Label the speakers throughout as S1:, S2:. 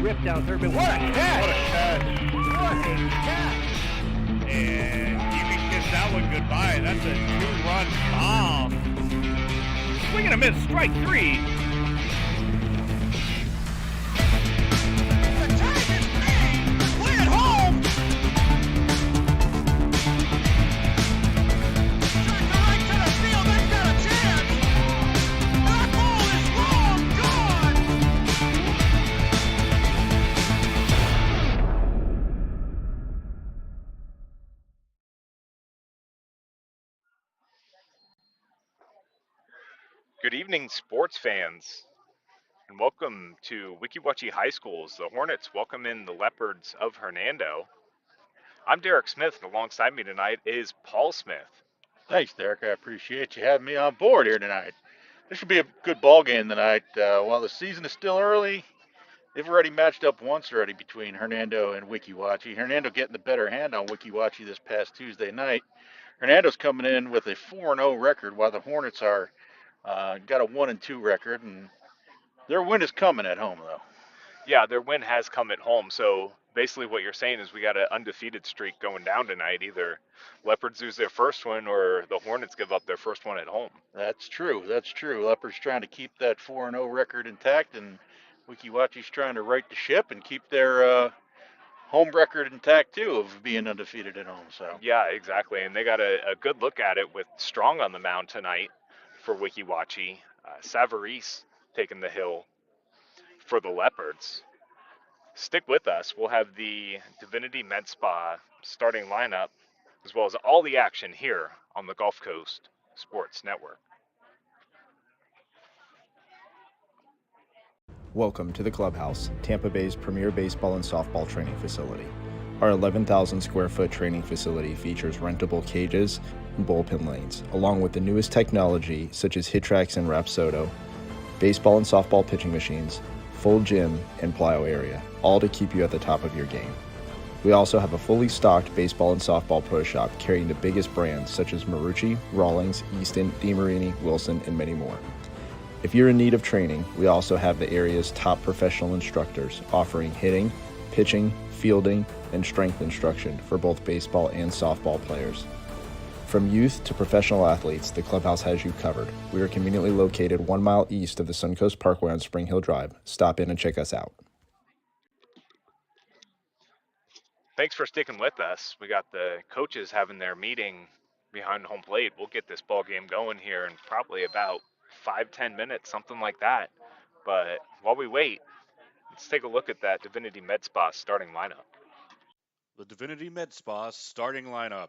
S1: rip down third, but what a catch!
S2: What a catch.
S1: What a catch!
S2: And you can kiss that one goodbye. That's a 2-run bomb.
S1: Swing and a miss, strike three.
S3: The tag is made. Play it home. Shot to right center field. That's got a chance. That ball is long gone.
S4: Good evening, sports fans, and welcome to Wachee High School's The Hornets welcome in the Leopards of Hernando. I'm Derek Smith, and alongside me tonight is Paul Smith.
S5: Thanks, Derek. I appreciate you having me on board here tonight. This should be a good ball game tonight. While the season is still early, they've already matched up once already between Hernando and Wachee. Hernando getting the better hand on Wachee this past Tuesday night. Hernando's coming in with a 4-0 record, while the Hornets are got a 1-2 record, and their win is coming at home though.
S4: Yeah, their win has come at home, so basically what you're saying is we got an undefeated streak going down tonight. Either Leopards lose their first one or the Hornets give up their first one at home.
S5: That's true. Leopards trying to keep that 4-0 record intact, and Wachee's trying to right the ship and keep their home record intact too of being undefeated at home. So
S4: Yeah, exactly, and they got a good look at it with Strong on the mound tonight for Wachee. Savarese taking the hill for the Leopards. Stick with us. We'll have the Divinity Med Spa starting lineup, as well as all the action here on the Gulf Coast Sports Network.
S6: Welcome to the Clubhouse, Tampa Bay's premier baseball and softball training facility. Our 11,000 square foot training facility features rentable cages and bullpen lanes, along with the newest technology such as HitTrax and Rapsodo, baseball and softball pitching machines, full gym, and plyo area, all to keep you at the top of your game. We also have a fully stocked baseball and softball pro shop carrying the biggest brands such as Marucci, Rawlings, Easton, DeMarini, Wilson, and many more. If you're in need of training, we also have the area's top professional instructors offering hitting, pitching, fielding, and strength instruction for both baseball and softball players. From youth to professional athletes, the clubhouse has you covered. We are conveniently located 1 mile east of the Suncoast Parkway on Spring Hill Drive. Stop in and check us out.
S4: Thanks for sticking with us. We got the coaches having their meeting behind home plate. We'll get this ball game going here in probably about 5-10 minutes, something like that. But while we wait, let's take a look at that Divinity Med Spa starting lineup.
S2: The Divinity Med Spa starting lineup.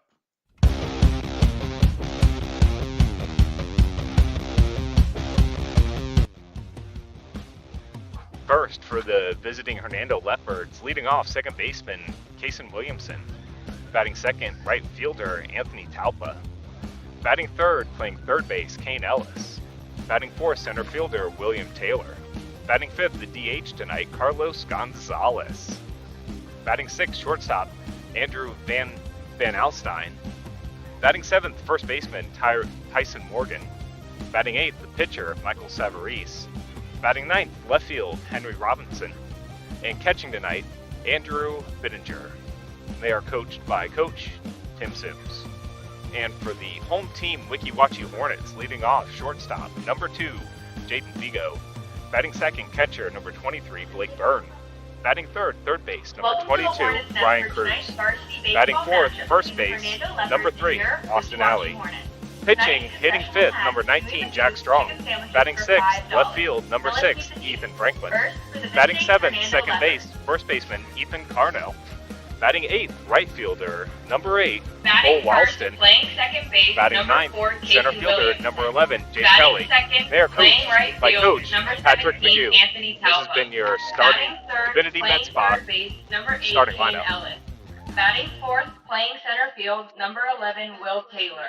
S4: First, for the visiting Hernando Leopards, leading off second baseman Kason Williamson. Batting second, right fielder Anthony Talpa. Batting third, playing third base, Kane Ellis. Batting fourth, center fielder William Taylor. Batting fifth, the DH tonight, Carlos Gonzalez. Batting sixth, shortstop Andrew Van Alstyne. Batting seventh, first baseman Tyson Morgan. Batting eighth, the pitcher Michael Savarese. Batting ninth, left field Henry Robinson. And catching tonight, Andrew Bittinger. They are coached by Coach Tim Sims. And for the home team, Wachee Hornets, leading off shortstop number 2, Jaden Vigo. Batting second, catcher number 23, Blake Byrne. Batting third, third base, number 22, Ryan Cruz. Batting fourth, first base, number 3, Austin Alley. Pitching, hitting fifth, number 19, Jack Strong. Batting sixth, left field, number 6, Ethan Franklin. Batting seventh, second base, first baseman, Ethan Carno. Batting eighth, right fielder, number 8, Cole Walston. Batting ninth, center fielder, number 11, James Kelly. They are coached by Coach Patrick McHugh. This has been your starting Divinity Med Spa starting lineup.
S7: Batting fourth, playing center field, number 11, Will Taylor.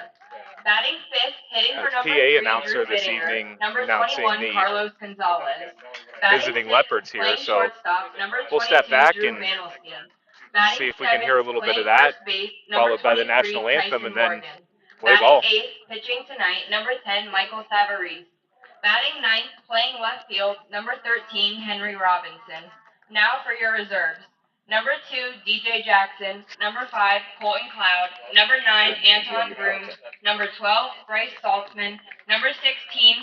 S7: Batting fifth, hitting for number 3,
S4: PA announcer
S7: Drew
S4: this
S7: Bittinger.
S4: evening
S7: Number
S4: announcing
S7: 21,
S4: the
S7: Carlos Gonzalez. Batting
S4: visiting
S7: sixth,
S4: Leopards here,
S7: playing
S4: so
S7: shortstop, number
S4: we'll step
S7: 22,
S4: back
S7: Drew
S4: and
S7: Mandelstein. Batting
S4: see if we can hear a little bit of
S7: seventh,
S4: that,
S7: playing first base, number
S4: followed by the
S7: 23,
S4: national anthem,
S7: Tyson
S4: and then
S7: Morgan.
S4: play
S7: Batting
S4: ball.
S7: eighth, pitching tonight, number 10, Michael Savarese. Batting ninth, playing left field, number 13, Henry Robinson. Now for your reserves. Number 2, DJ Jackson. Number 5, Colton Cloud. Number 9, Anton Groom. Number 12, Bryce Saltzman. Number 16,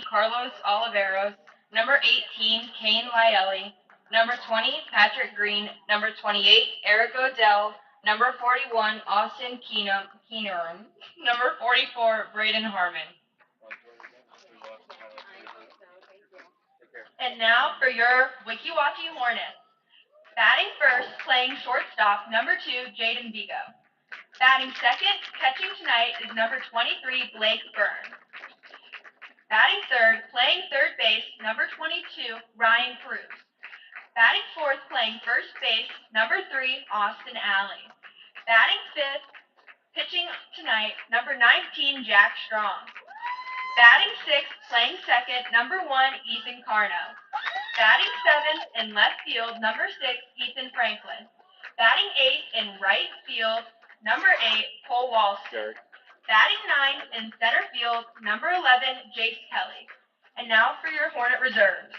S7: Carlos Oliveros. Number 18, Kane Lyelli. Number 20, Patrick Green. Number 28, Eric Odell. Number 41, Austin Keenerum. Number 44, Braden Harmon. And now for your Wachee Hornets. Batting first, playing shortstop, number 2, Jaden Vigo. Batting second, catching tonight, is number 23, Blake Byrne. Batting third, playing third base, number 22, Ryan Cruz. Batting fourth, playing first base, number 3, Austin Alley. Batting fifth, pitching tonight, number 19, Jack Strong. Batting sixth, playing second, number 1, Ethan Carno. Batting seventh in left field, number 6, Ethan Franklin. Batting eighth in right field, number 8, Cole Walsh. Batting ninth in center field, number 11, Jace Kelly. And now for your Hornet reserves.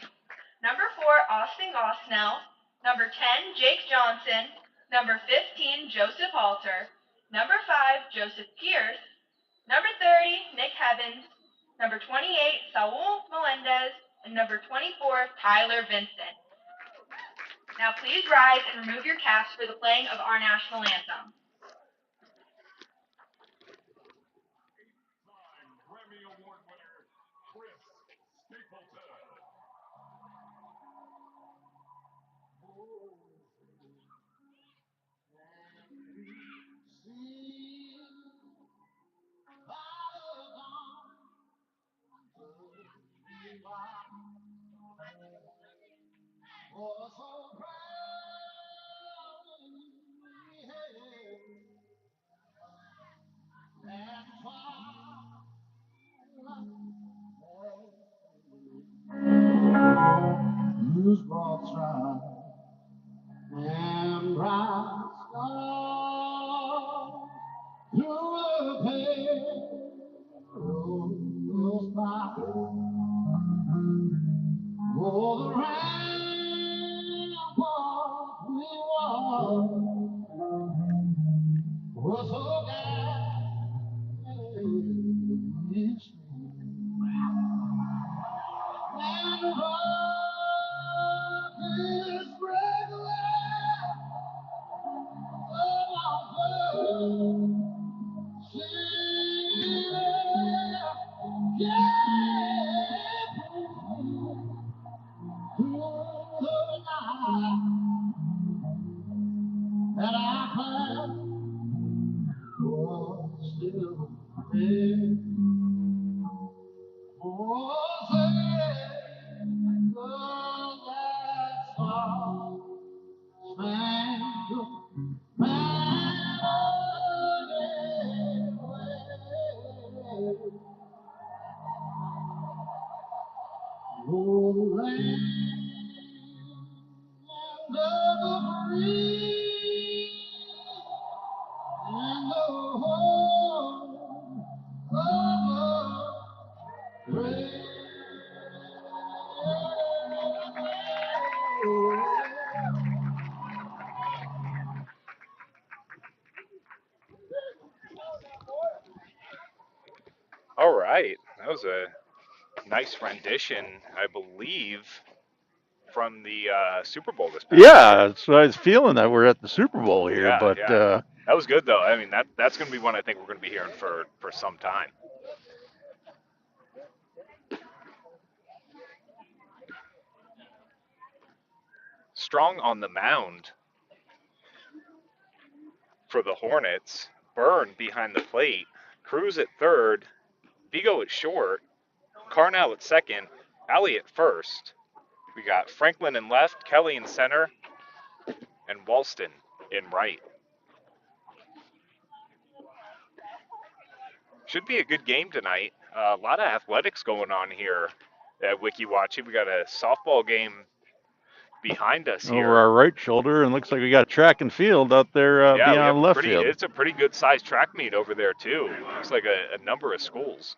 S7: Number 4, Austin Gosnell. Number 10, Jake Johnson. Number 15, Joseph Halter. Number 5, Joseph Pierce. Number 30, Nick Evans. Number 28, Saul Melendez. And number 24, Tyler Vincent. Now please rise and remove your caps for the playing of our national anthem.
S8: Whose broad stride and bright star through the pale road by. Oh, the rampart we walked was so garish, and the rock is regular of that I found was still there. Oh, say, love that song, spangled banner, oh, the land of the free and the home of the brave.
S4: All right, that was a nice rendition, I believe, from the Super Bowl this past
S5: Yeah, so I was feeling that we're at the Super Bowl here,
S4: Yeah,
S5: but
S4: yeah. That was good though. I mean, that's going to be one I think we're going to be hearing for some time. Strong on the mound for the Hornets. Byrne behind the plate. Cruz at third. Vigo at short. Carnell at second. Alley at first. We got Franklin in left, Kelly in center, and Walston in right. Should be a good game tonight. A lot of athletics going on here at Wachee. We got a softball game behind us here.
S5: over our right shoulder, and looks like we got track and field out there
S4: Yeah, we have
S5: beyond left
S4: pretty.
S5: field.
S4: It's a pretty good sized track meet over there too. Looks like a number of schools.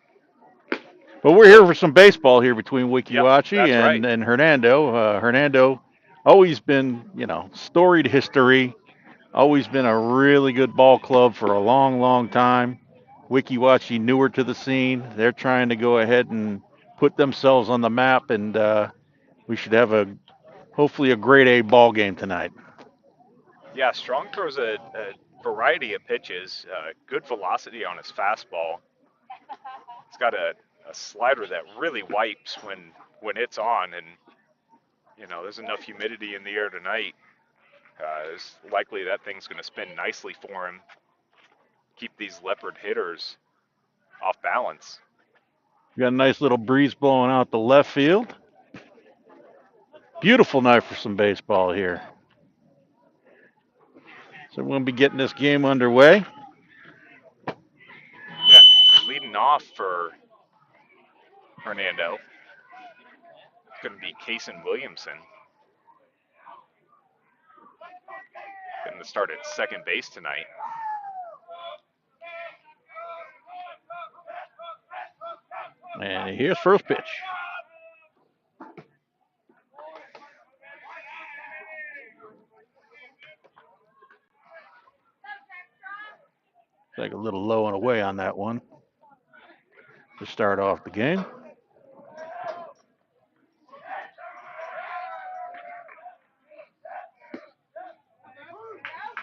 S5: But we're here for some baseball here between Weeki
S4: Yep, that's
S5: and,
S4: right.
S5: and Hernando. Hernando always been, storied history. Always been a really good ball club for a long, long time. Wachee newer to the scene. They're trying to go ahead and put themselves on the map, and we should have hopefully a grade A ball game tonight.
S4: Yeah, Strong throws a variety of pitches, good velocity on his fastball. He's got a slider that really wipes when it's on, and there's enough humidity in the air tonight. It's likely that thing's going to spin nicely for him. Keep these leopard hitters off balance.
S5: We got a nice little breeze blowing out the left field. Beautiful night for some baseball here. So we're going to be getting this game underway.
S4: Yeah, leading off for Hernando. It's going to be Kason Williamson. Getting the start at second base tonight.
S5: And here's first pitch. Like a little low and away on that one to start off the game.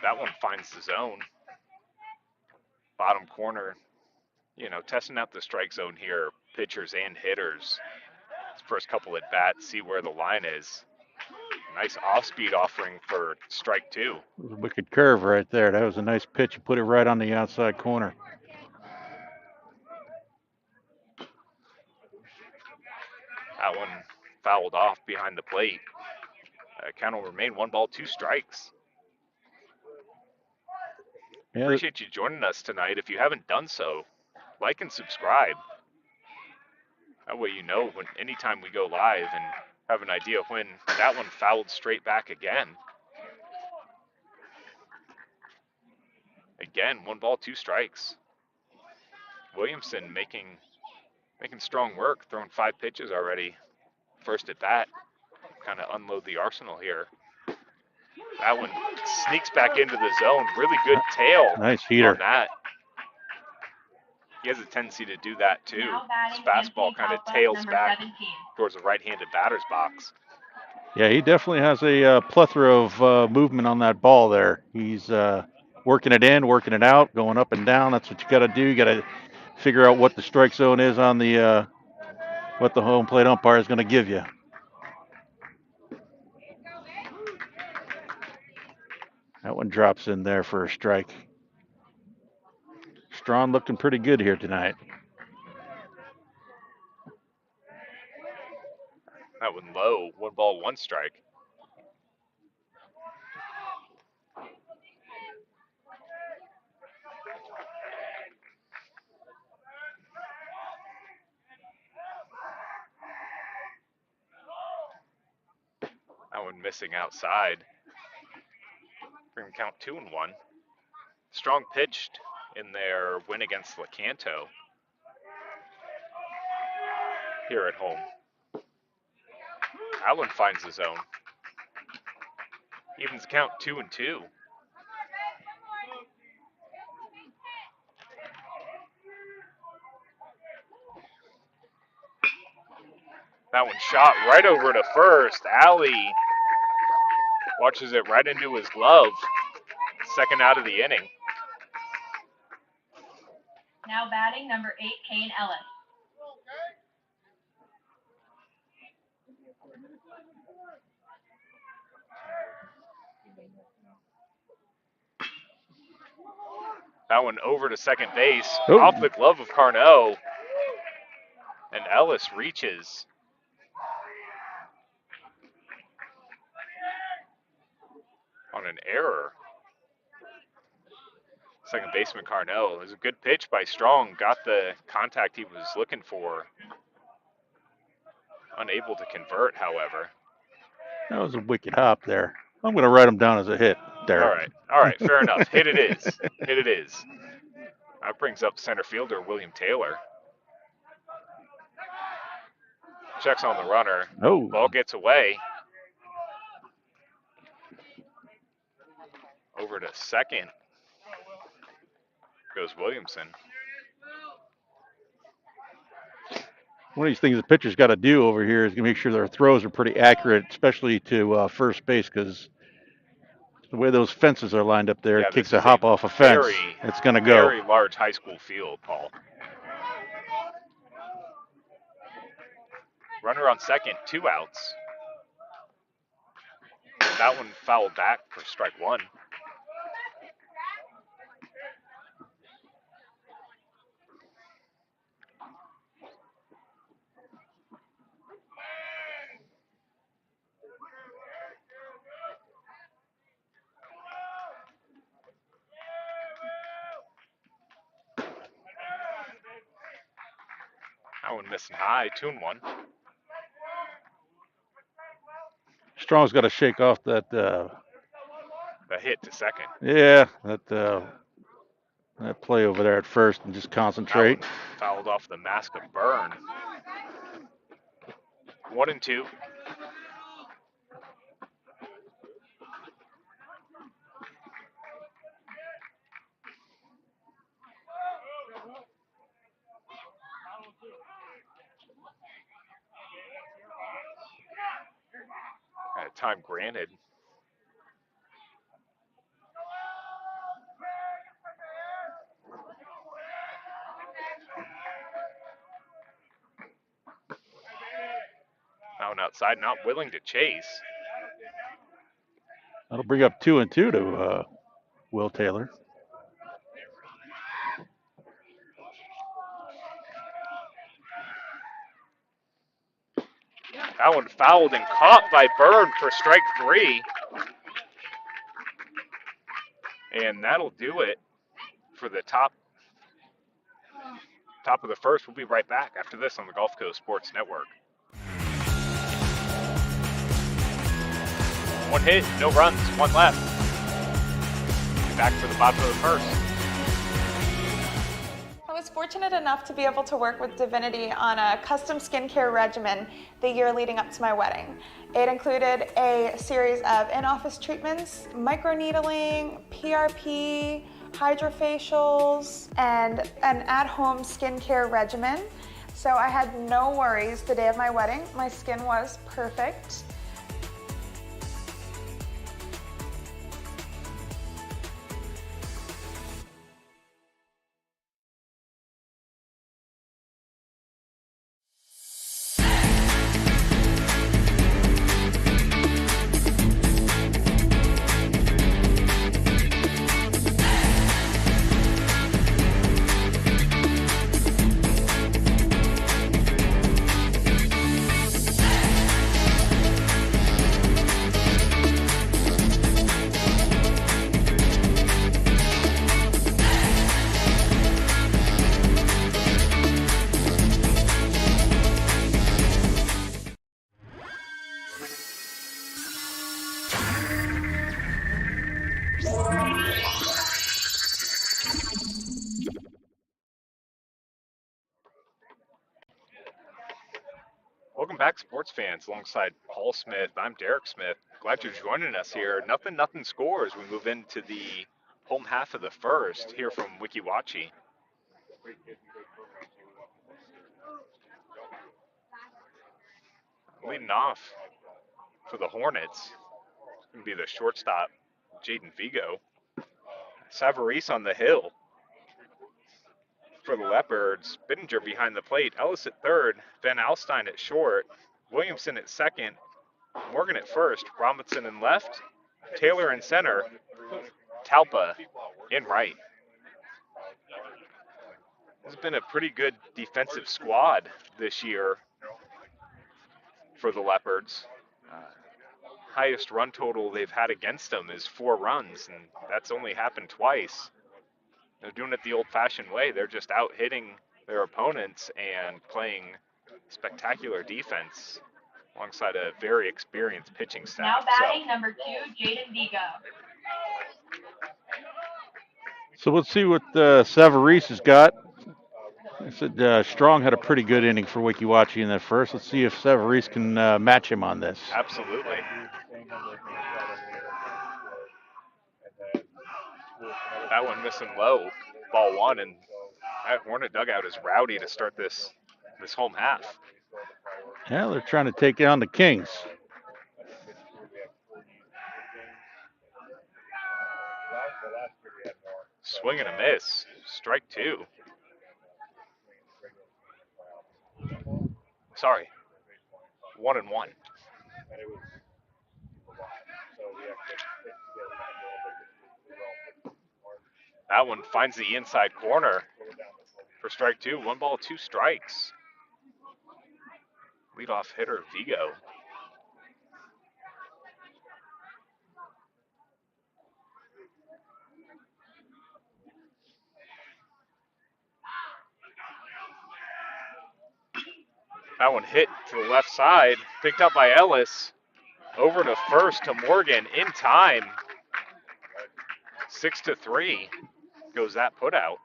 S4: That one finds the zone. Bottom corner. Testing out the strike zone here, pitchers and hitters. First couple at bats, see where the line is. Nice off-speed offering for strike two.
S5: It was a wicked curve right there. That was a nice pitch. You put it right on the outside corner.
S4: That one fouled off behind the plate. Count will remain 1 ball, 2 strikes.
S5: Yeah,
S4: Appreciate you joining us tonight. If you haven't done so, like and subscribe. That way when anytime we go live and have an idea of when that one fouled straight back again. Again, 1 ball, 2 strikes. Williamson making strong work, throwing 5 pitches already. First at bat, kind of unload the arsenal here. That one sneaks back into the zone. Really good tail
S5: nice heater
S4: on that. He has a tendency to do that too. His fastball kind of tails back towards the right-handed batter's box.
S5: Yeah, he definitely has a plethora of movement on that ball there. He's working it in, working it out, going up and down. That's what you got to do. You got to figure out what the strike zone is on the what the home plate umpire is going to give you. That one drops in there for a strike. Strawn looking pretty good here tonight.
S4: That one low, 1 ball, 1 strike. That one missing outside. Bring count 2-1. Strong pitched in their win against Lecanto here at home. That one finds the zone. Evens the count 2-2. That one shot right over to first. Alley watches it right into his glove. Second out of the inning.
S7: Now batting number 8, Kane Ellis.
S4: That one over to second base, off the glove of Carnot. And Ellis reaches. On an error. Second baseman Carnot. It was a good pitch by Strong. Got the contact he was looking for. Unable to convert, however.
S5: That was a wicked hop there. I'm going to write him down as a hit, Derek.
S4: All right, fair enough. Hit it is. Hit it is. That brings up center fielder William Taylor. Checks on the runner.
S5: Oh.
S4: Ball gets away. Over to second goes Williamson.
S5: One of these things the pitcher's got to do over here is to make sure their throws are pretty accurate, especially to first base, because the way those fences are lined up there,
S4: Yeah,
S5: it kicks
S4: this
S5: a
S4: is
S5: hop off a fence.
S4: very,
S5: It's going to go.
S4: very large high school field, Paul. Runner on second, 2 outs. That one fouled back for strike 1. That one missing high, 2-1.
S5: Strong's got to shake off that.
S4: The hit to second.
S5: Yeah, that play over there at first, and just concentrate.
S4: That one fouled off the mask of Byrne. 1-2. Time granted. Out outside, not willing to chase.
S5: That'll bring up 2-2 to Will Taylor.
S4: That one fouled and caught by Byrne for strike 3. And that'll do it for the top of the first. We'll be right back after this on the Gulf Coast Sports Network. 1 hit, no runs, 1 left. Be back for the bottom of the first.
S9: I was fortunate enough to be able to work with Divinity on a custom skincare regimen the year leading up to my wedding. It included a series of in-office treatments, microneedling, PRP, hydrofacials, and an at-home skincare regimen. So I had no worries the day of my wedding. My skin was perfect.
S4: Welcome back, sports fans. Alongside Paul Smith, I'm Derek Smith. Glad you're joining us here. Nothing score as we move into the home half of the first here from Wachee. Leading off for the Hornets, it's going to be the shortstop, Jaden Vigo. Savarese on the hill. For the Leopards, Bittinger behind the plate, Ellis at third, Van Alstyne at short, Williamson at second, Morgan at first, Robinson in left, Taylor in center, Talpa in right. This has been a pretty good defensive squad this year for the Leopards. Highest run total they've had against them is 4 runs, and that's only happened twice. They're doing it the old-fashioned way. They're just out hitting their opponents and playing spectacular defense alongside a very experienced pitching staff.
S7: Now batting number 2, Jaden Vigo.
S5: So let's see what Savarese has got. I said Strong had a pretty good inning for Wachee in that first. Let's see if Savarese can match him on this.
S4: Absolutely. That one missing low, ball one, and that Hornet dugout is rowdy to start this home half.
S10: Yeah, they're trying to take down the Kings.
S4: Swing and a miss. Strike two. Sorry. 1-1. That one finds the inside corner for strike two. 1 ball, 2 strikes. Leadoff hitter Vigo. That one hit to the left side, picked up by Ellis. Over to first to Morgan in time. 6-3 goes that put out.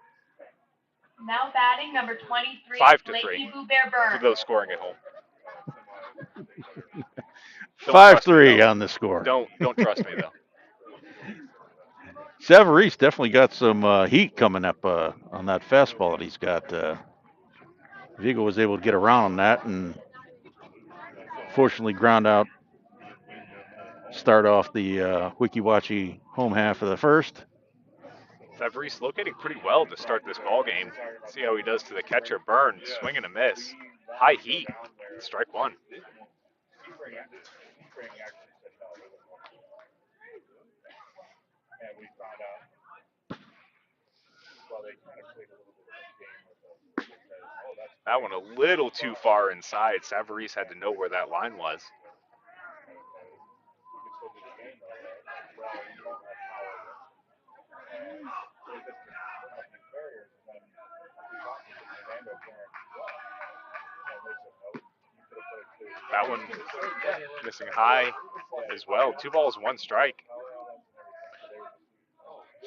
S7: Now batting number 23,
S4: 5-3
S7: Blakey Boubert Burns.
S4: for those scoring at home.
S10: 5-3 on the score.
S4: Don't trust me though.
S10: Savarese definitely got some heat coming up on that fastball that he's got. Vigo was able to get around on that and fortunately ground out. Start off the Weeki Wachee home half of the first.
S4: Savarese locating pretty well to start this ball game. See how he does to the catcher. Burns, swing and a miss. High heat. Strike one. That one a little too far inside. Savarese had to know where that line was. That one missing high as well. 2 balls, 1 strike.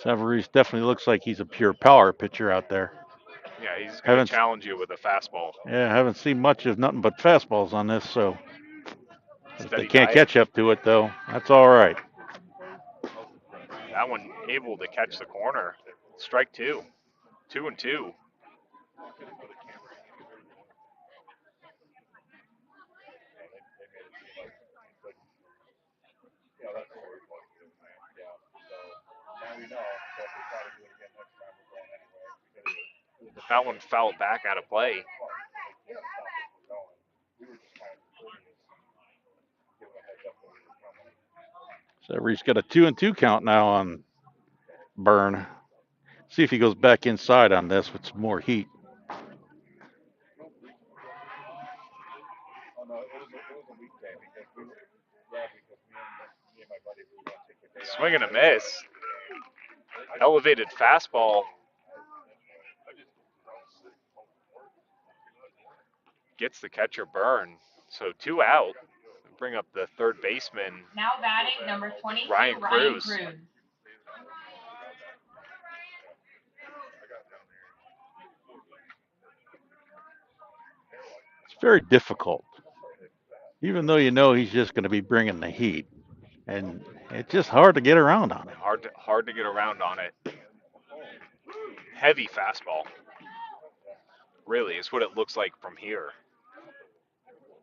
S10: Savarese definitely looks like he's a pure power pitcher out there.
S4: Yeah, he's going to challenge you with a fastball.
S10: Yeah, I haven't seen much of nothing but fastballs on this, so if
S4: Steady
S10: they can't
S4: diet.
S10: catch up to it, though, that's all right.
S4: That one able to catch the corner. Strike two. 2-2. That one fouled back out of play.
S10: Savarese got a 2-2 count now on Burn. See if he goes back inside on this with some more heat.
S4: Swing and a miss. Elevated fastball. Gets the catcher Burn. So 2 out. Bring up the third baseman.
S7: Now batting number 22,
S4: Ryan Cruz.
S10: It's very difficult, even though you know he's just going to be bringing the heat, and it's just hard to get around on it.
S4: Hard to get around on it. Heavy fastball. Really, is what it looks like from here.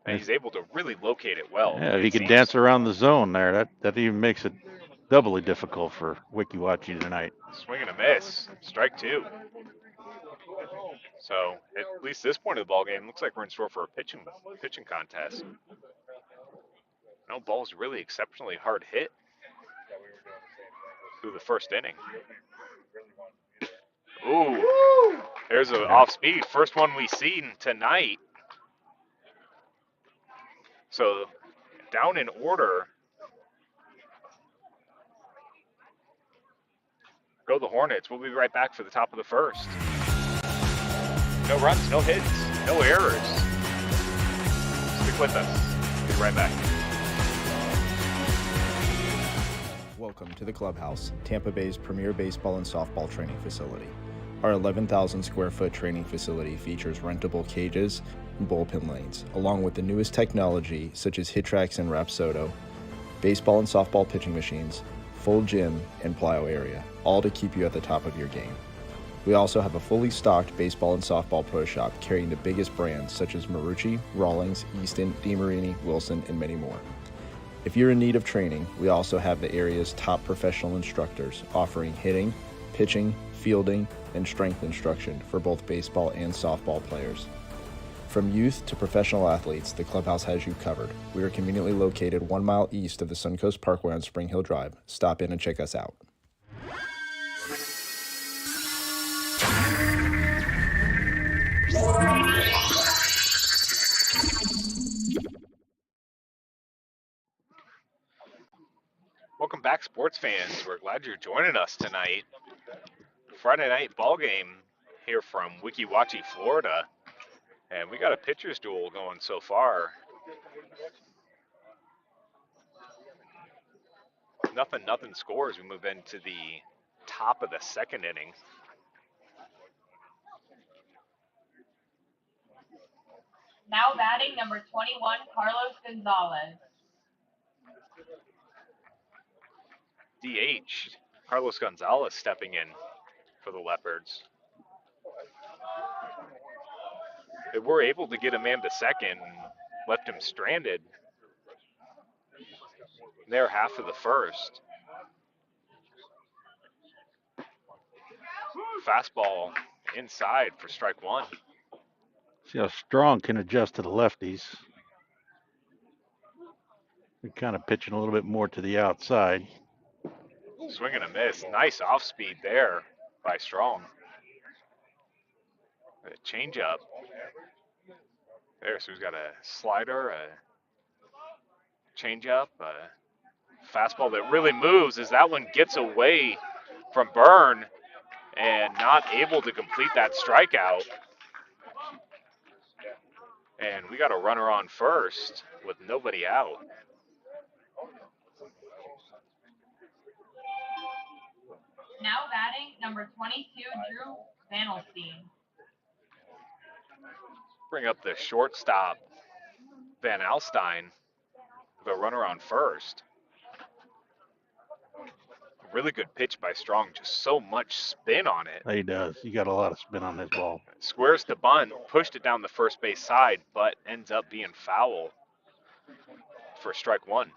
S4: And he's able to really locate it well.
S10: Yeah, if he can dance around the zone there, that even makes it doubly difficult for Weeki Wachee tonight.
S4: Swing and a miss. Strike two. So at least this point of the ball game, looks like we're in store for a pitching contest. No, ball's really exceptionally hard hit through the first inning. Ooh, there's an off speed. First one we've seen tonight. So down in order. Go the Hornets. We'll be right back for the top of the first. No runs, no hits, no errors. Stick with us. We'll be right back.
S6: Welcome to the Clubhouse, Tampa Bay's premier baseball and softball training facility. Our 11,000 square foot training facility features rentable cages and bullpen lanes, along with the newest technology such as HitTrax and Rapsodo, baseball and softball pitching machines, full gym, and plyo area, all to keep you at the top of your game. We also have a fully stocked baseball and softball pro shop carrying the biggest brands such as Marucci, Rawlings, Easton, DeMarini, Wilson, and many more. If you're in need of training, we also have the area's top professional instructors offering hitting, pitching, fielding, and strength instruction for both baseball and softball players. From youth to professional athletes, the clubhouse has you covered. We are conveniently located 1 mile east of the Suncoast Parkway on Spring Hill Drive. Stop in and check us out.
S4: Welcome back, sports fans. We're glad you're joining us tonight. Friday night ball game here from Weeki, Wachee, Florida. And we got a pitcher's duel going so far. Nothing scores. We move into the top of the second inning.
S7: Now batting number 21, Carlos Gonzalez.
S4: DH, Carlos Gonzalez stepping in for the Leopards. They were able to get a man to second and left him stranded there half of the first. Fastball inside for strike one.
S10: See how Strong can adjust to the lefties. They're kind of pitching a little bit more to the outside.
S4: Swing and a miss. Nice off speed there by Strong. A changeup. There, so he's got a slider, a changeup, a fastball that really moves as that one gets away from Byrne and not able to complete that strikeout. And we got a runner on first with nobody out.
S7: Now batting number 22, Drew Vanelstein.
S4: Bring up the shortstop, Van Alstyne, with a runner on first. Really good pitch by Strong, just so much spin on it.
S10: He does. He got a lot of spin on this ball.
S4: Squares to bunt, pushed it down the first base side, but ends up being foul for strike one.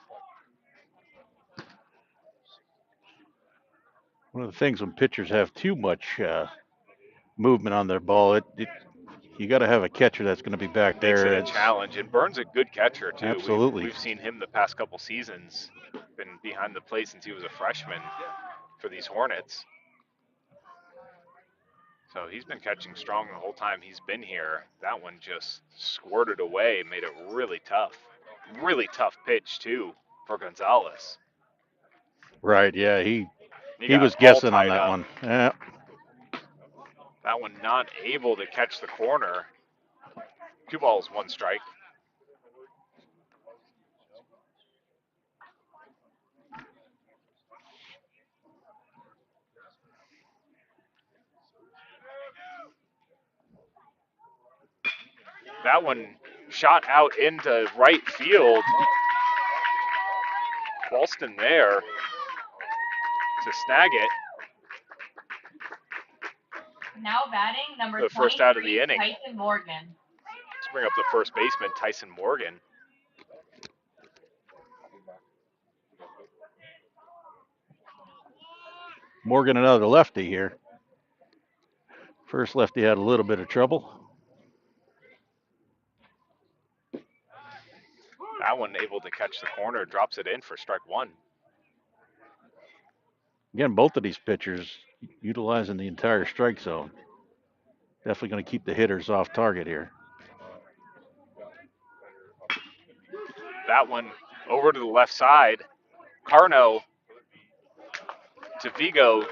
S10: One of the things when pitchers have too much movement on their ball, you got to have a catcher that's going to be back there.
S4: Makes it a challenge, and Byrne's a good catcher too.
S10: Absolutely.
S4: We've seen him the past couple seasons. Been behind the plate since he was a freshman for these Hornets. So he's been catching Strong the whole time he's been here. That one just squirted away, made it really tough. Really tough pitch too for Gonzalez.
S10: Right, yeah, he was guessing on that one. Yeah.
S4: That one not able to catch the corner. 2 balls, 1 strike. That one shot out into right field. Walston there to snag it.
S7: Now batting number
S4: The first out of the
S7: 23,
S4: inning.
S7: Tyson Morgan.
S4: Let's bring up the first baseman, Tyson Morgan.
S10: Morgan, another lefty here. First lefty had a little bit of trouble.
S4: That one able to catch the corner, drops it in for strike one.
S10: Again, both of these pitchers utilizing the entire strike zone. Definitely going to keep the hitters off target here.
S4: That one over to the left side. Carno to Vigo.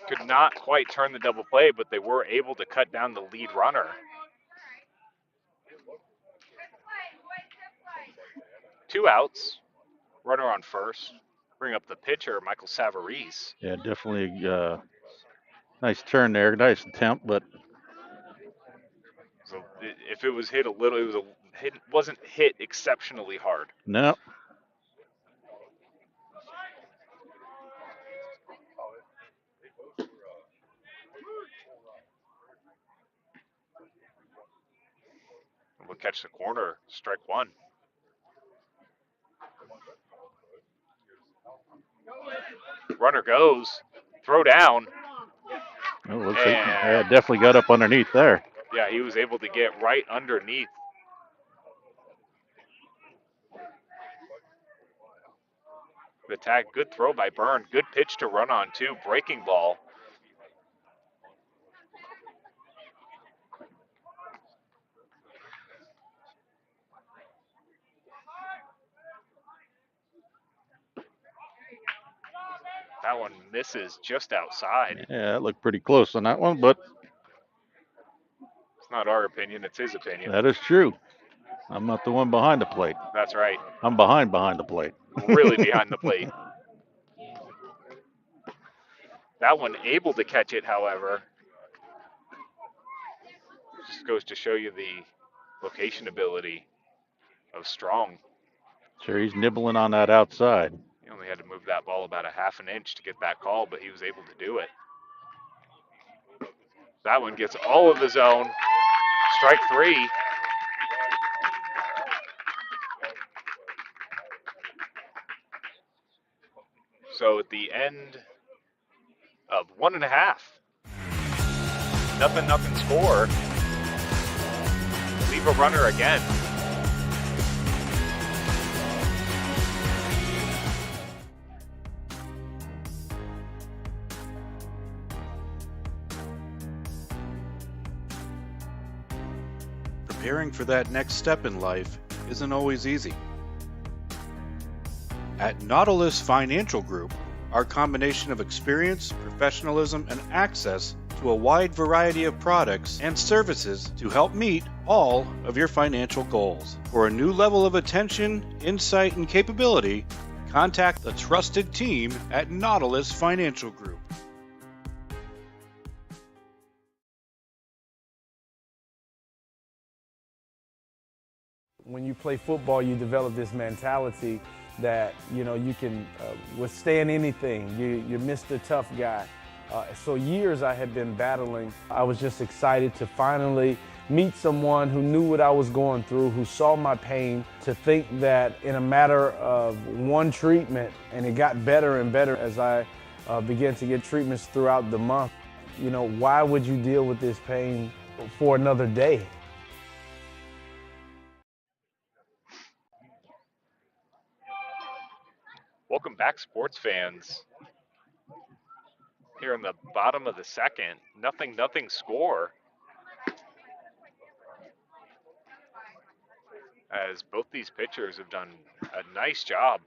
S4: Could not quite turn the double play, but they were able to cut down the lead runner. 2 outs. Runner on first. Bring up the pitcher, Michael Savarese.
S10: Yeah, definitely a nice turn there. Nice attempt, but
S4: So if it was hit a little, wasn't hit exceptionally hard.
S10: no.
S4: catch the corner. Strike one. Runner goes. Throw down.
S10: Oh, looks like yeah, definitely got up underneath there.
S4: Yeah, he was able to get right underneath. The tag, good throw by Byrne. Good pitch to run on, too. Breaking ball. That one misses just outside.
S10: Yeah, that looked pretty close on that one, but
S4: It's not our opinion, it's his opinion.
S10: that is true. I'm not the one behind the plate.
S4: That's right.
S10: I'm behind the plate.
S4: Really behind the plate. That one able to catch it, however. Just goes to show you the location ability of Strong.
S10: Sure, he's nibbling on that outside.
S4: He only had to move that ball about a half an inch to get that call, but he was able to do it. That one gets all of the zone. Strike three. So at the end of 1.5, nothing score. Leave a runner again.
S11: Preparing for that next step in life isn't always easy. At Nautilus Financial Group, our combination of experience, professionalism, and access to a wide variety of products and services to help meet all of your financial goals. For a new level of attention, insight, and capability, contact the trusted team at Nautilus Financial Group.
S12: When you play football, you develop this mentality that, you know, you can withstand anything. You're Mr. Tough Guy. So years I had been battling. I was just excited to finally meet someone who knew what I was going through, who saw my pain, to think that in a matter of one treatment, and it got better and better as I began to get treatments throughout the month. You know, why would you deal with this pain for another day?
S4: Welcome back, sports fans. Here in the bottom of the second, nothing score. As both these pitchers have done a nice job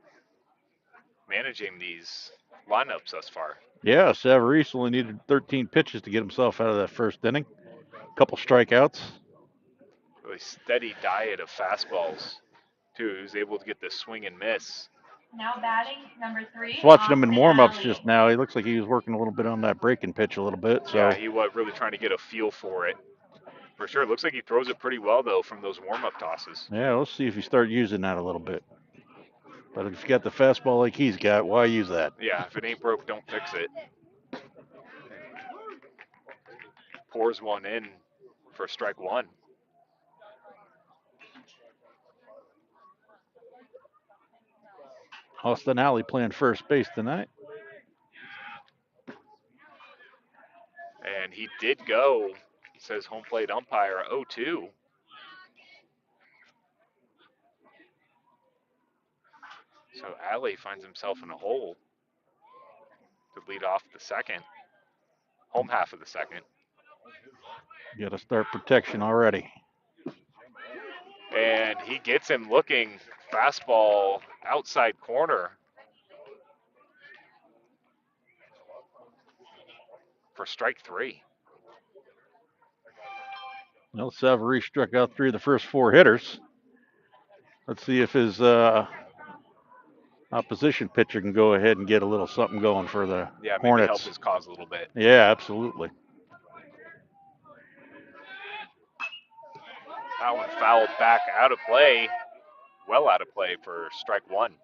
S4: managing these lineups thus far.
S10: Yeah, Savarese only needed 13 pitches to get himself out of that first inning. A couple strikeouts.
S4: Really steady diet of fastballs, too. He was able to get the swing and miss.
S7: Now batting, number 3.
S10: I was watching him in
S7: Austin
S10: warm-ups
S7: Alley.
S10: just now. He looks like he was working a little bit on that breaking pitch a little bit. So
S4: Yeah, he was really trying to get a feel for it. For sure. It looks like he throws it pretty well, though, from those warm-up tosses.
S10: yeah, let's see if you start using that a little bit. But if you got the fastball like he's got, why use that?
S4: Yeah, if it ain't broke, don't fix it. Pours one in for strike one.
S10: Austin Alley playing first base tonight.
S4: And he did go, says home plate umpire, 0-2. So Alley finds himself in a hole to lead off the second, home half of the second.
S10: You got to start protection already.
S4: And he gets him looking, fastball outside corner for strike three.
S10: Well, Savarese struck out 3 of the first 4 hitters. Let's see if his opposition pitcher can go ahead and get a little something going for the
S4: Yeah, maybe
S10: Hornets.
S4: help his cause a little bit.
S10: Yeah, absolutely.
S4: That one fouled back out of play, well out of play for strike one.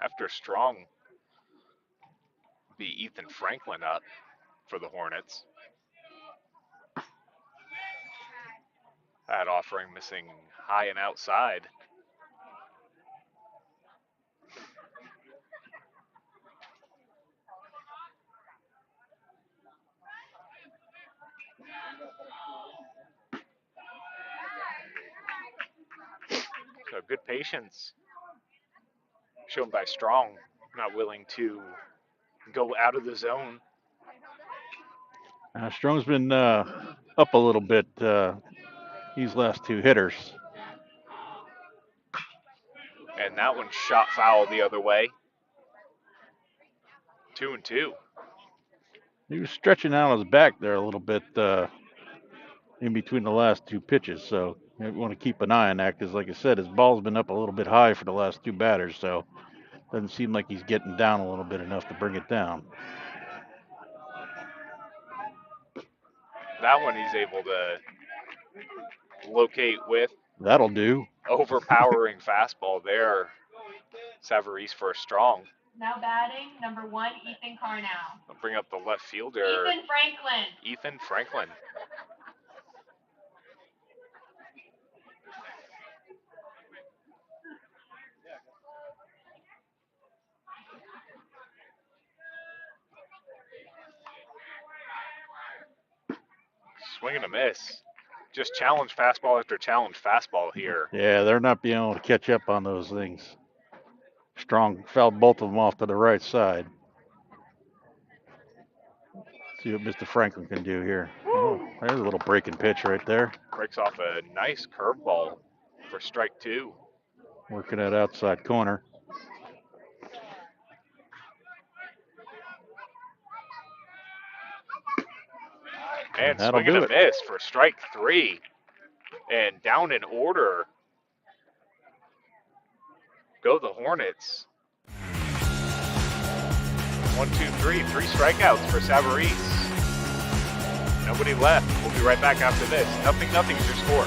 S4: After Strong be Ethan Franklin up for the Hornets. That offering missing high and outside. So good patience shown by Strong, not willing to go out of the zone.
S10: Strong's been up a little bit these last two hitters.
S4: And that one shot foul the other way. 2-2.
S10: He was stretching out his back there a little bit in between the last two pitches, so you want to keep an eye on that because, like I said, his ball's been up a little bit high for the last two batters, so doesn't seem like he's getting down a little bit enough to bring it down.
S4: That one he's able to locate with.
S10: That'll do.
S4: Overpowering fastball there. Savarese for a Strong.
S7: Now batting, number 1, Ethan Carnow.
S4: I'll bring up the left fielder.
S7: Ethan Franklin.
S4: Ethan Franklin. Swing and a miss. Just challenge fastball after challenge fastball here.
S10: Yeah, they're not being able to catch up on those things. Strong fouled both of them off to the right side. See what Mr. Franklin can do here. Oh, there's a little breaking pitch right there.
S4: Breaks off a nice curveball for strike 2.
S10: Working that outside corner.
S4: And swing and a miss for strike 3. And down in order go the Hornets. 1, 2, 3. 3 strikeouts for Savarese. Nobody left. We'll be right back after this. 0-0 is your score.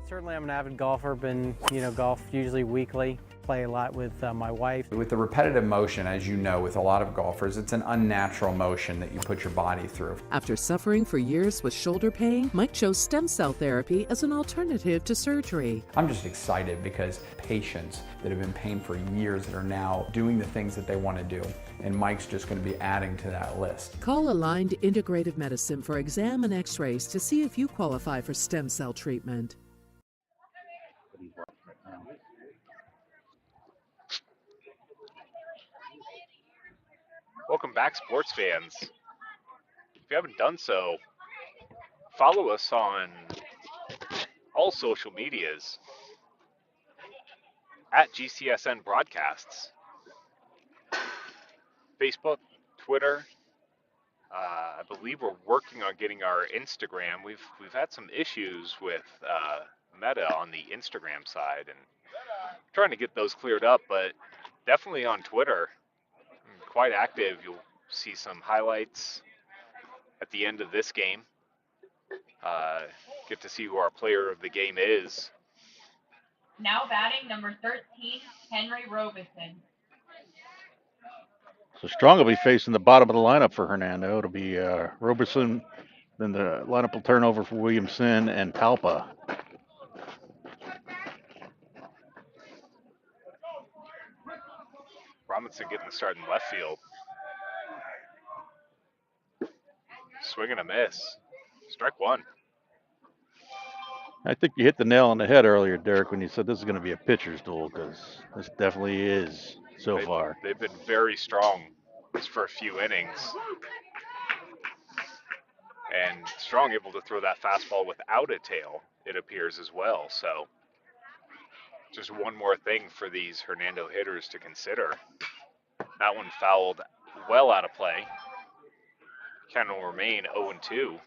S13: Certainly I'm an avid golfer, been, golf usually weekly, play a lot with my wife.
S14: With the repetitive motion, as you know, with a lot of golfers, it's an unnatural motion that you put your body through.
S15: After suffering for years with shoulder pain, Mike chose stem cell therapy as an alternative to surgery.
S14: I'm just excited because patients that have been in pain for years that are now doing the things that they want to do, and Mike's just going to be adding to that list.
S15: Call Aligned Integrative Medicine for exam and x-rays to see if you qualify for stem cell treatment.
S4: Welcome back, sports fans. If you haven't done so, follow us on all social medias at GCSN Broadcasts. Facebook, Twitter. I believe we're working on getting our Instagram. We've had some issues with Meta on the Instagram side and trying to get those cleared up, but definitely on Twitter. Quite active. You'll see some highlights at the end of this game. Get to see who our player of the game is.
S7: Now batting, number 13, Henry Robeson.
S10: So Strong will be facing the bottom of the lineup for Hernando. It'll be Roberson, then the lineup will turn over for Williamson and Talpa.
S4: Robinson getting the start in left field. Swing and a miss. Strike 1.
S10: I think you hit the nail on the head earlier, Derek, when you said this is going to be a pitcher's duel, because this definitely is so far.
S4: They've been very strong just for a few innings. And Strong able to throw that fastball without a tail, it appears, as well. So just one more thing for these Hernando hitters to consider. That one fouled well out of play. Count will remain 0-2.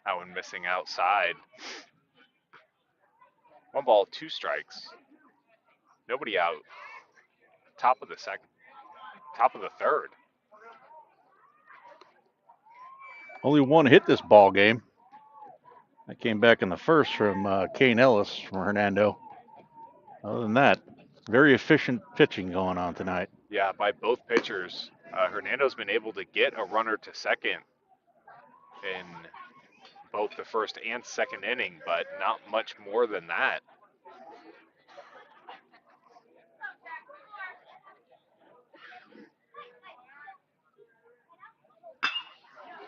S4: That one missing outside. 1 ball, 2 strikes. Nobody out. Top of the third.
S10: Only one hit this ball game. That came back in the first from Kane Ellis from Hernando. Other than that, very efficient pitching going on tonight.
S4: Yeah, by both pitchers. Hernando's been able to get a runner to second in both the first and second inning, but not much more than that.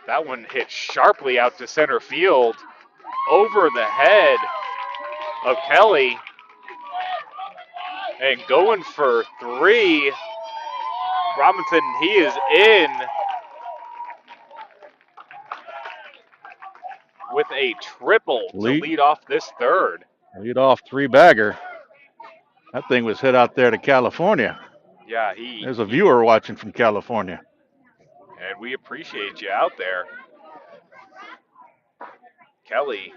S4: That one hit sharply out to center field over the head of Kelly. And going for 3. Robinson, he is in with a triple to lead off this third.
S10: Lead off 3-bagger. That thing was hit out there to California.
S4: Yeah,
S10: There's a viewer watching from California.
S4: And we appreciate you out there. Kelly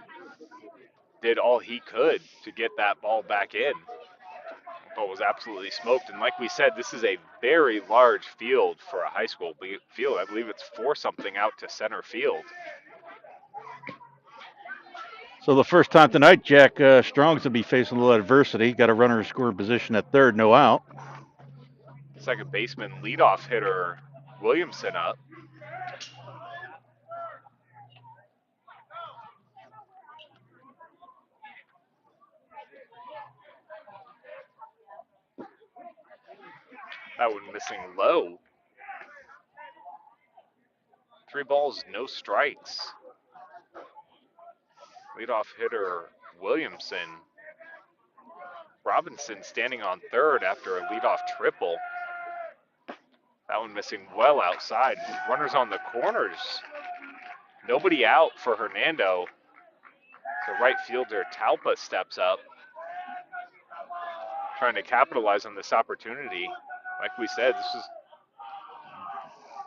S4: did all he could to get that ball back in, but was absolutely smoked. And like we said, this is a very large field for a high school field. I believe it's 4-something out to center field.
S10: So the first time tonight, Jack Strong's will be facing a little adversity. Got a runner in scoring position at third, no out.
S4: Second baseman leadoff hitter Williamson up. That one missing low. 3 balls, no strikes. Leadoff hitter Williamson. Robinson standing on third after a leadoff triple. That one missing well outside. Runners on the corners. Nobody out for Hernando. The right fielder Talpa steps up, trying to capitalize on this opportunity. Like we said, this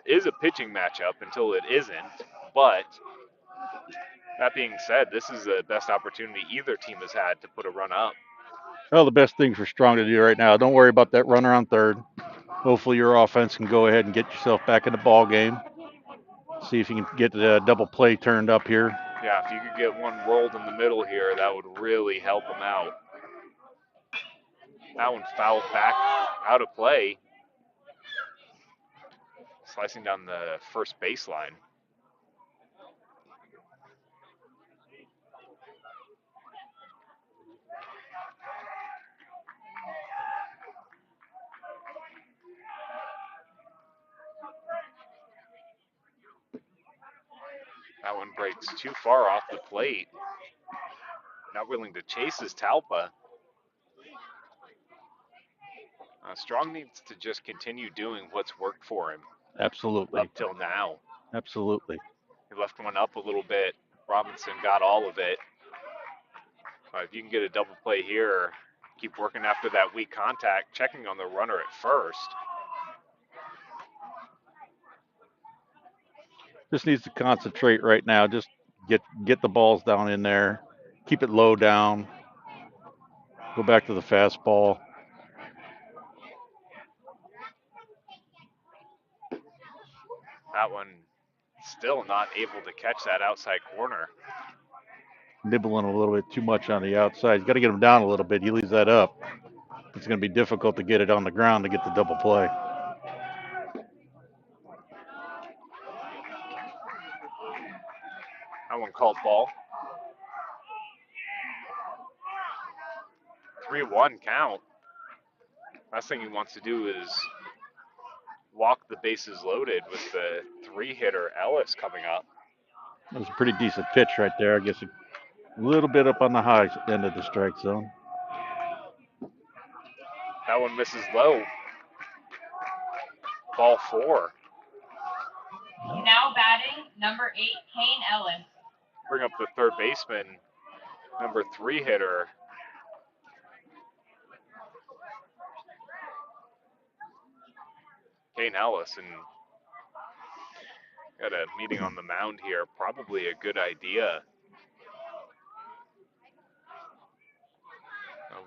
S4: is a pitching matchup until it isn't. But that being said, this is the best opportunity either team has had to put a run up.
S10: Well, the best thing for Strong to do right now, don't worry about that runner on third. Hopefully your offense can go ahead and get yourself back in the ball game. See if you can get the double play turned up here.
S4: Yeah, if you could get one rolled in the middle here, that would really help them out. That one fouled back out of play. Slicing down the first baseline. That one breaks too far off the plate. Not willing to chase his Talpa. Strong needs to just continue doing what's worked for him.
S10: Absolutely.
S4: Up till now.
S10: Absolutely.
S4: He left one up a little bit. Robinson got all of it. If you can get a double play here, keep working after that weak contact, checking on the runner at first.
S10: Just needs to concentrate right now. Just get the balls down in there. Keep it low down. Go back to the fastball.
S4: That one still not able to catch that outside corner.
S10: Nibbling a little bit too much on the outside. He's got to get him down a little bit. He leaves that up. It's going to be difficult to get it on the ground to get the double play.
S4: That one called ball. 3-1 count. Last thing he wants to do is walk the bases loaded with the 3-hitter Ellis coming up.
S10: That was a pretty decent pitch right there. I guess a little bit up on the high end of the strike zone.
S4: That one misses low. Ball 4.
S7: Now batting, number 8, Kane Ellis.
S4: Bring up the third baseman, number 3 hitter. Kane Ellis, and got a meeting on the mound here. Probably a good idea.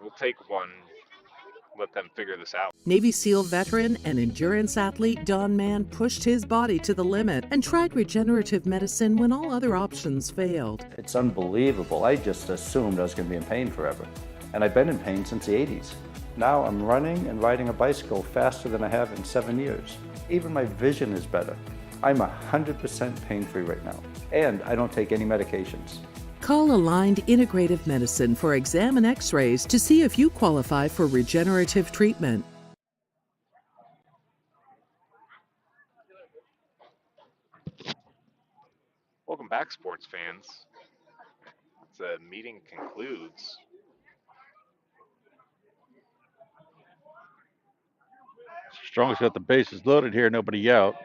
S4: We'll take one. Let them figure this out.
S15: Navy SEAL veteran and endurance athlete Don Mann pushed his body to the limit and tried regenerative medicine when all other options failed.
S16: It's unbelievable. I just assumed I was going to be in pain forever. And I've been in pain since the 80s. Now I'm running and riding a bicycle faster than I have in 7 years. Even my vision is better. I'm 100% pain-free right now. And I don't take any medications.
S15: Call Aligned Integrative Medicine for exam and x-rays to see if you qualify for regenerative treatment.
S4: Welcome back, sports fans. The meeting concludes.
S10: Strong's got the bases loaded here, nobody out.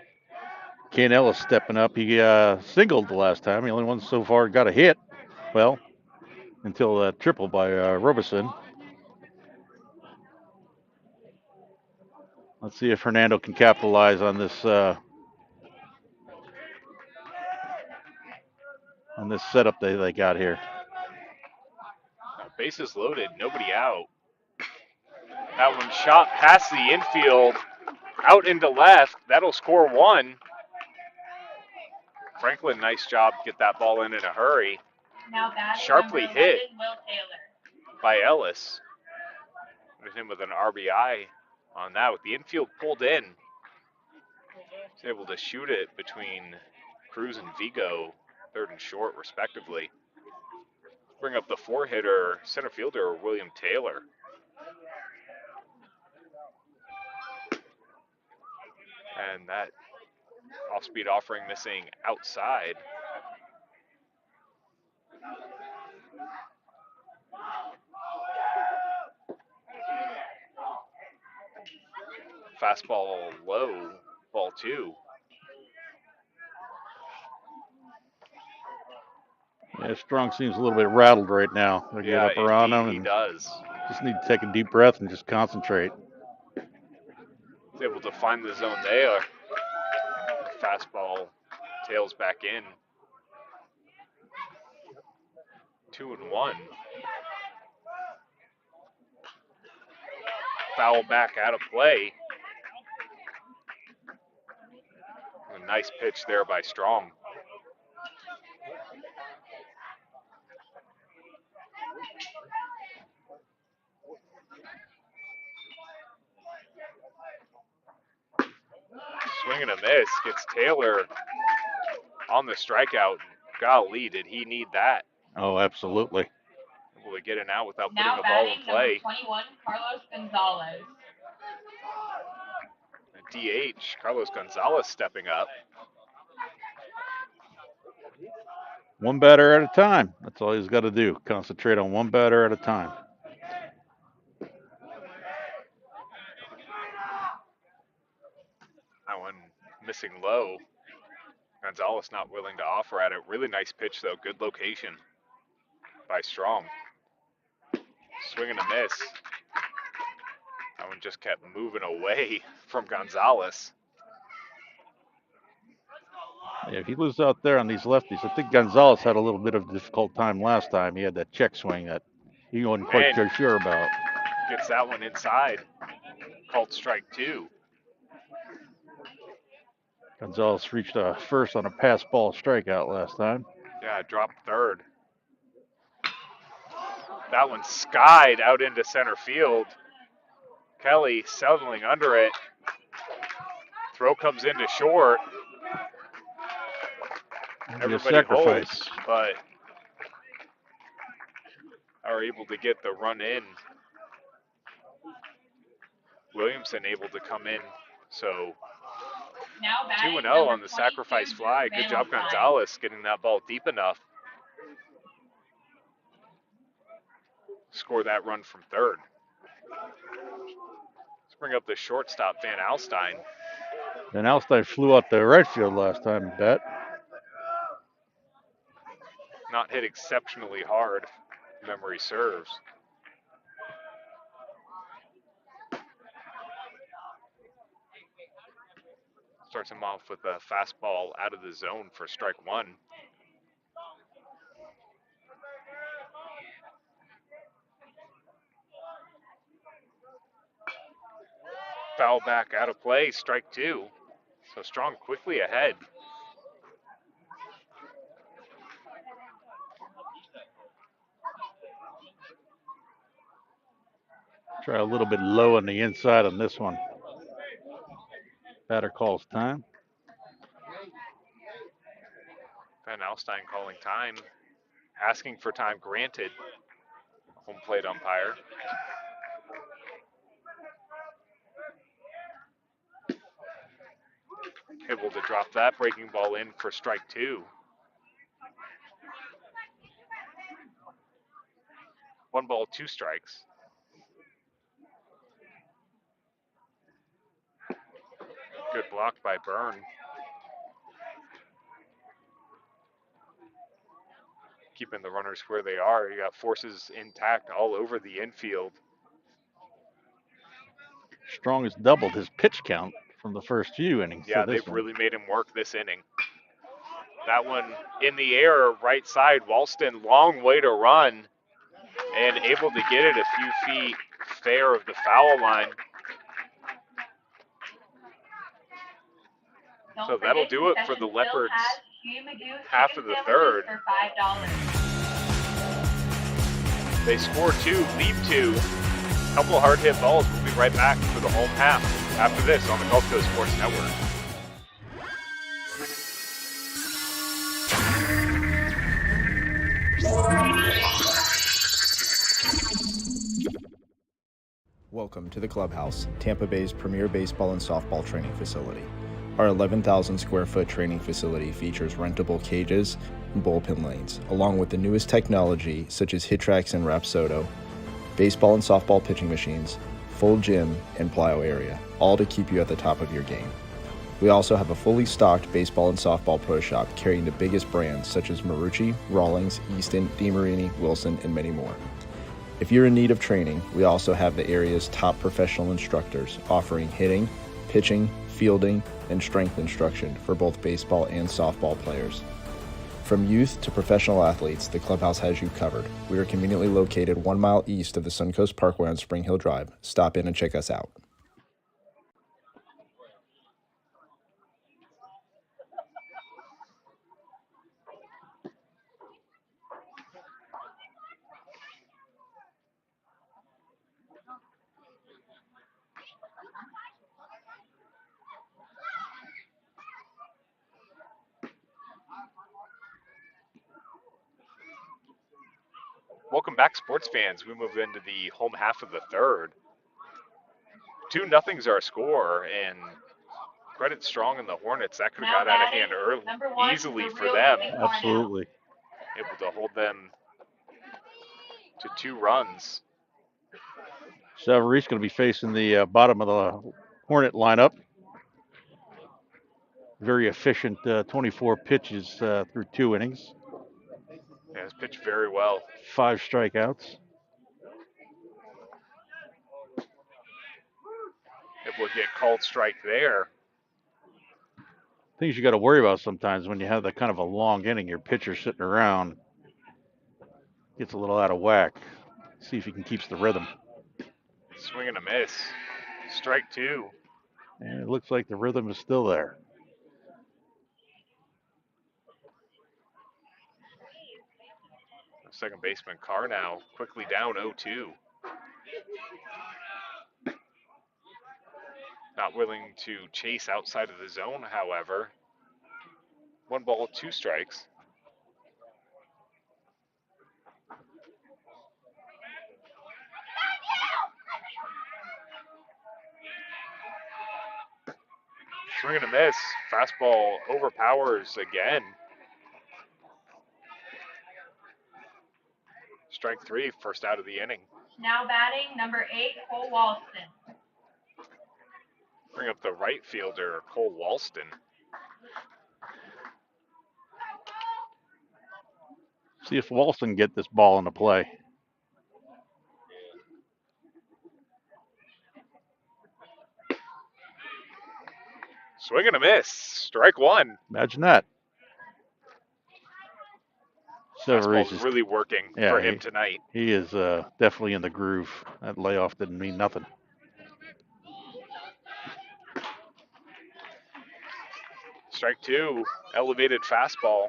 S10: Kane Ellis stepping up. He singled the last time. The only one so far got a hit. Well, until that triple by Robeson. Let's see if Hernando can capitalize on this setup they got here.
S4: Bases loaded, nobody out. That one shot past the infield, out into left. That'll score 1. Franklin, nice job to get that ball in a hurry.
S7: Now batting,
S4: Sharply
S7: number
S4: hit
S7: 11, Will Taylor.
S4: by Ellis. With him with an RBI on that. With the infield pulled in, he's able to shoot it between Cruz and Vigo, third and short, respectively. Bring up the 4-hitter, center fielder, William Taylor. And that off-speed offering missing outside. Fastball low, ball 2.
S10: Yeah, Strong seems a little bit rattled right now. They're getting up around him.
S4: He does.
S10: Just need to take a deep breath and just concentrate.
S4: He's able to find the zone there. Fastball tails back in. 2-1. Foul back out of play. A nice pitch there by Strong. Swing and a miss. Gets Taylor on the strikeout. Golly, did he need that?
S10: Oh, absolutely.
S4: Able to get it out without
S7: Now
S4: putting the ball in
S7: batting,
S4: play.
S7: number 21, Carlos Gonzalez.
S4: DH, Carlos Gonzalez stepping up.
S10: One batter at a time. That's all he's got to do. Concentrate on one batter at a time.
S4: That one missing low. Gonzalez not willing to offer at it. Really nice pitch, though. Good location by Strong. Swing and a miss. That one just kept moving away from Gonzalez.
S10: Yeah, if he loses out there on these lefties, I think Gonzalez had a little bit of a difficult time last time. He had that check swing that he wasn't quite so sure about.
S4: Gets that one inside. Called strike 2.
S10: Gonzalez reached a first on a pass ball strikeout last time.
S4: Yeah, dropped third. That one skied out into center field. Kelly settling under it. Throw comes into short. Everybody holds, but are able to get the run in.
S7: Williamson
S4: able to come in, so
S7: Now batting,
S4: 2-0 on the
S7: 22,
S4: sacrifice fly. Good job,
S7: Valentine.
S4: Gonzalez, getting that ball deep enough. Score that run from third. Let's bring up the shortstop, Van Alstyne.
S10: Van Alstyne flew out the right field last time, bet.
S4: Not hit exceptionally hard, if memory serves. Starts him off with a fastball out of the zone for strike one. Foul back out of play, strike two. So Strong quickly ahead.
S10: Try a little bit low on the inside on this one. Batter calls time.
S4: Van Alstyne calling time, asking for time granted. Home plate umpire. Able to drop that breaking ball in for strike two. 1 ball, 2 strikes. Good block by Byrne. Keeping the runners where they are. You got forces intact all over the infield.
S10: Strong has doubled his pitch count from the first few innings.
S4: Yeah, they've really made him work this inning. That one in the air, right side. Walston, long way to run, and able to get it a few feet fair of the foul line. So that'll do it for the Leopards. Half of the third. They score 2, lead 2. Couple hard hit balls. We'll be right back for the home half after this on the Gulf Coast Sports Network.
S6: Welcome to the Clubhouse, Tampa Bay's premier baseball and softball training facility. Our 11,000 square foot training facility features rentable cages and bullpen lanes, along with the newest technology such as HitTrax and Rapsodo, baseball and softball pitching machines, full gym, and plyo area, all to keep you at the top of your game. We also have a fully stocked baseball and softball pro shop carrying the biggest brands such as Marucci, Rawlings, Easton, DeMarini, Wilson, and many more. If you're in need of training, we also have the area's top professional instructors offering hitting, pitching, fielding, and strength instruction for both baseball and softball players. From youth to professional athletes, the Clubhouse has you covered. We are conveniently located 1 mile east of the Suncoast Parkway on Spring Hill Drive. Stop in and check us out.
S4: Welcome back, sports fans. We move into the home half of the third. 2-0's our score, and credit Strong and the Hornets. That could have got out of hand early, easily for them.
S10: Absolutely.
S4: Able to hold them to 2 runs.
S10: Savarese going to be facing the bottom of the Hornet lineup. Very efficient 24 pitches through 2 innings.
S4: Yeah, has pitched very well.
S10: 5 strikeouts.
S4: Able to get called strike there.
S10: Things you got to worry about sometimes when you have that kind of a long inning, your pitcher sitting around gets a little out of whack. See if he can keep the rhythm.
S4: Swing and a miss. Strike 2.
S10: And it looks like the rhythm is still there.
S4: Second baseman Carr now quickly down 0-2. Not willing to chase outside of the zone, however. 1 ball, 2 strikes. Swing and a miss. Fastball overpowers again. Strike 3, first out of the inning.
S7: Now batting, number 8, Cole Walston.
S4: Bring up the right fielder, Cole Walston.
S10: See if Walston can get this ball into play.
S4: Swing and a miss. Strike one.
S10: Imagine that.
S4: Fastball's
S10: Severese is
S4: really working for him tonight.
S10: He is definitely in the groove. That layoff didn't mean nothing.
S4: Strike two, elevated fastball.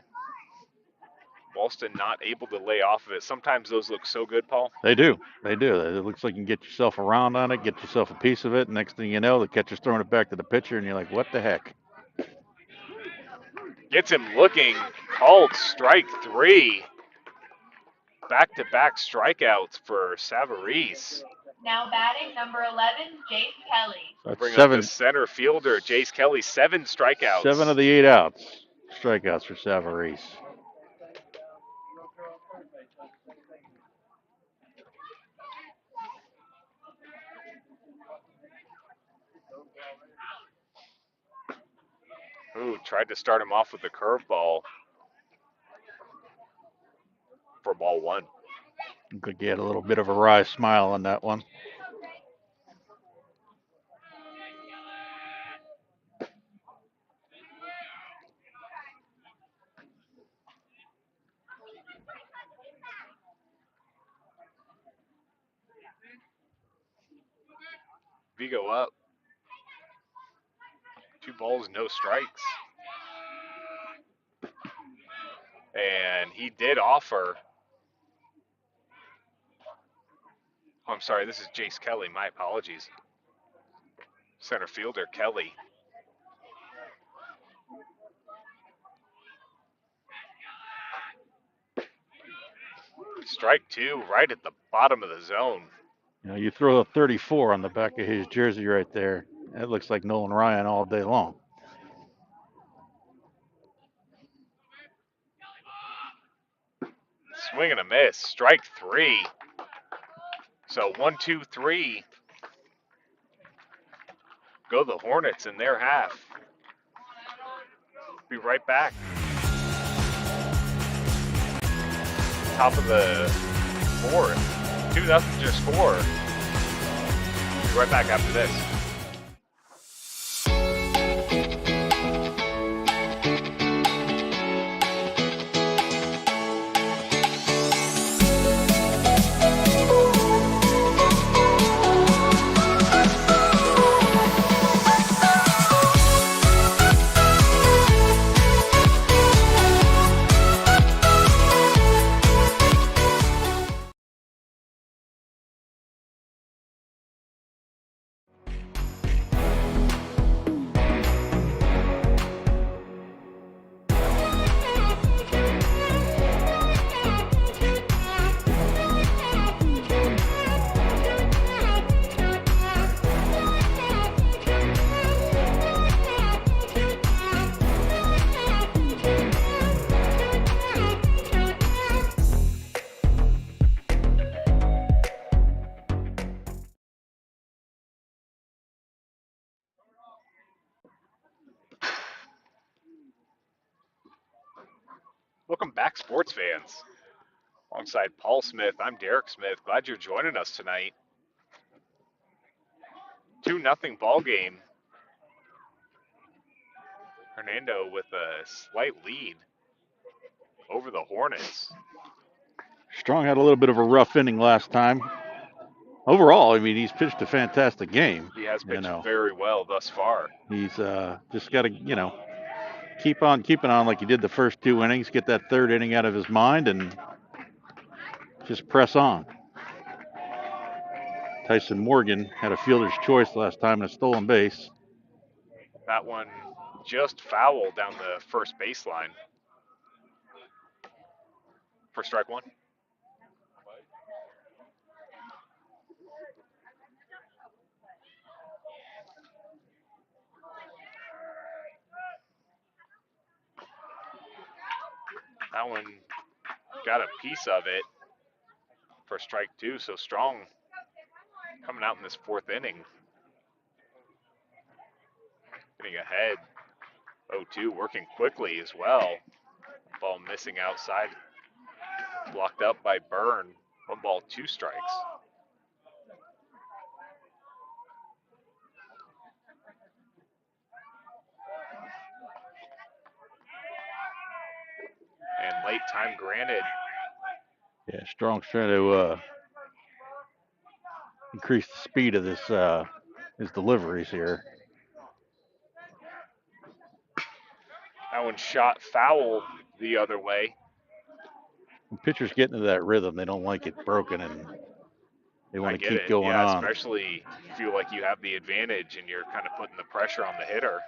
S4: Walston not able to lay off of it. Sometimes those look so good, Paul.
S10: They do. They do. It looks like you can get yourself around on it, get yourself a piece of it. Next thing you know, the catcher's throwing it back to the pitcher, and you're like, what the heck?
S4: Gets him looking. Called strike three. Back-to-back strikeouts for Savarese.
S7: Now batting number 11, Jace Kelly.
S10: That's
S4: Bring
S10: seven.
S4: up the center fielder, Jace Kelly, 7 strikeouts.
S10: 7 of the 8 outs. Strikeouts for Savarese.
S4: Ooh, tried to start him off with a curveball for ball one.
S10: Looked like he had a little bit of a wry smile on that one.
S4: Vigo up. 2 balls, no strikes. And he did offer. Oh, I'm sorry, this is Jace Kelly. My apologies. Center fielder, Kelly. Strike two, right at the bottom of the zone.
S10: You know, you throw a 34 on the back of his jersey right there. That looks like Nolan Ryan all day long.
S4: Swing and a miss. Strike three. So 1, 2, 3. Go the Hornets in their half. Be right back. Top of the fourth. 2-0, just 4. Be right back after this. Welcome back, sports fans. Alongside Paul Smith, I'm Derek Smith. Glad you're joining us tonight. 2-0 ball game. Hernando with a slight lead over the Hornets.
S10: Strong had a little bit of a rough inning last time. Overall, I mean, he's pitched a fantastic game.
S4: He has pitched very well thus far.
S10: He's just got to, keep on keeping on like he did the first 2 innings, get that third inning out of his mind, and just press on. Tyson Morgan had a fielder's choice last time and a stolen base.
S4: That one just foul down the first baseline for strike one. That one got a piece of it for strike two. So Strong coming out in this fourth inning. getting ahead. 0-2 working quickly as well. Ball missing outside. Blocked up by Byrne. 1 ball, 2 strikes. And late time granted.
S10: Yeah, Strong's trying to increase the speed of this his deliveries here.
S4: That one shot foul the other way.
S10: When pitchers get into that rhythm, they don't like it broken, and they want
S4: I
S10: to
S4: get
S10: keep
S4: it.
S10: going
S4: Yeah,
S10: on.
S4: especially feel like you have the advantage and you're kind of putting the pressure on the hitter.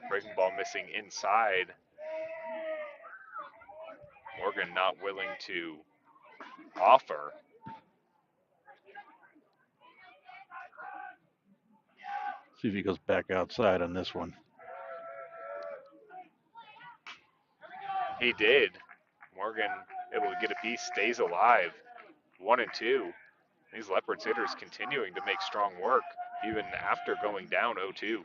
S4: Breaking ball missing inside. Morgan not willing to offer.
S10: See if he goes back outside on this one.
S4: He did. Morgan able to get a piece, stays alive. 1-2. These Leopards hitters continuing to make strong work even after going down 0-2.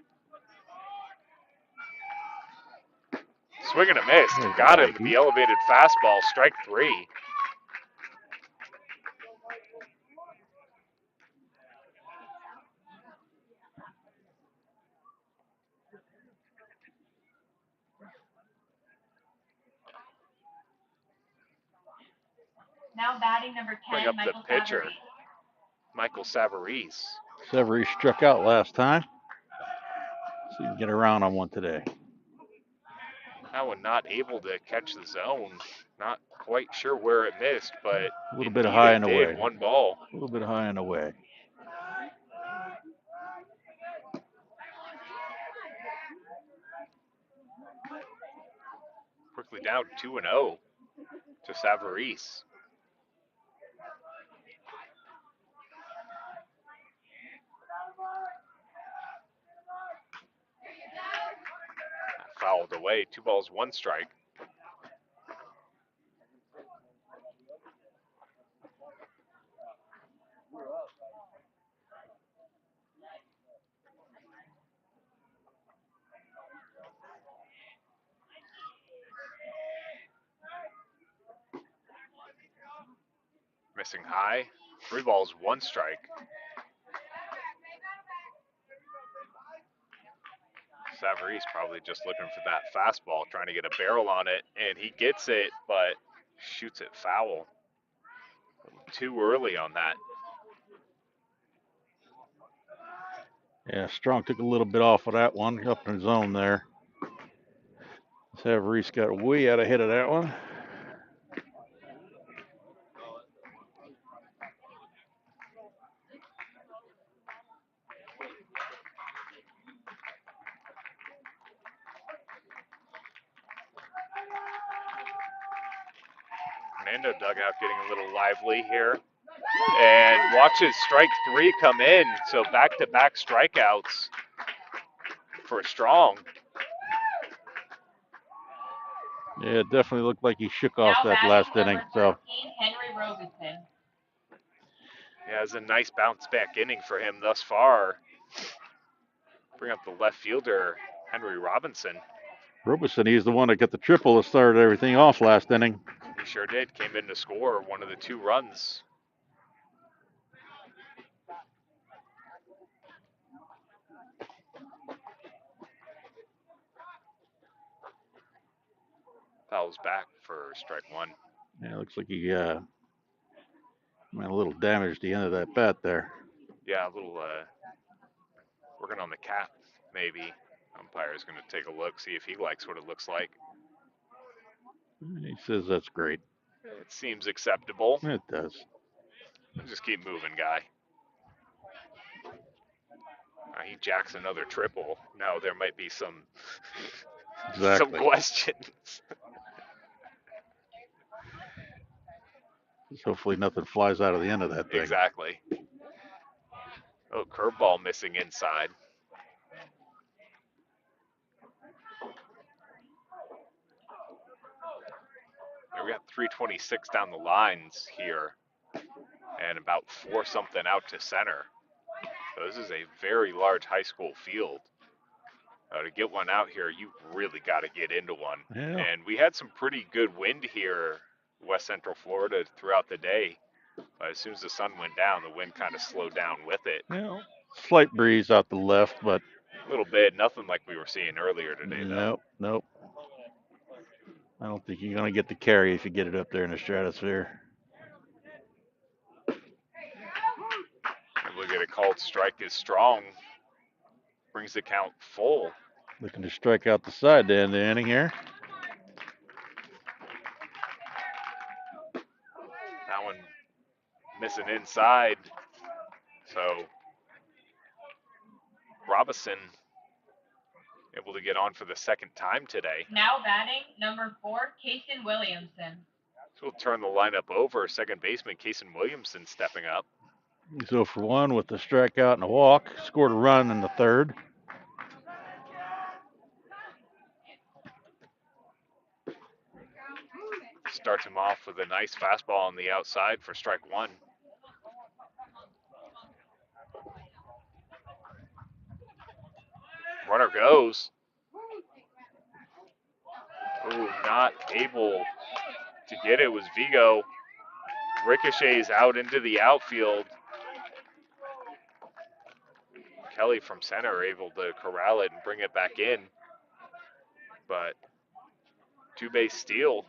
S4: Swing and a miss. Got him. The elevated fastball. Strike 3.
S7: Now batting number 10,
S4: Bring up the
S7: Michael
S4: pitcher,
S7: Savarese.
S4: Michael Savarese.
S10: Severy struck out last time. See if we can get around on one today.
S4: That one not able to catch the zone. Not quite sure where it missed, but
S10: A little bit
S4: indeed
S10: high
S4: it
S10: and
S4: did.
S10: away.
S4: 1 ball.
S10: A little bit high and away.
S4: Quickly down 2-0 to Savarese. Fouled away. 2 balls, 1 strike. Missing high. 3 balls, 1 strike. Savarese probably just looking for that fastball, trying to get a barrel on it, and he gets it, but shoots it foul. Too early on that.
S10: Yeah, Strong took a little bit off of that one, up in his zone there. Savarese got way out ahead of that one.
S4: Hernando dugout getting a little lively here. And watches strike 3 come in, so back-to-back strikeouts for Strong.
S10: Yeah, it definitely looked like he shook off that last inning. So
S7: Henry Robertson.
S4: Yeah, it's a nice bounce-back inning for him thus far. Bring up the left fielder, Henry Robinson.
S10: Robeson, he's the one that got the triple that started everything off last inning.
S4: He sure did. Came in to score one of the 2 runs. Fouls back for strike 1.
S10: Yeah, looks like he had a little damage at the end of that bat there.
S4: Yeah, a little working on the cap, maybe. Umpire's going to take a look, see if he likes what it looks like.
S10: He says that's great.
S4: It seems acceptable.
S10: It does.
S4: Just keep moving, guy. He jacks another triple. Now there might be some some questions.
S10: Hopefully nothing flies out of the end of that thing.
S4: Exactly. Oh, curveball missing inside. We got 326 down the lines here, and about 4 something out to center. So this is a very large high school field. To get one out here, you really got to get into one.
S10: Yeah.
S4: And we had some pretty good wind here, West Central Florida, throughout the day. But as soon as the sun went down, the wind kind of slowed down with it.
S10: Yeah. Slight breeze out the left, but
S4: A little bit, nothing like we were seeing earlier today, though.
S10: nope. I don't think you're going to get the carry if you get it up there in the stratosphere.
S4: Able to get a called strike is strong. Brings the count full.
S10: Looking to strike out the side to end the inning here.
S4: That one missing inside. So Robinson able to get on for the second time today.
S7: Now batting, number 4, Kason Williamson.
S4: So we'll turn the lineup over. Second baseman Kason Williamson stepping up.
S10: He's 0 for 1 with a strikeout and a walk. Scored a run in the third.
S4: Starts him off with a nice fastball on the outside for strike 1. Runner goes. Ooh, not able to get it was Vigo. Ricochets out into the outfield. Kelly from center able to corral it and bring it back in. But two-base steal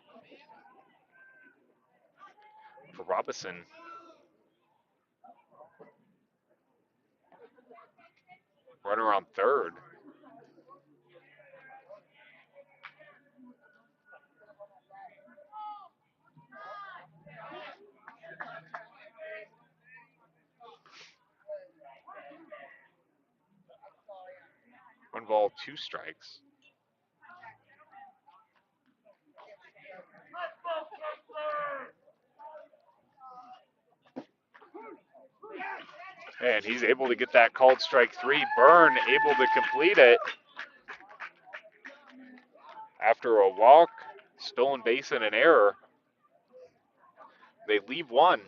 S4: for Robinson. Runner on third. One ball, 2 strikes. And he's able to get that called strike 3. Byrne able to complete it. After a walk, stolen base, and an error, they leave one.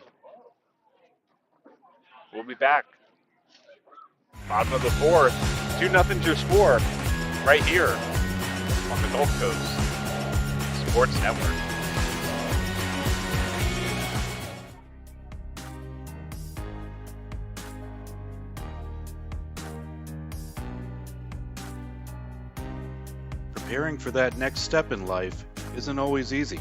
S4: We'll be back. Bottom of the 4th. 2-0 your score right here on the Gulf Coast Sports Network.
S11: Preparing for that next step in life isn't always easy.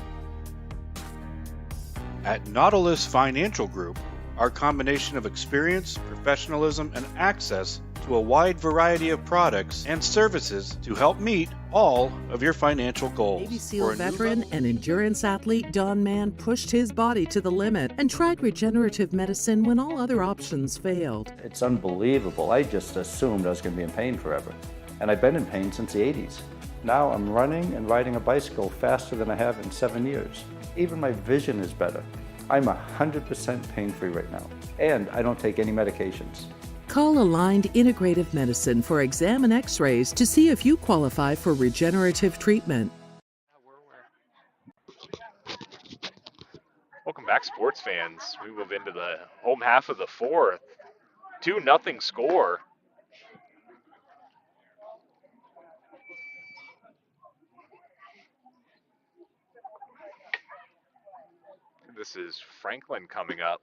S11: At Nautilus Financial Group, our combination of experience, professionalism, and access to a wide variety of products and services to help meet all of your financial goals.
S15: Navy SEAL veteran and endurance athlete Don Mann pushed his body to the limit and tried regenerative medicine when all other options failed.
S16: It's unbelievable. I just assumed I was going to be in pain forever. And I've been in pain since the 80s. Now I'm running and riding a bicycle faster than I have in 7 years. Even my vision is better. I'm 100% pain-free right now. And I don't take any medications.
S15: Call Aligned Integrative Medicine for exam and x-rays to see if you qualify for regenerative treatment.
S4: Welcome back, sports fans. We move into the home half of the 4th. 2-0 score. This is Franklin coming up.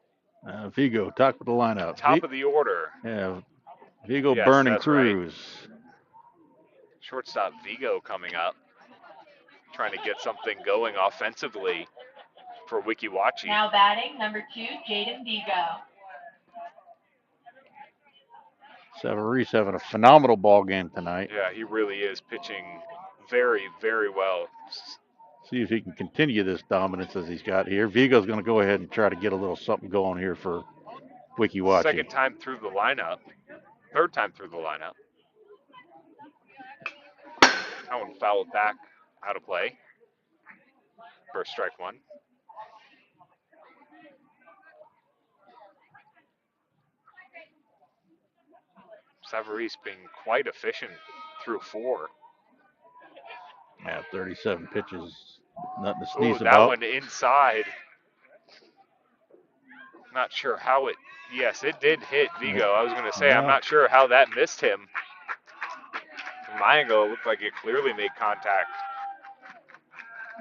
S10: Vigo, top of the lineup.
S4: Top of the order.
S10: Yeah, Vigo,
S4: Yes,
S10: Byrne, and
S4: that's
S10: Cruz.
S4: right. Shortstop Vigo coming up. Trying to get something going offensively for Wachee.
S7: Now batting, number 2, Jaden Vigo.
S10: Savarese having a phenomenal ball game tonight.
S4: Yeah, he really is pitching very, very well.
S10: See if he can continue this dominance as he's got here. Vigo's going to go ahead and try to get a little something going here for Wachee.
S4: Second time through the lineup. Third time through the lineup. That one fouled back out of play. First strike 1. Savarese being quite efficient through 4.
S10: Yeah, 37 pitches. Nothing to
S4: Ooh,
S10: sneeze
S4: that
S10: about.
S4: one inside. Not sure how it. Yes, it did hit Vigo. I was going to say, I'm
S10: Yeah.
S4: not sure how that missed him. From my angle, it looked like it clearly made contact.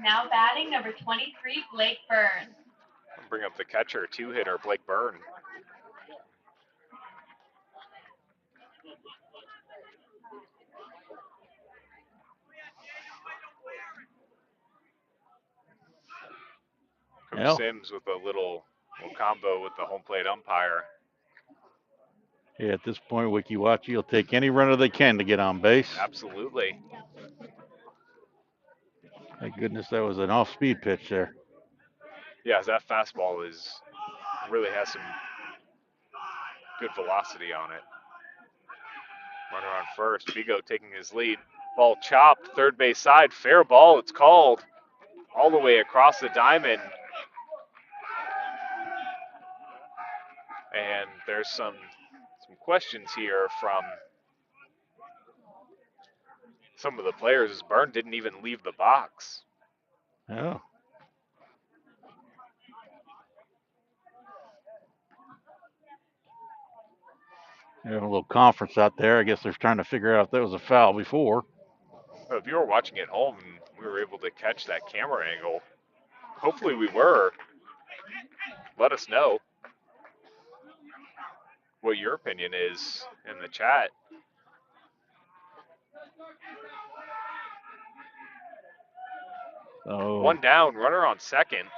S7: Now batting number 23, Blake Burns.
S4: I'll bring up the catcher, two-hitter, Blake Byrne. Coach
S10: Yeah.
S4: Sims with a little combo with the home plate umpire.
S10: Yeah, at this point, Wachee will take any runner they can to get on base.
S4: Absolutely.
S10: Thank goodness that was an off-speed pitch there.
S4: Yeah, that fastball really has some good velocity on it. Runner on first, Vigo taking his lead. Ball chopped, third base side, fair ball, it's called. All the way across the diamond. And there's some questions here from some of the players, as Byrne didn't even leave the box.
S10: Yeah. They have a little conference out there. I guess they're trying to figure out if that was a foul before.
S4: So if you were watching at home and we were able to catch that camera angle, hopefully we were. Let us know what your opinion is in the chat.
S10: Oh.
S4: One down, runner on second.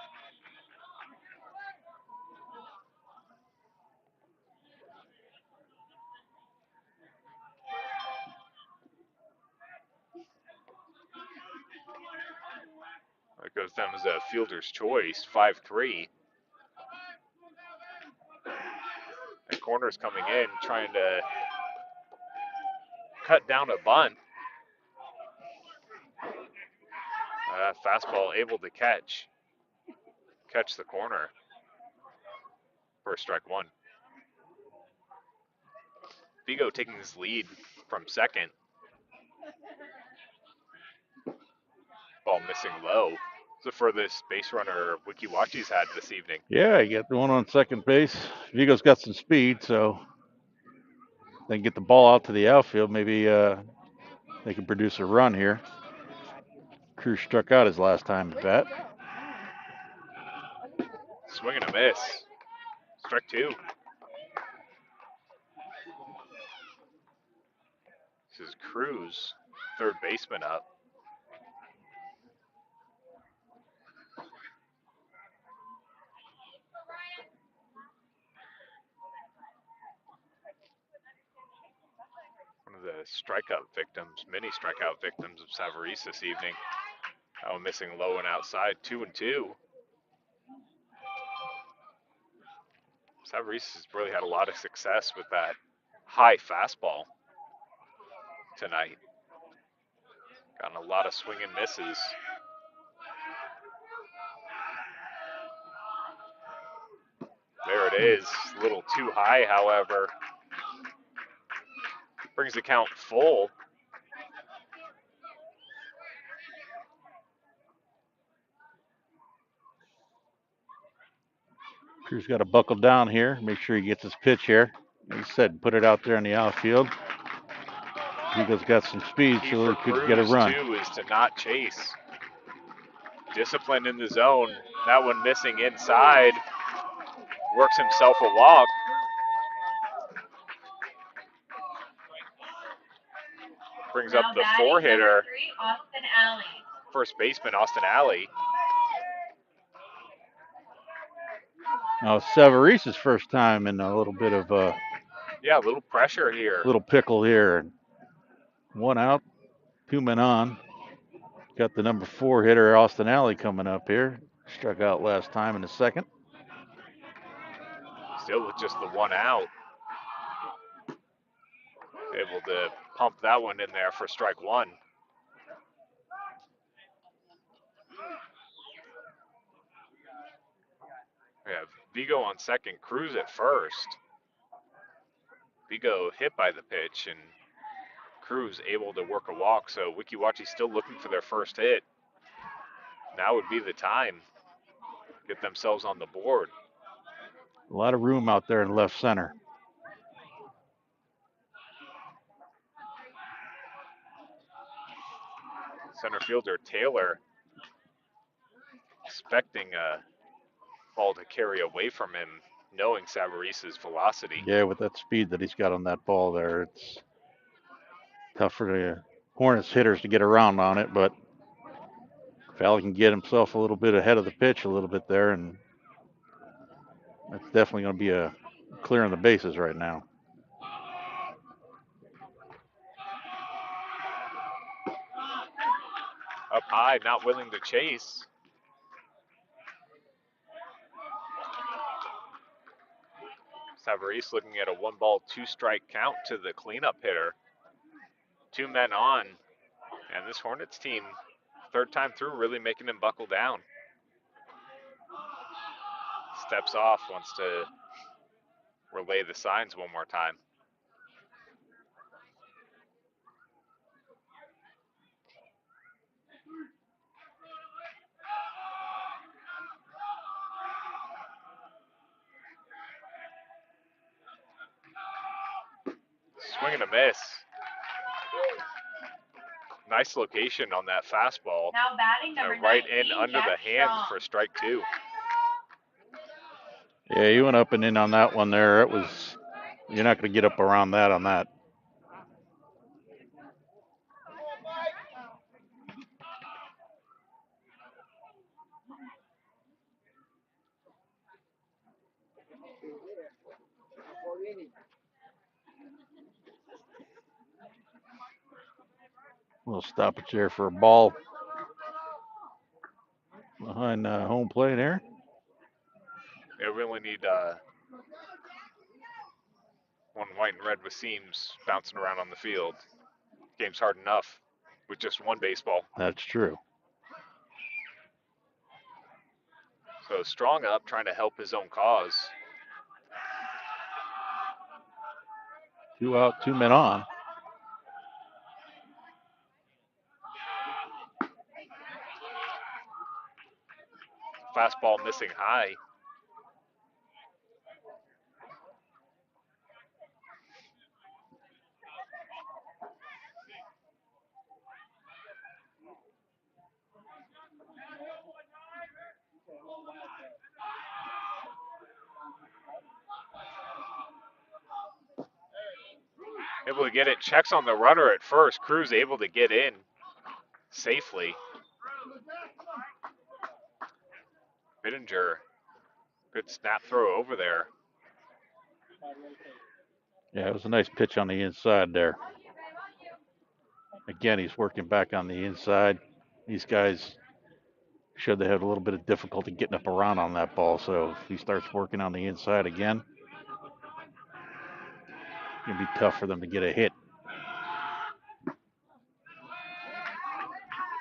S4: That goes down as a fielder's choice, 5-3. And corner's coming in, trying to cut down a bunt. Fastball able to catch the corner for strike one. Vigo taking his lead from second. Ball missing low. It's the furthest base runner Weeki Wachee's had this evening.
S10: Yeah, you got the one on second base. Vigo's got some speed, so they can get the ball out to the outfield. Maybe they can produce a run here. Cruz struck out his last time at bat.
S4: Swing and a miss. Strike two. This is Cruz, third baseman up. One of the strikeout victims, many strikeout victims of Savarese this evening. Oh, missing low and outside, 2-2. Savarese has really had a lot of success with that high fastball tonight. Gotten a lot of swing and misses. There it is, a little too high, however. Brings the count full.
S10: Cruz got to buckle down here, make sure he gets his pitch here. Like he said, put it out there in the outfield. Vigo's got some speed,
S4: Key
S10: so
S4: for
S10: he could
S4: Cruz,
S10: get a run.
S4: too, is to not chase. Disciplined in the zone. That one missing inside. Works himself a walk. Brings up the four-hitter.
S7: Austin Alley.
S4: First baseman, Austin Alley.
S10: Now, Savarese's first time in a little bit of
S4: Yeah, a little pressure here.
S10: little pickle here. One out, 2 men on. Got the number 4 hitter, Austin Alley, coming up here. Struck out last time in the second.
S4: Still with just the one out. Able to pump that one in there for strike one. We have Vigo on second, Cruz at first. Vigo hit by the pitch, and Cruz able to work a walk, so Weeki Wachee still looking for their first hit. Now would be the time. Get themselves on the board.
S10: A lot of room out there in left center.
S4: Center fielder Taylor expecting a ball to carry away from him, knowing Savarise's velocity.
S10: Yeah, with that speed that he's got on that ball there, it's tough for the Hornets hitters to get around on it, but Valley can get himself a little bit ahead of the pitch a little bit there, and that's definitely going to be a clearing the bases right now.
S4: Up high, not willing to chase. Savarese looking at a 1-ball, 2-strike count to the cleanup hitter. 2 men on, and this Hornets team, third time through, really making him buckle down. Steps off, wants to relay the signs one more time. Swing and a miss. Nice location on that fastball.
S7: Now batting number
S4: Right
S7: 19,
S4: in under
S7: Jack
S4: the hand
S7: Strong.
S4: for strike 2.
S10: Yeah, you went up and in on that one there. It was, you're not going to get up around that on that. We'll stop it there for a ball behind home plate there.
S4: Yeah, we only need one white and red with seams bouncing around on the field. Game's hard enough with just one baseball.
S10: That's true.
S4: So Strong up, trying to help his own cause.
S10: 2 out, 2 men on.
S4: Fastball missing high. Able to get it, checks on the runner at first. Cruz able to get in safely. Bittinger, good snap throw over there.
S10: Yeah, it was a nice pitch on the inside there. Again, he's working back on the inside. These guys showed they had a little bit of difficulty getting up around on that ball, so if he starts working on the inside again, it's going to be tough for them to get a hit.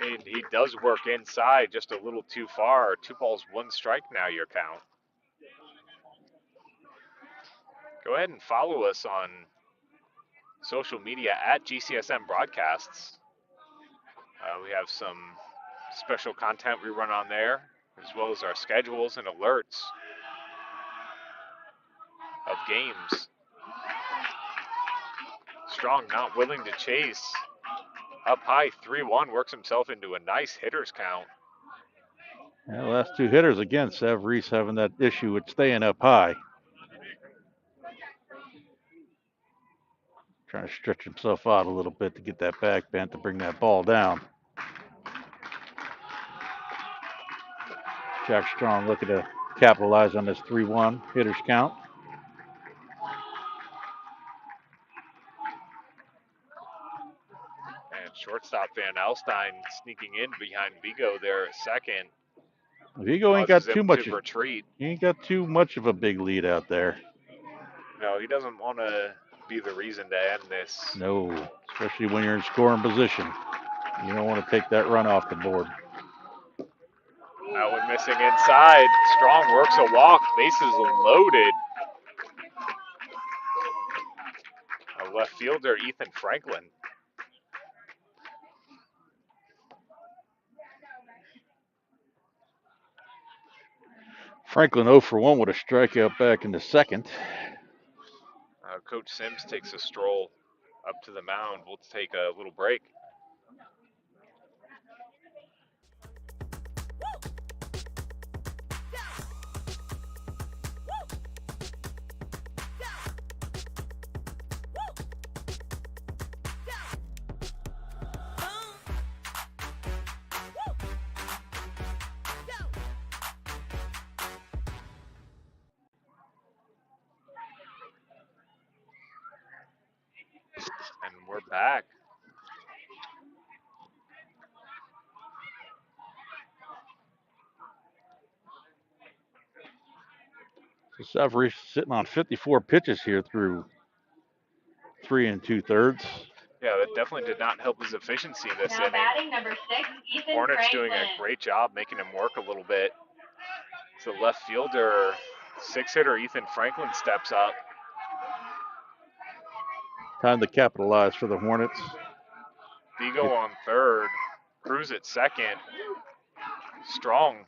S4: And he does work inside just a little too far. 2 balls, 1 strike now, your count. Go ahead and follow us on social media at GCSM Broadcasts. We have some special content we run on there, as well as our schedules and alerts of games. Strong not willing to chase. Up high, 3-1, works himself into a nice hitter's count.
S10: Yeah, the last 2 hitters, again, Savarese having that issue with staying up high. Trying to stretch himself out a little bit to get that back bent to bring that ball down. Jack Strong looking to capitalize on this 3-1 hitter's count.
S4: And shortstop Van Alstyne sneaking in behind Vigo there at second.
S10: Vigo ain't got
S4: Causes
S10: too
S4: him
S10: much.
S4: to retreat.
S10: He ain't got too much of a big lead out there.
S4: No, he doesn't want to be the reason to end this.
S10: No, especially when you're in scoring position. You don't want to take that run off the board.
S4: That one missing inside. Strong works a walk. Bases loaded. A left fielder, Ethan Franklin.
S10: Franklin 0 for 1 with a strikeout back in the second.
S4: Coach Sims takes a stroll up to the mound. We'll take a little break. And we're back.
S10: So Savarese sitting on 54 pitches here through 3 2/3.
S4: Yeah, that definitely did not help his efficiency this
S7: Now
S4: inning.
S7: batting number 6, Ethan
S4: Hornets
S7: Franklin.
S4: doing a great job making him work a little bit. So left fielder, 6-hitter Ethan Franklin steps up.
S10: Time to capitalize for the Hornets.
S4: Vigo on third, Cruz at second, Strong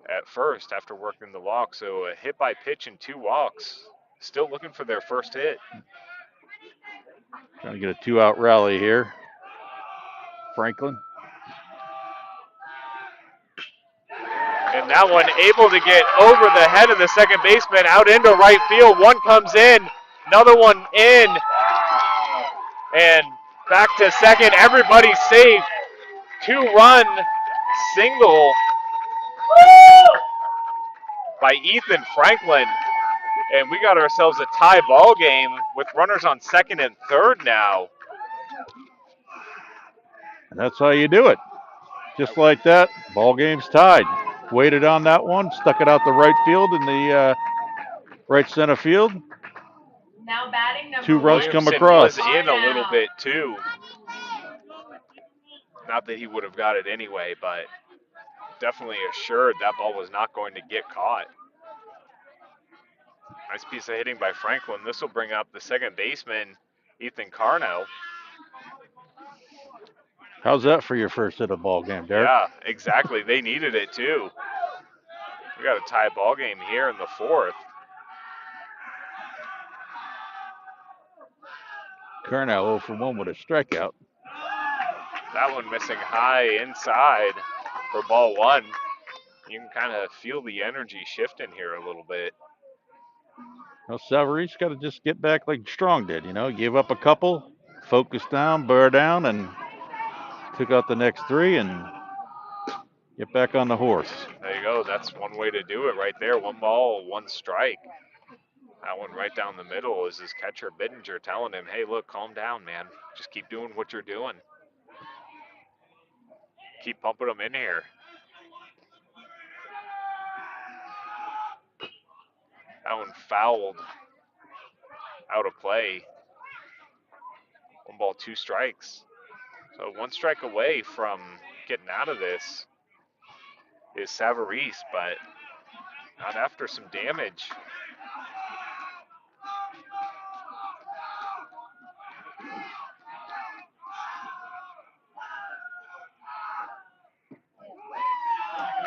S4: at first after working the walk. So a hit by pitch and 2 walks. Still looking for their first hit.
S10: Trying to get a 2-out rally here. Franklin.
S4: And that one able to get over the head of the second baseman out into right field. One comes in, another one in, and back to second. Everybody's safe. 2-run single by Ethan Franklin. And we got ourselves a tie ball game with runners on second and third now.
S10: And that's how you do it. Just like that, ball game's tied. Waited on that one, stuck it out the right field in the right center field.
S7: Now batting number
S10: 2 runs come
S4: Williamson
S10: across.
S4: was in a little bit too. Not that he would have got it anyway, but definitely assured that ball was not going to get caught. Nice piece of hitting by Franklin. This will bring up the second baseman, Ethan Carno.
S10: How's that for your first hit of ball game, Derek?
S4: Yeah, exactly. They needed it too. We got a tie ball game here in the 4th.
S10: Curnow 0 for 1 with a strikeout.
S4: That one missing high inside for ball 1. You can kind of feel the energy shifting here a little bit.
S10: Well, Savarese got to just get back like Strong did, gave up a couple, focused down, bear down, and took out the next 3 and get back on the horse.
S4: There you go. That's one way to do it right there. 1 ball, 1 strike. That one right down the middle is his catcher, Bittinger, telling him, hey, look, calm down, man. Just keep doing what you're doing. Keep pumping them in here. That one fouled out of play. 1 ball, 2 strikes. So 1 strike away from getting out of this is Savarese, but not after some damage.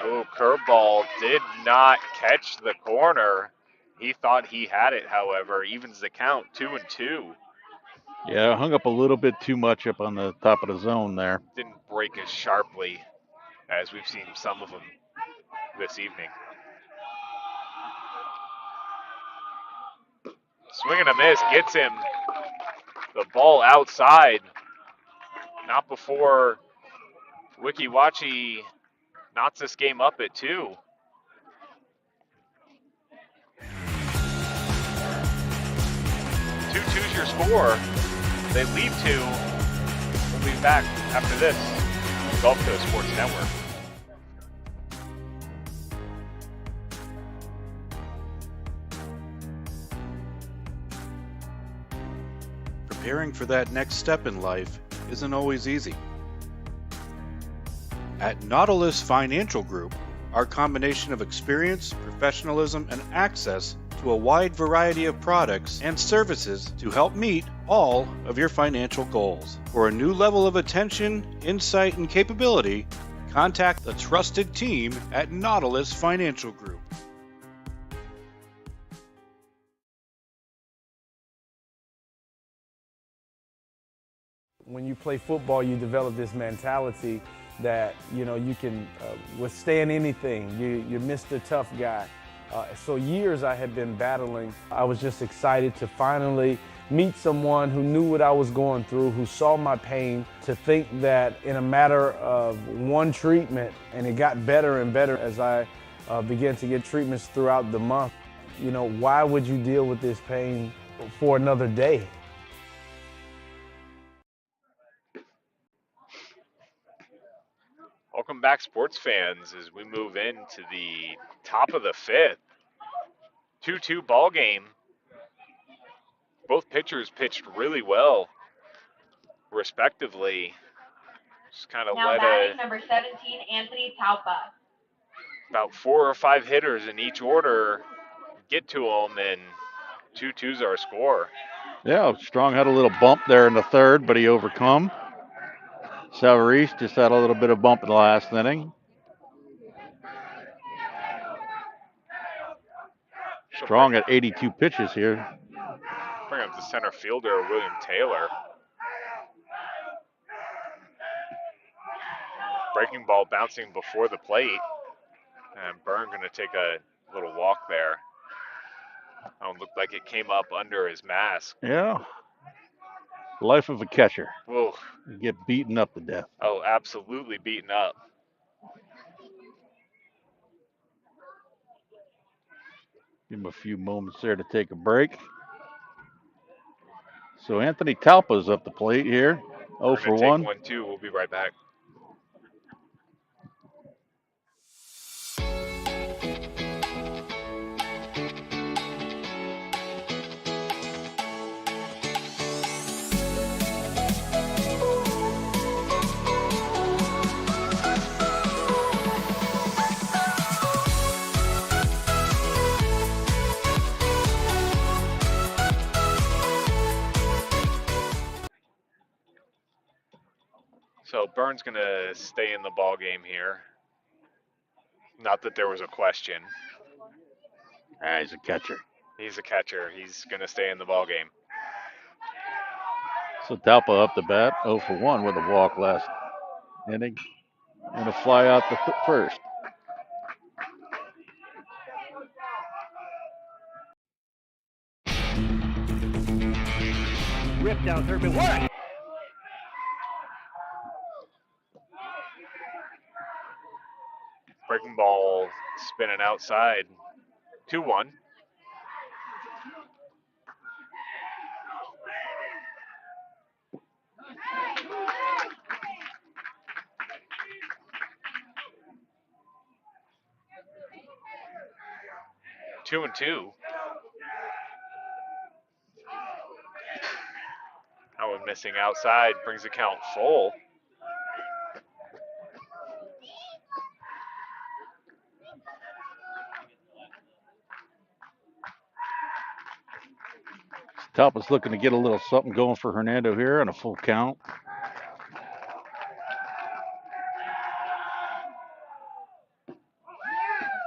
S4: Oh, curveball did not catch the corner. He thought he had it, however. Evens the count, 2-2.
S10: Yeah, hung up a little bit too much up on the top of the zone there.
S4: Didn't break as sharply as we've seen some of them this evening. Swing and a miss gets him the ball outside. Not before Wachee knots this game up at 2. 2-2's your score. They lead 2. We'll be back after this. Gulf Coast Sports Network.
S11: Preparing for that next step in life isn't always easy. At Nautilus Financial Group, our combination of experience, professionalism, and access to a wide variety of products and services to help meet all of your financial goals. For a new level of attention, insight, and capability, contact the trusted team at Nautilus Financial Group.
S12: When you play football, you develop this mentality that, you can withstand anything. You're Mr. Tough Guy. So years I had been battling. I was just excited to finally meet someone who knew what I was going through, who saw my pain, to think that in a matter of one treatment, and it got better and better as I began to get treatments throughout the month. Why would you deal with this pain for another day?
S4: Welcome back, sports fans, as we move into the top of the fifth. 2-2 ball game. Both pitchers pitched really well, respectively. Just kind of
S7: Now
S4: let
S7: batting number 17, Anthony Talpa.
S4: about 4 or 5 hitters in each order get to him, and 2-2's our score.
S10: Yeah, Strong had a little bump there in the third, but he overcome. Savarese just had a little bit of bump in the last inning. Strong at 82 pitches here.
S4: Bring up the center fielder, William Taylor. Breaking ball bouncing before the plate. And Byrne going to take a little walk there. Looked like it came up under his mask.
S10: Yeah. Life of a catcher.
S4: Ooh.
S10: You get beaten up to death.
S4: Oh, absolutely beaten up.
S10: Give him a few moments there to take a break. So Anthony Talpa's up the plate here. 0 for 1.
S4: Take 1-2. We'll be right back. So Byrne's going to stay in the ball game here. Not that there was a question.
S10: He's a catcher.
S4: He's a catcher. He's going to stay in the ball game.
S10: So Talpa up the bat, 0 for 1 with a walk last inning and a fly out the first.
S1: Rip down third, but what?
S4: Breaking ball spinning outside. 2-1. Two and two. That one missing outside brings the count full.
S10: Talpa's looking to get a little something going for Hernando here on a full count.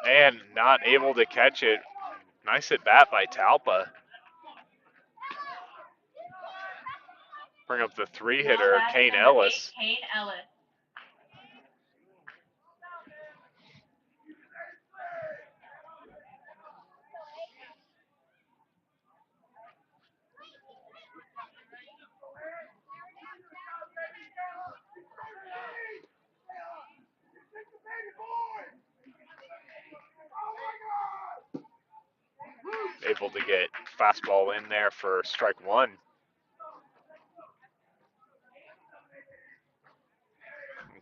S4: And not able to catch it. Nice at bat by Talpa. Bring up the 3-hitter, Kane Ellis.
S7: Kane Ellis.
S4: Able to get fastball in there for strike one.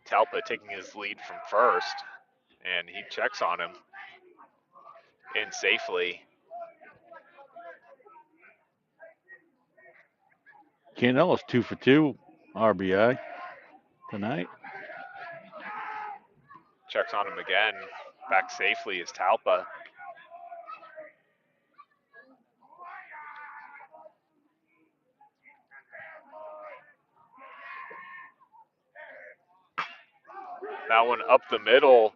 S4: Talpa taking his lead from first, and he checks on him in safely.
S10: Kane Ellis 2 for 2 RBI tonight.
S4: Checks on him again. Back safely is Talpa. That one up the middle.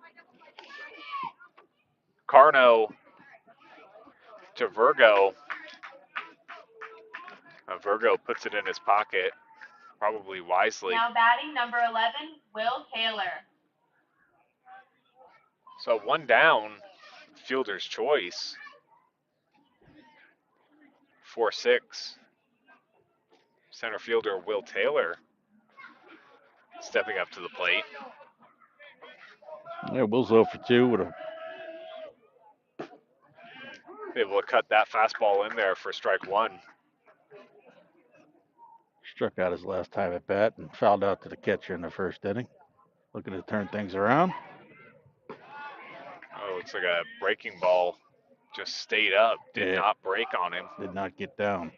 S4: Carno to Virgo. Virgo puts it in his pocket. probably wisely.
S7: Now batting number 11, Will Taylor.
S4: So one down, fielder's choice. 4-6. Center fielder Will Taylor stepping up to the plate.
S10: Yeah, Will's 0 for 2 with a
S4: able to cut that fastball in there for strike one.
S10: struck out his last time at bat and fouled out to the catcher in the first inning. Looking to turn things around.
S4: Oh, looks like a breaking ball just stayed up, did not break on him.
S10: Did not get down.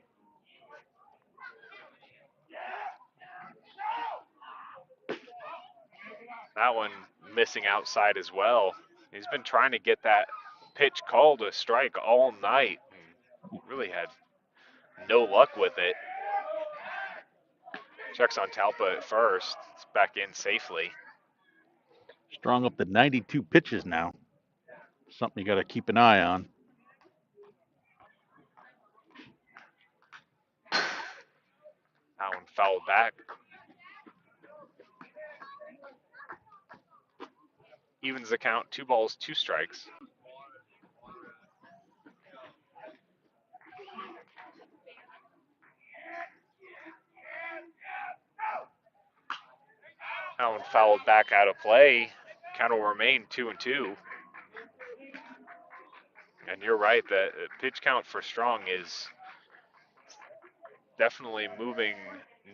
S4: That one missing outside as well. He's been trying to get that pitch called a strike all night and really had no luck with it. Checks on Talpa at first. It's back in safely.
S10: Strong up to 92 pitches now. Something you got to keep an eye on.
S4: That one fouled back. Evens the count, 2 balls, 2 strikes. That one fouled back out of play. Count will remain 2-2. And you're right, the pitch count for Strong is definitely moving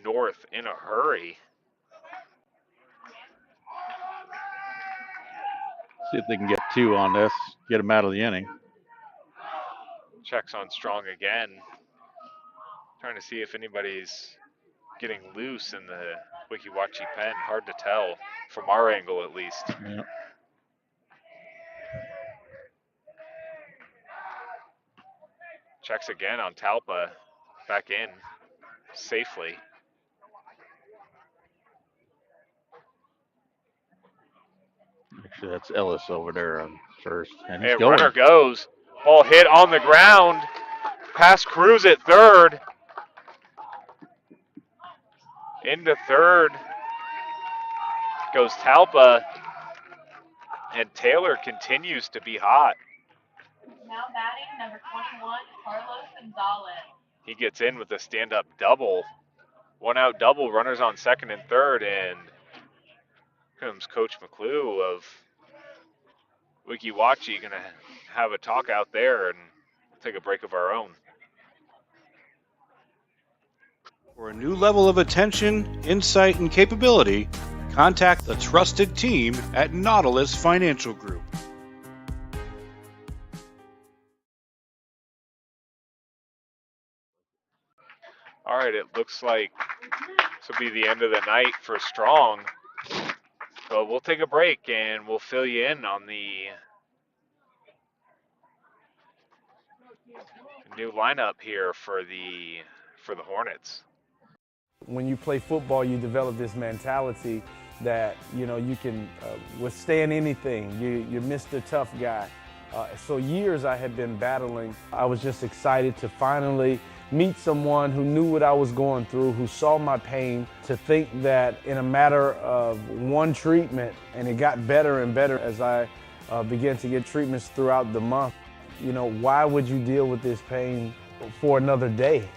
S4: north in a hurry.
S10: See if they can get 2 on this, get him out of the inning.
S4: Checks on Strong again. Trying to see if anybody's getting loose in the Wachee pen. Hard to tell from our angle at least.
S10: Yeah.
S4: Checks again on Talpa. Back in safely.
S10: Actually, that's Ellis over there on first. And he's
S4: And
S10: going.
S4: runner goes. Ball hit on the ground. Past Cruz at third. Into third goes Talpa. And Taylor continues to be hot.
S7: Now batting number 21, Carlos Gonzalez.
S4: He gets in with a stand-up double. 1 out double, runners on second and third, and comes Coach McClue of Wachee going to have a talk out there and take a break of our own.
S11: For a new level of attention, insight, and capability, contact the trusted team at Nautilus Financial Group.
S4: All right, it looks like this will be the end of the night for Strong. So we'll take a break and we'll fill you in on the new lineup here for the Hornets.
S12: When you play football, you develop this mentality that, you know, you can withstand anything. You're Mr. Tough Guy. So years I had been battling. I was just excited to finally meet someone who knew what I was going through, who saw my pain, to think that in a matter of one treatment, and it got better and better as I began to get treatments throughout the month. You know, why would you deal with this pain for another day?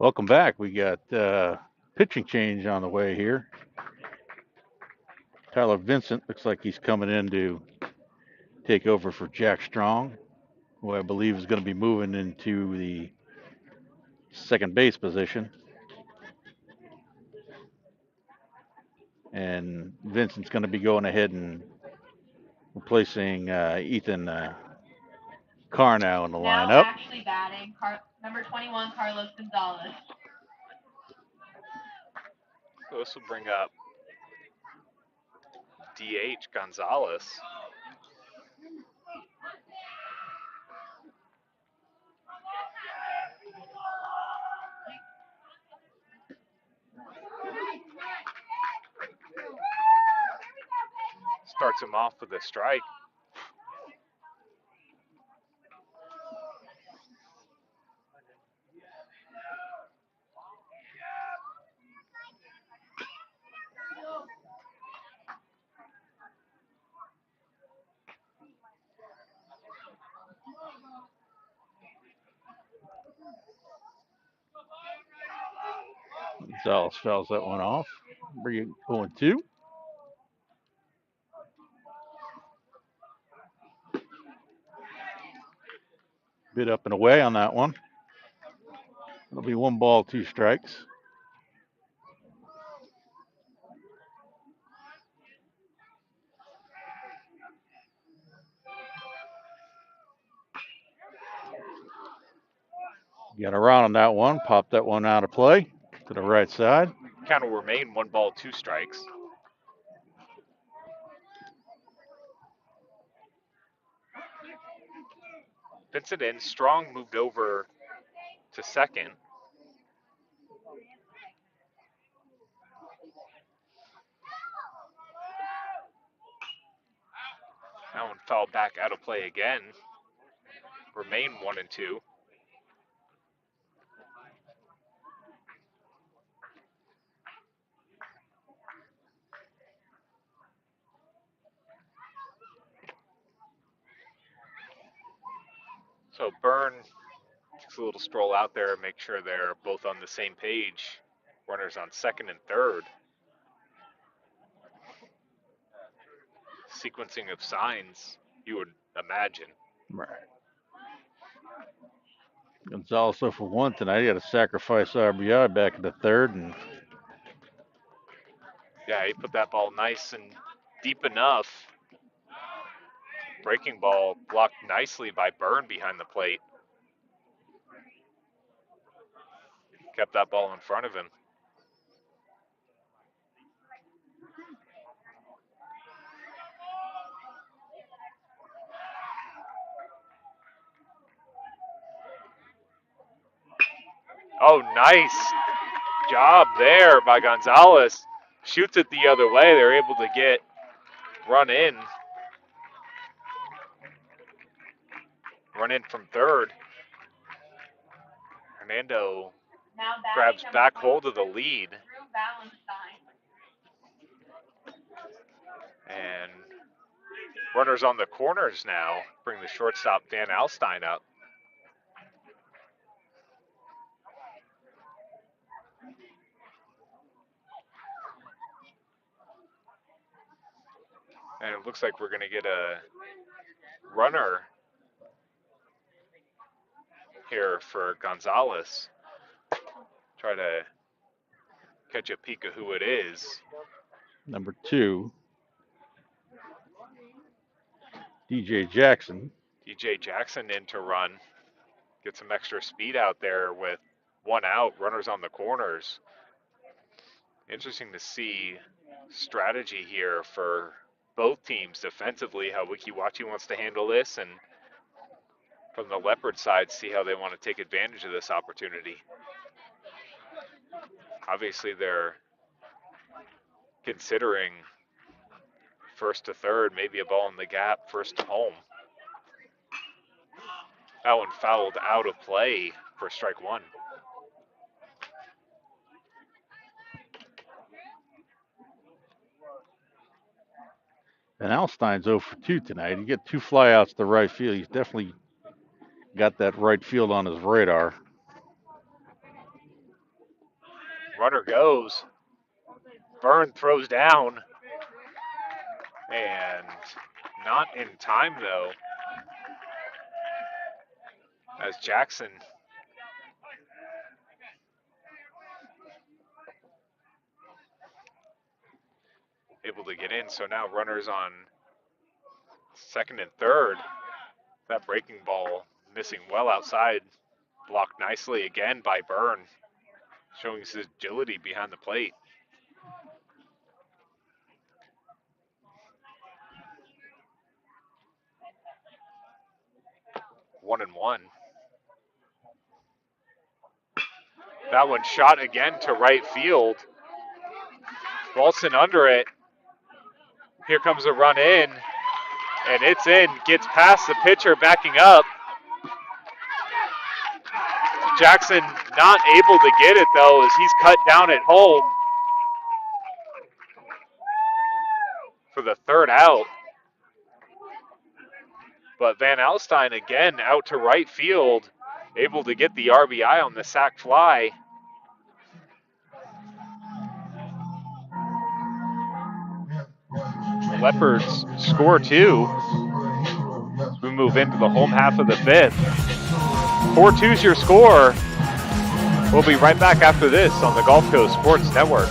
S10: Welcome back. We got pitching change on the way here. Tyler Vincent looks like he's coming in to take over for Jack Strong, who I believe is going to be moving into the second base position. And Vincent's going to be going ahead and replacing Ethan Carnow in the
S7: Now
S10: lineup.
S7: actually batting, number 21, Carlos Gonzalez.
S4: So this will bring up DH Gonzalez. Starts him off with a strike.
S10: Gonzalez fouls that one off. Bring it 0-2. Bit up and away on that one. It'll be 1 ball, 2 strikes. Got around on that one. Pop that one out of play to the right side.
S4: Count will remain 1 ball, 2 strikes. Vincent in. Strong moved over to second. That one fell back out of play again. Remain 1-2. So Byrne takes a little stroll out there, make sure they're both on the same page. Runners on second and third. Sequencing of signs, you would imagine.
S10: Right. Gonzalez for 1 tonight. He had a sacrifice RBI back in the third, and
S4: Yeah, he put that ball nice and deep enough. Breaking ball blocked nicely by Byrne behind the plate. Kept that ball in front of him. Oh, nice job there by Gonzalez. Shoots it the other way. They're able to get run in from third. Hernando grabs back hold of the lead. And runners on the corners now bring the shortstop Dan Alstein up. And it looks like we're going to get a runner here for Gonzalez. Try to catch a peek of who it is.
S10: number 2, DJ Jackson.
S4: DJ Jackson in to run. Get some extra speed out there with 1 out, runners on the corners. Interesting to see strategy here for both teams defensively, how Wachee wants to handle this, and from the Leopard side, see how they want to take advantage of this opportunity. Obviously, they're considering first to third, maybe a ball in the gap, first to home. That one fouled out of play for strike 1.
S10: And Alstein's 0 for 2 tonight. He get 2 flyouts to right field. He's definitely got that right field on his radar.
S4: Runner goes. Byrne throws down. And not in time, though, as Jackson able to get in. So now runners on second and third. That breaking ball missing well outside. Blocked nicely again by Byrne, showing his agility behind the plate. One and one. That one shot again to right field. Walton under it. Here comes a run in, and it's in. Gets past the pitcher backing up. Jackson not able to get it, though, as he's cut down at home for the third out. But Van Alstyne again out to right field, able to get the RBI on the sac fly. Leopards score two. We move into the home half of the fifth. 4-2's your score. We'll be right back after this on the Gulf Coast Sports Network.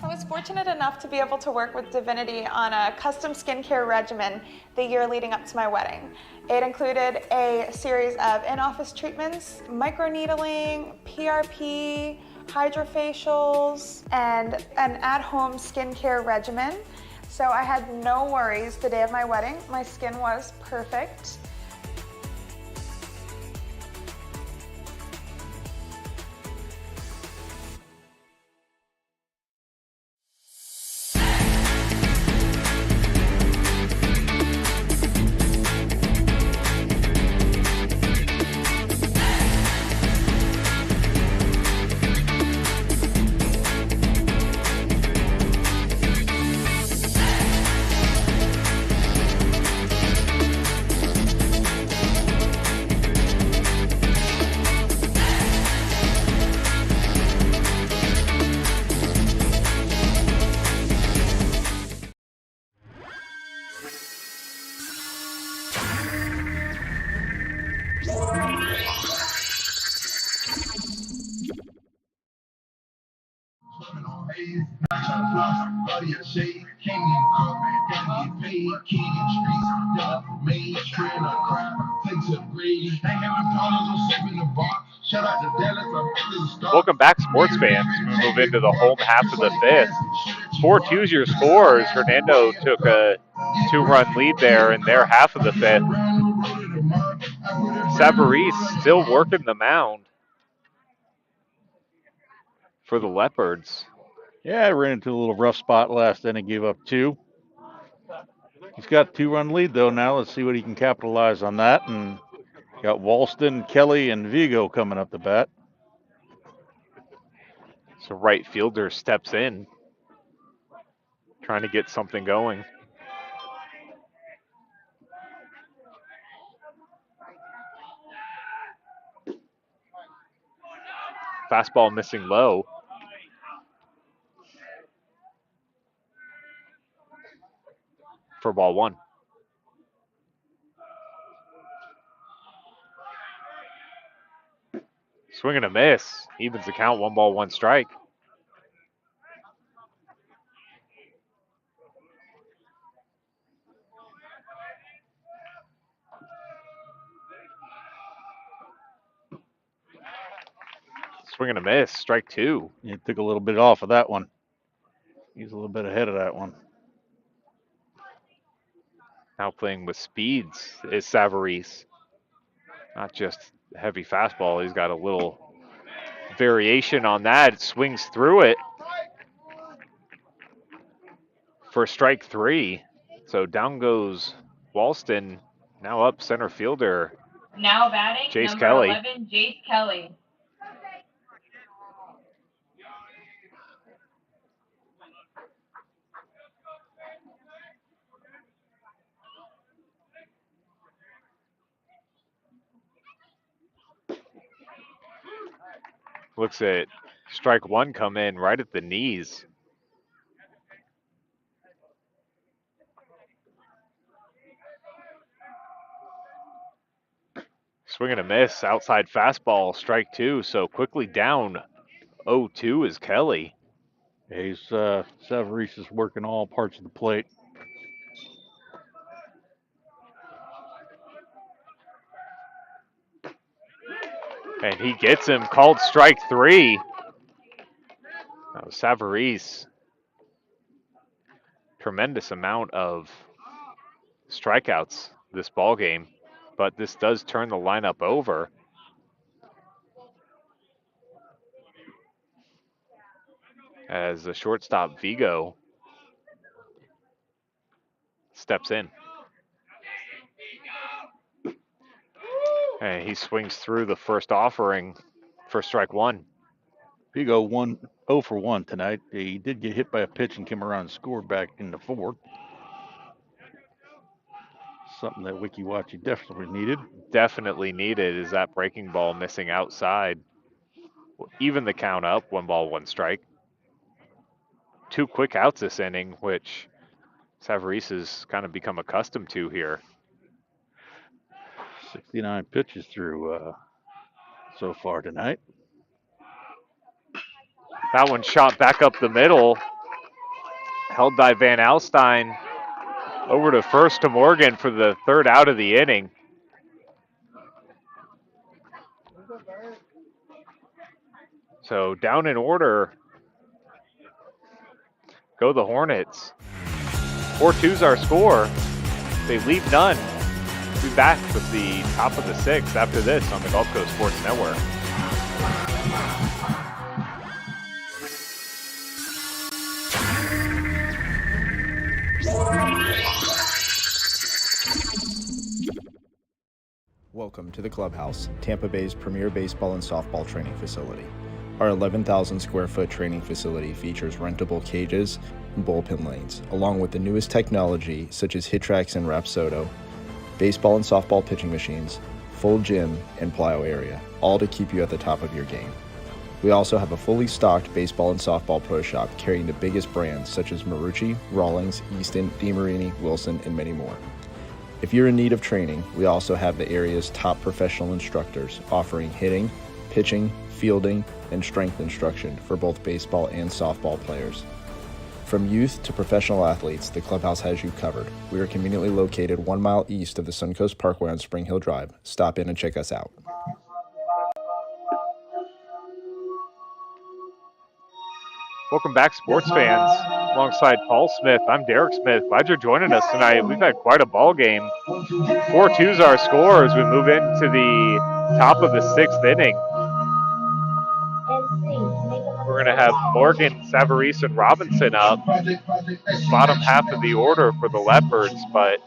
S9: I was fortunate enough to be able to work with Divinity on a custom skincare regimen the year leading up to my wedding. It included a series of in-office treatments, microneedling, PRP, hydrofacials, and an at-home skincare regimen. So I had no worries the day of my wedding. My skin was perfect.
S4: Welcome back, sports fans. We move into the home half of the fifth. 4-2's your scores. Hernando took a two-run lead there in their half of the fifth. Savarese still working the mound for the Leopards.
S10: Yeah, I ran into a little rough spot last inning, gave up two. He's got a two-run lead, though, now. Let's see what he can capitalize on that. And got Walston, Kelly, and Vigo coming up the bat.
S4: So right fielder steps in, trying to get something going. Fastball missing low. For ball one. Swing and a miss. Evens the count, 1-1 strike. Swing and a miss, strike two.
S10: He took a little bit off of that one. He's a little bit ahead of that one.
S4: Now playing with speeds is Savarese. Not just heavy fastball, he's got a little variation on that. It swings through it for strike three. So down goes Walston, now up center fielder.
S7: Now batting,
S4: Jace
S7: number
S4: Kelly.
S7: 11, Jace Kelly.
S4: Looks at strike one come in right at the knees. Swing and a miss, outside fastball, strike two, so quickly down 0-2 is Kelly.
S10: He's Savarese is working all parts of the plate.
S4: And he gets him, called strike three. Savarese, tremendous amount of strikeouts this ball game, but this does turn the lineup over. As the shortstop Vigo steps in. And he swings through the first offering for strike one.
S10: Vigo 0 for 1 tonight. He did get hit by a pitch and came around and scored back in the fourth. Something that Wachee definitely needed.
S4: Definitely needed is that breaking ball missing outside. Even the count up, 1 ball, 1 strike. 2 quick outs this inning, which Savarese has kind of become accustomed to here.
S10: 69 pitches through so far tonight.
S4: That one shot back up the middle. Held by Van Alstyne. Over to first to Morgan for the 3rd out of the inning. So down in order go the Hornets. 4-2's our score. They leave none. We'll be back with the top of the 6th after this on the Gulf Coast Sports Network.
S6: Welcome to the Clubhouse, Tampa Bay's premier baseball and softball training facility. Our 11,000 square foot training facility features rentable cages and bullpen lanes, along with the newest technology such as HitTrax and Rapsodo, baseball and softball pitching machines, full gym, and plyo area, all to keep you at the top of your game. We also have a fully stocked baseball and softball pro shop carrying the biggest brands such as Marucci, Rawlings, Easton, DeMarini, Wilson, and many more. If you're in need of training, we also have the area's top professional instructors offering hitting, pitching, fielding, and strength instruction for both baseball and softball players. From youth to professional athletes, the Clubhouse has you covered. We are conveniently located 1 mile east of the Suncoast Parkway on Spring Hill Drive. Stop in and check us out.
S4: Welcome back, sports fans. Alongside Paul Smith, I'm Derek Smith. Glad you're joining us tonight. We've had quite a ball game. 4-2's our score as we move into the top of the 6th inning. We're going to have Morgan, Savarese, and Robinson up. Bottom half of the order for the Leopards, but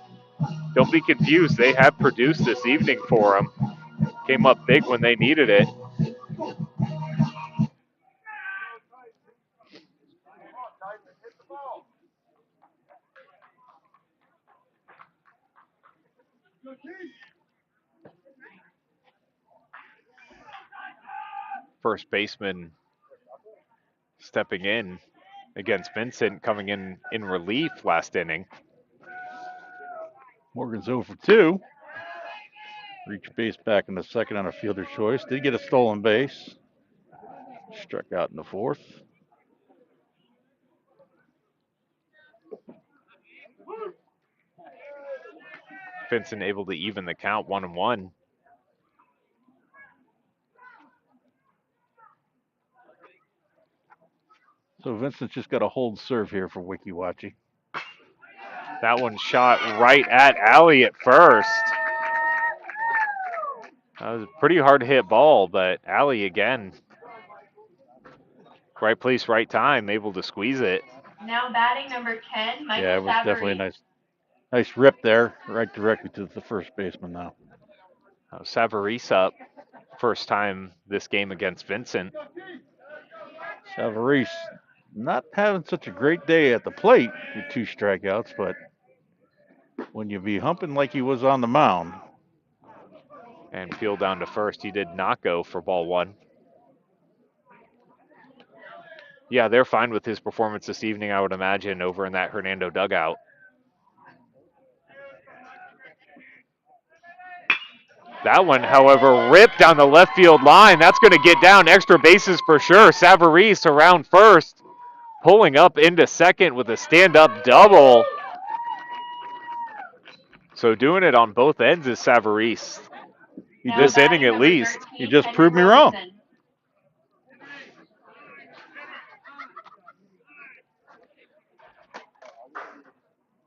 S4: don't be confused. They have produced this evening for them. Came up big when they needed it. First baseman stepping in against Vincent, coming in relief last inning.
S10: Morgan's 0 for 2. Reached base back in the second on a fielder choice. Did get a stolen base. Struck out in the fourth.
S4: Vincent able to even the count 1-1.
S10: So Vincent's just got a hold serve here for Wachee.
S4: That one shot right at Alley at first. That was a pretty hard hit ball, but Alley again. Right place, right time, able to squeeze it.
S7: Now batting number 10, Michael
S10: Yeah, it was
S7: Savarese.
S10: definitely a nice rip there, right directly to the first baseman now.
S4: Savarese up, first time this game against Vincent.
S10: Savarese not having such a great day at the plate with 2 strikeouts, but when you be humping like he was on the mound.
S4: And peel down to first, he did not go for ball 1. Yeah, they're fine with his performance this evening, I would imagine, over in that Hernando dugout. That one, however, ripped down the left field line. That's going to get down extra bases for sure. Savarese around first, pulling up into second with a stand-up double. So doing it on both ends is Savarese. This inning at least.
S10: He just proved me wrong.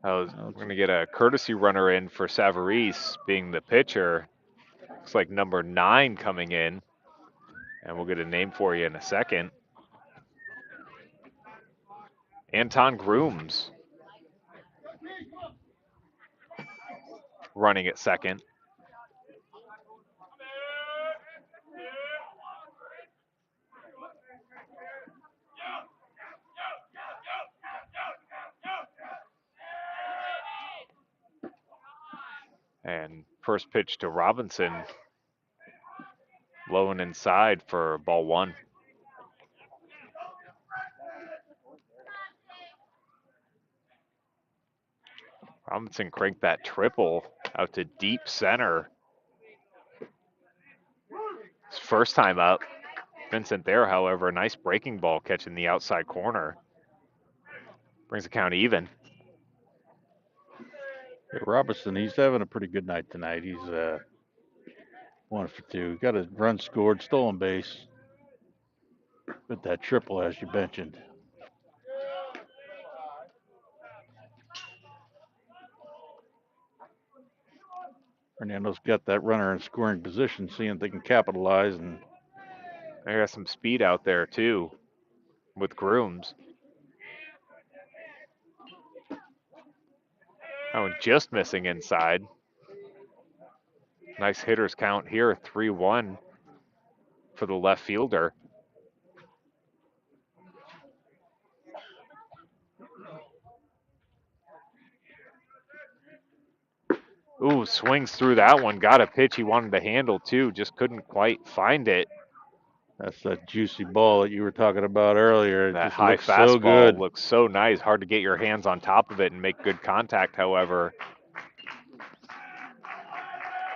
S4: We're going to get a courtesy runner in for Savarese being the pitcher. Looks like number 9 coming in. And we'll get a name for you in a second. Anton Grooms running at second. And first pitch to Robinson. Low and inside for ball 1. Robinson cranked that triple out to deep center. His first time up. Vincent there, however, a nice breaking ball catching the outside corner. Brings the count even.
S10: Hey, Robinson, he's having a pretty good night tonight. He's 1 for 2. Got a run scored, stolen base. With that triple, as you mentioned. Hernando's got that runner in scoring position, seeing if they can capitalize. And
S4: they got some speed out there, too, with Grooms. Oh, and just missing inside. Nice hitters count here, 3-1 for the left fielder. Ooh, swings through that one. Got a pitch he wanted to handle, too. Just couldn't quite find it.
S10: That's that juicy ball that you were talking about earlier. It
S4: That
S10: just
S4: high
S10: looks
S4: fastball
S10: so good.
S4: looks so nice. Hard to get your hands on top of it and make good contact, however.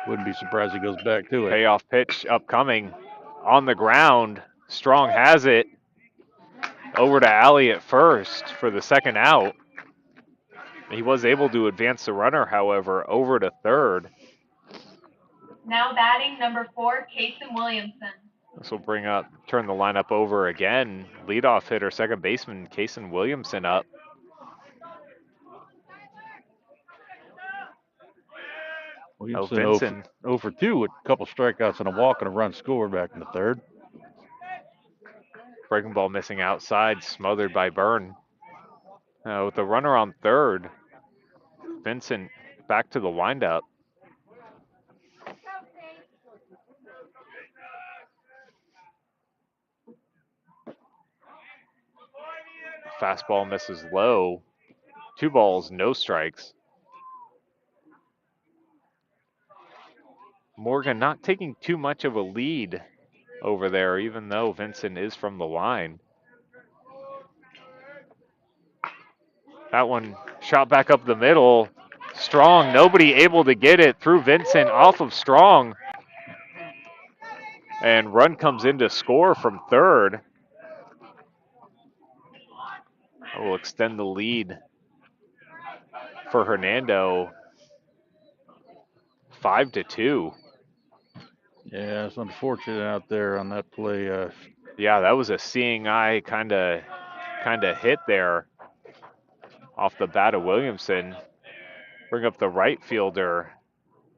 S10: Wouldn't be surprised he goes back to it.
S4: Payoff pitch upcoming on the ground. Strong has it. Over to Alley at first for the second out. He was able to advance the runner, however, over to third.
S7: Now batting number 4, Kason Williamson.
S4: This will turn the lineup over again. Leadoff hitter, second baseman, Kason Williamson up.
S10: Williamson
S4: Vincent.
S10: 0 for 2 with a couple strikeouts and a walk and a run scored back in the third.
S4: Breaking ball missing outside, smothered by Byrne. With the runner on third, Vincent back to the windup. Fastball misses low. 2 balls, no strikes. Morgan not taking too much of a lead over there, even though Vincent is from the line. That one shot back up the middle. Strong, nobody able to get it through Vincent off of Strong. And run comes in to score from third. That will extend the lead for Hernando. 5-2.
S10: Yeah, it's unfortunate out there on that play.
S4: Yeah, that was a seeing eye kind of hit there off the bat of Williamson. Bring up the right fielder,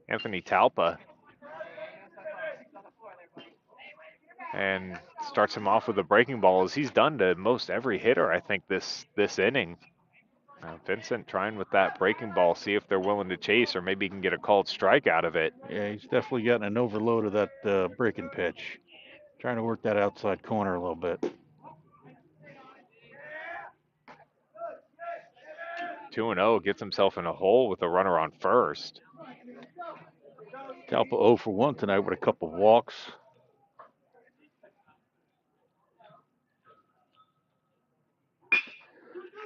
S4: Anthony Talpa. And starts him off with a breaking ball, as he's done to most every hitter, I think, this inning. Vincent trying with that breaking ball, see if they're willing to chase, or maybe he can get a called strike out of it.
S10: Yeah, he's definitely gotten an overload of that breaking pitch. Trying to work that outside corner a little bit.
S4: 2-0, gets himself in a hole with a runner on first.
S10: Talpa 0 for 1 tonight with a couple walks.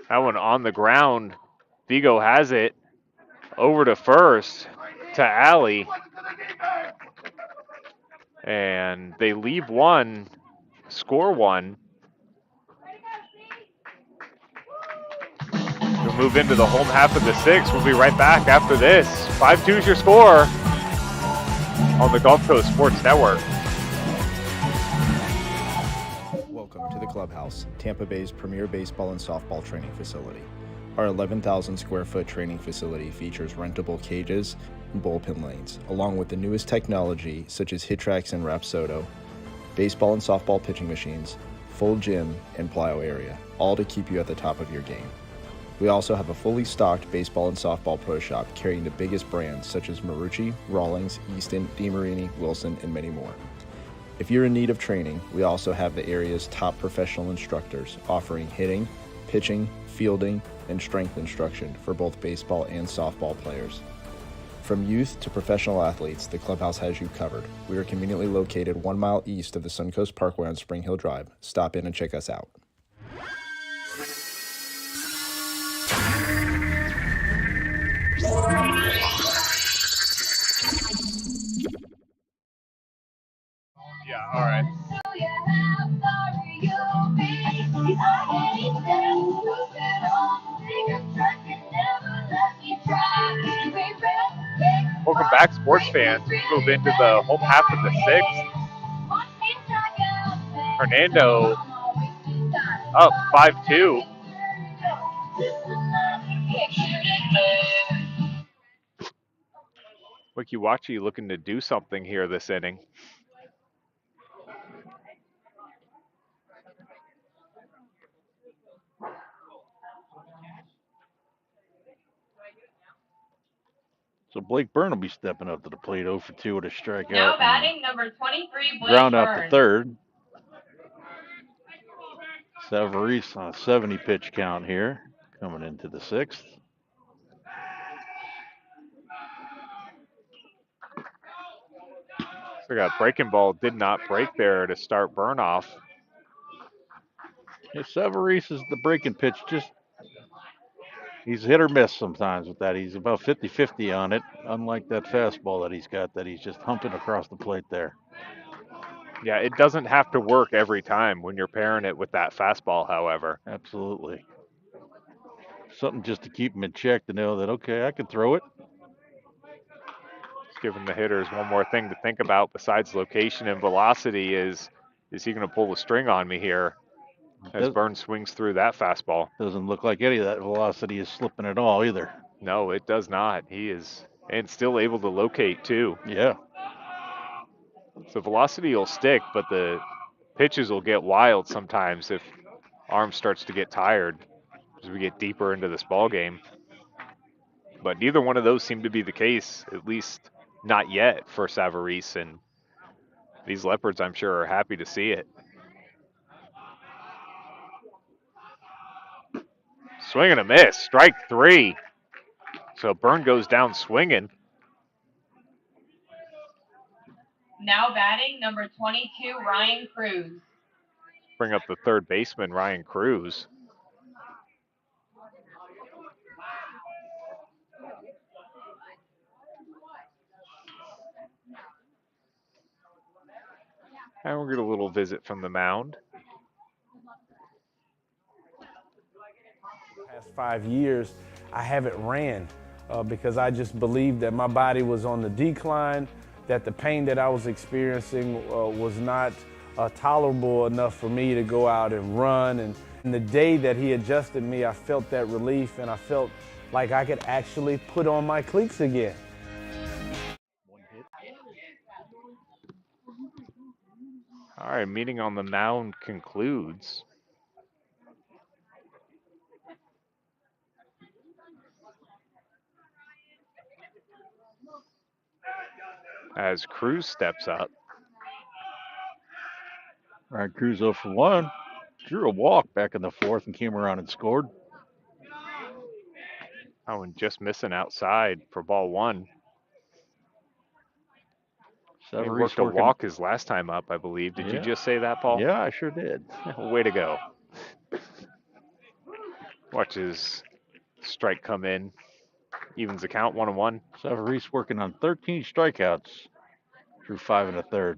S4: That one on the ground. Vigo has it over to first to Alley. And they leave one, score one. We'll move into the home half of the sixth. We'll be right back after this. 5-2 is your score on the Gulf Coast Sports Network.
S6: Welcome to the Clubhouse, Tampa Bay's premier baseball and softball training facility. Our 11,000 square foot training facility features rentable cages and bullpen lanes, along with the newest technology such as HitTrax and Rapsodo, baseball and softball pitching machines, full gym, and plyo area, all to keep you at the top of your game. We also have a fully stocked baseball and softball pro shop carrying the biggest brands such as Marucci, Rawlings, Easton, DeMarini, Wilson, and many more. If you're in need of training, we also have the area's top professional instructors offering hitting, pitching, fielding, and strength instruction for both baseball and softball players. From youth to professional athletes, the clubhouse has you covered. We are conveniently located 1 mile east of the Suncoast Parkway on Spring Hill Drive. Stop in and check us out.
S4: Yeah, all right. Welcome back, sports fans. We move into the home half of the sixth. Hernando up 5-2. Wachee looking to do something here this inning.
S10: So Blake Byrne will be stepping up to the plate 0 for 2 with a strikeout.
S7: Now batting number 23, Blake
S10: Ground out to
S7: Byrne.
S10: third. Savarese on a 70 pitch count here, coming into the sixth.
S4: So got breaking ball, did not break there to start Byrne off.
S10: If Savarese is the breaking pitch, just he's hit or miss sometimes with that. He's about 50-50 on it, unlike that fastball that he's got that he's just humping across the plate there.
S4: Yeah, it doesn't have to work every time when you're pairing it with that fastball, however.
S10: Absolutely. Something just to keep him in check to know that, okay, I can throw it.
S4: Just giving the hitters one more thing to think about besides location and velocity is he going to pull the string on me here as Byrne swings through that fastball?
S10: Doesn't look like any of that velocity is slipping at all either.
S4: No, it does not. He is, and still able to locate too.
S10: Yeah.
S4: So velocity will stick, but the pitches will get wild sometimes if arm starts to get tired as we get deeper into this ball game. But neither one of those seem to be the case, at least not yet for Savarese, and these Leopards, I'm sure, are happy to see it. Swing and a miss, strike 3. So Byrne goes down swinging.
S7: Now batting number 22, Ryan Cruz.
S4: Bring up the third baseman, Ryan Cruz. And we'll get a little visit from the mound.
S12: Past 5 years, I haven't ran because I just believed that my body was on the decline, that the pain that I was experiencing was not tolerable enough for me to go out and run. And the day that he adjusted me, I felt that relief and I felt like I could actually put on my cleats again.
S4: All right, meeting on the mound concludes. As Cruz steps up.
S10: All right, Cruz 0 for 1. Drew a walk back in the fourth and came around and scored.
S4: Oh, and just missing outside for ball 1. He worked a walk his last time up, I believe. Did you just say that, Paul?
S10: Yeah, I sure did.
S4: Way to go. Watch his strike come in. Evens the count, 1-1.
S10: Savarese working on 13 strikeouts through 5 1/3.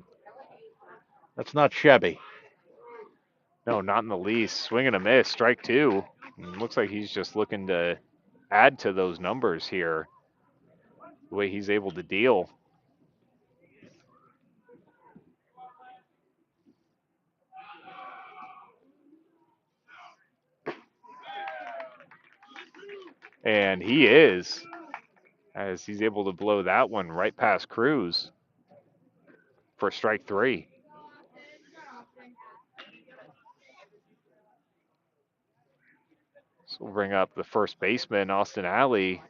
S10: That's not shabby.
S4: No, not in the least. Swing and a miss, strike 2. And looks like he's just looking to add to those numbers here. The way he's able to deal. And he is, as he's able to blow that one right past Cruz for strike 3. So we'll bring up the first baseman, Austin Alley,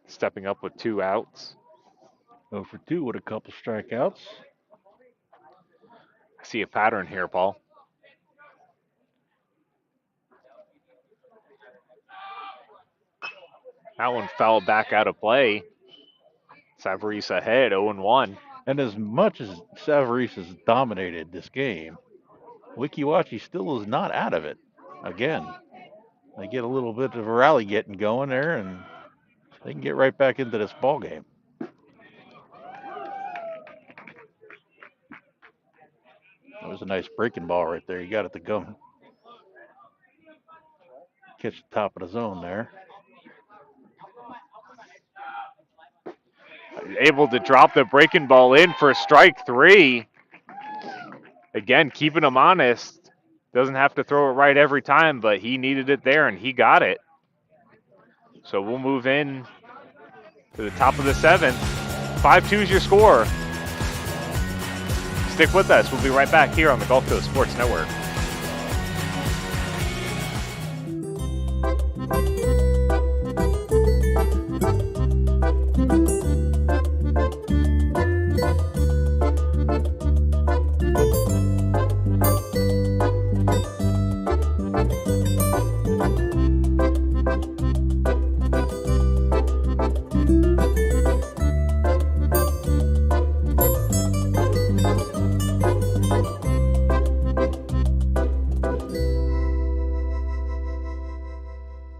S4: stepping up with 2 outs.
S10: 0 for 2 with a couple strikeouts.
S4: I see a pattern here, Paul. That one fell back out of play. Savarese ahead, 0-1.
S10: And as much as Savarese has dominated this game, Wachee still is not out of it. Again, they get a little bit of a rally getting going there, and they can get right back into this ball game. That was a nice breaking ball right there. You got it to go. Catch the top of the zone there.
S4: Able to drop the breaking ball in for strike 3. Again, keeping him honest. Doesn't have to throw it right every time, but he needed it there and he got it. So we'll move in to the top of the 7th. 5-2 is your score. Stick with us. We'll be right back here on the Gulf Coast Sports Network.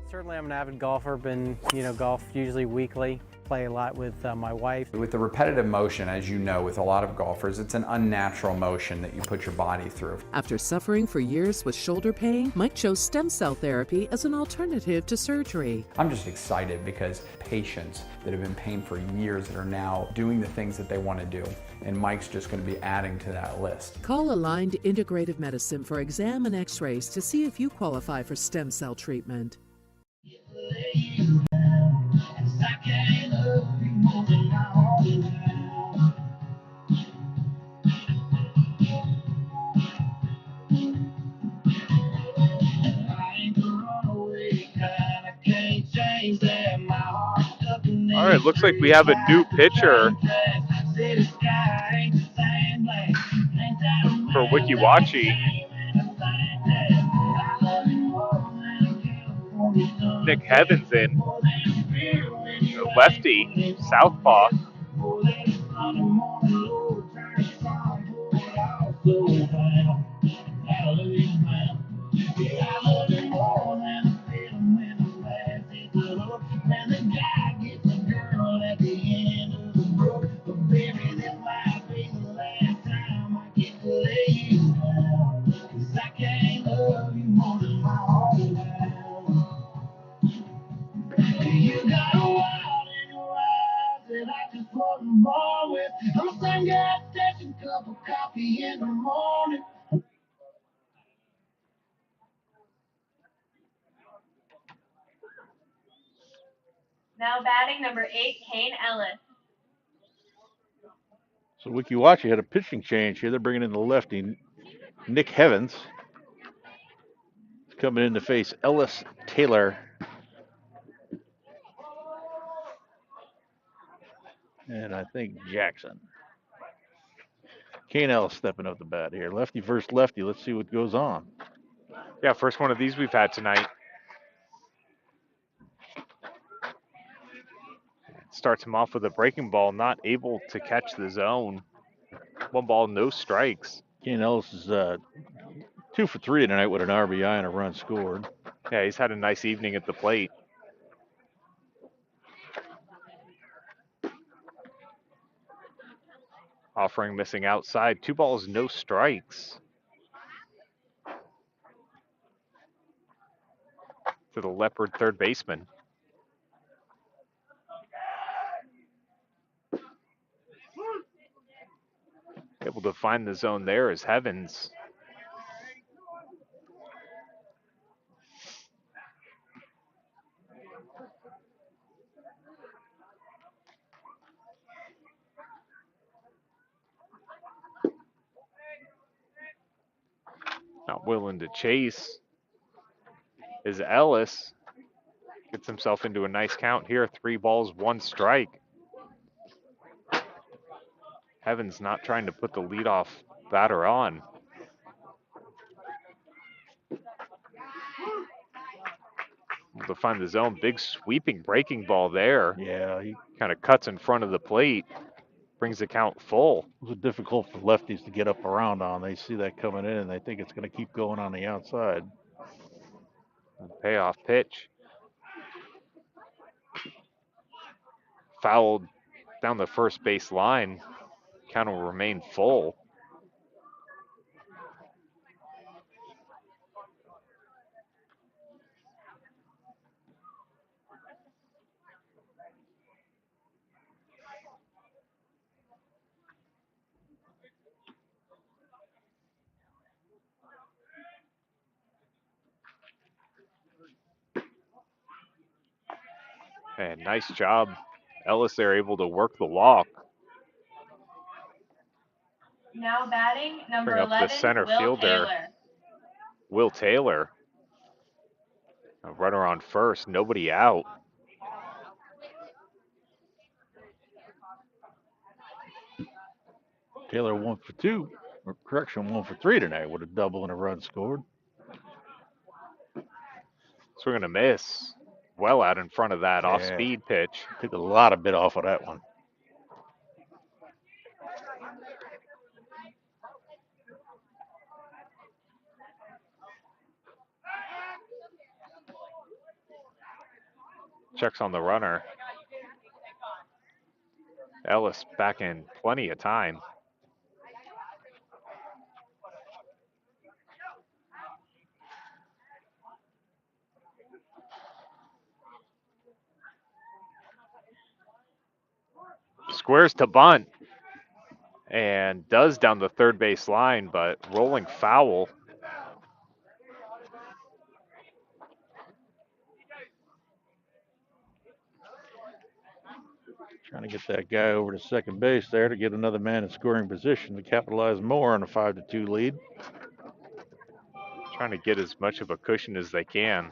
S13: Certainly I'm an avid golfer, been, golf usually weekly, play a lot with my wife.
S14: With the repetitive motion, as you know, with a lot of golfers, it's an unnatural motion that you put your body through.
S15: After suffering for years with shoulder pain, Mike chose stem cell therapy as an alternative to surgery.
S14: I'm just excited because patients that have been in pain for years that are now doing the things that they want to do. And Mike's just going to be adding to that list.
S15: Call Aligned Integrative Medicine for exam and x-rays to see if you qualify for stem cell treatment.
S4: All right, looks like we have a new pitcher for Wachee. Nick Heavens in, lefty, southpaw.
S7: Now batting number 8, Kane Ellis.
S10: So Wachee had a pitching change here. They're bringing in the lefty, Nick Heavens. He's coming in to face Ellis Taylor. And I think Jackson. Kane Ellis stepping up the bat here. Lefty versus lefty. Let's see what goes on.
S4: Yeah, first one of these we've had tonight. Starts him off with a breaking ball, not able to catch the zone. 1 ball, no strikes.
S10: Kane Ellis is 2 for 3 tonight with an RBI and a run scored.
S4: Yeah, he's had a nice evening at the plate. Offering missing outside. 2 balls, no strikes. To the Leopard third baseman. Able to find the zone there is Heavens. Not willing to chase is Ellis. Gets himself into a nice count here. 3 balls, 1 strike. Heavens not trying to put the leadoff batter on. Able to find the zone. Big sweeping breaking ball there.
S10: Yeah, he
S4: Kind of cuts in front of the plate. Brings the count full.
S10: It was difficult for lefties to get up around on. They see that coming in and they think it's going to keep going on the outside.
S4: Payoff pitch. Fouled down the first base line. Count will remain full. And nice job. Ellis there able to work the walk.
S7: Now batting, number
S4: Bring up the
S7: 11,
S4: center
S7: Will
S4: fielder,
S7: Taylor.
S4: Will Taylor. A runner on first, nobody out.
S10: Taylor 1 for 2, or correction, 1 for 3 tonight with a double and a run scored.
S4: Swing and a miss. Well out in front of that off-speed pitch.
S10: Took a lot of bit off of that one.
S4: Checks on the runner. Ellis back in plenty of time. Squares to bunt. And does down the third base line, but rolling foul.
S10: Trying to get that guy over to second base there to get another man in scoring position to capitalize more on a 5-2 lead.
S4: Trying to get as much of a cushion as they can.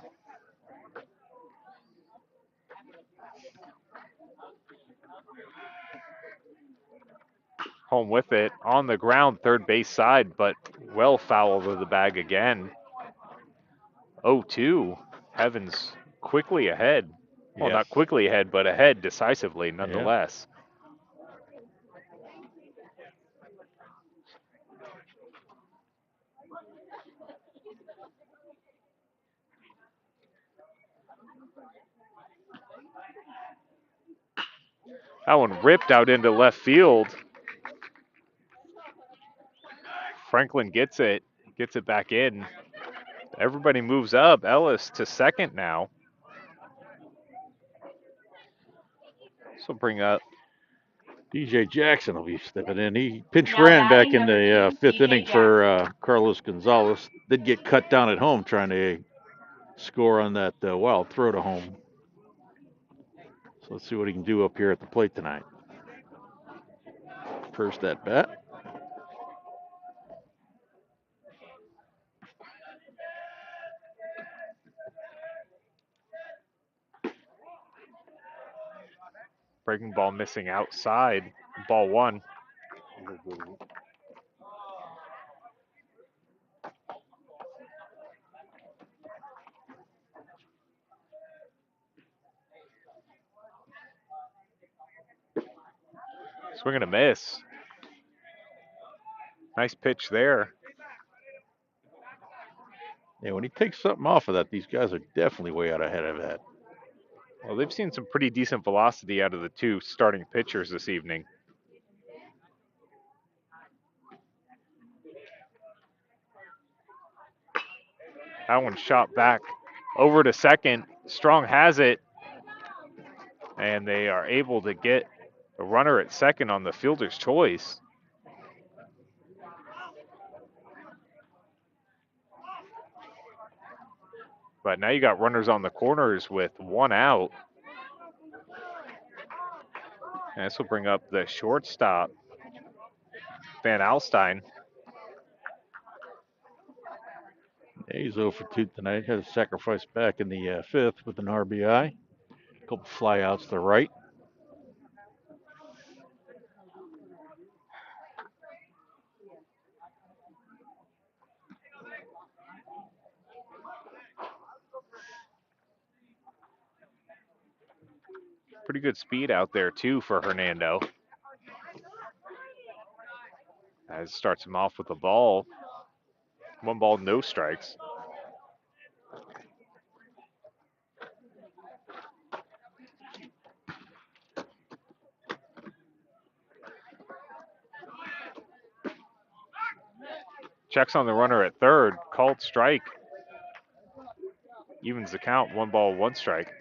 S4: Home with it on the ground, third base side, but well foul to the bag again. 0-2. Heavens quickly ahead. Well, not quickly ahead, but ahead decisively nonetheless. That one ripped out into left field. Franklin gets it back in. Everybody moves up. Ellis to second now. So bring up
S10: DJ Jackson will be stepping in. He pinch
S7: Now
S10: ran back
S7: batting
S10: in
S7: number
S10: the
S7: 2,
S10: fifth
S7: DJ
S10: inning for Carlos Gonzalez. Did get cut down at home trying to score on that wild throw to home. So let's see what he can do up here at the plate tonight. First at bat.
S4: breaking ball missing outside. Ball 1. Swing and a miss. Nice pitch there.
S10: Yeah, when he takes something off of that, these guys are definitely way out ahead of that.
S4: Well, they've seen some pretty decent velocity out of the two starting pitchers this evening. That one shot back over to second. Strong has it, and they are able to get a runner at second on the fielder's choice. But now you got runners on the corners with one out. And this will bring up the shortstop, Van Alstyne.
S10: Yeah, he's 0 for 2 tonight. Had a sacrifice back in the fifth with an RBI. A couple flyouts to the right.
S4: Pretty good speed out there, too, for Hernando. As starts him off with a ball. 1 ball, no strikes. Checks on the runner at third. Called strike. Evens the count. 1 ball, 1 strike.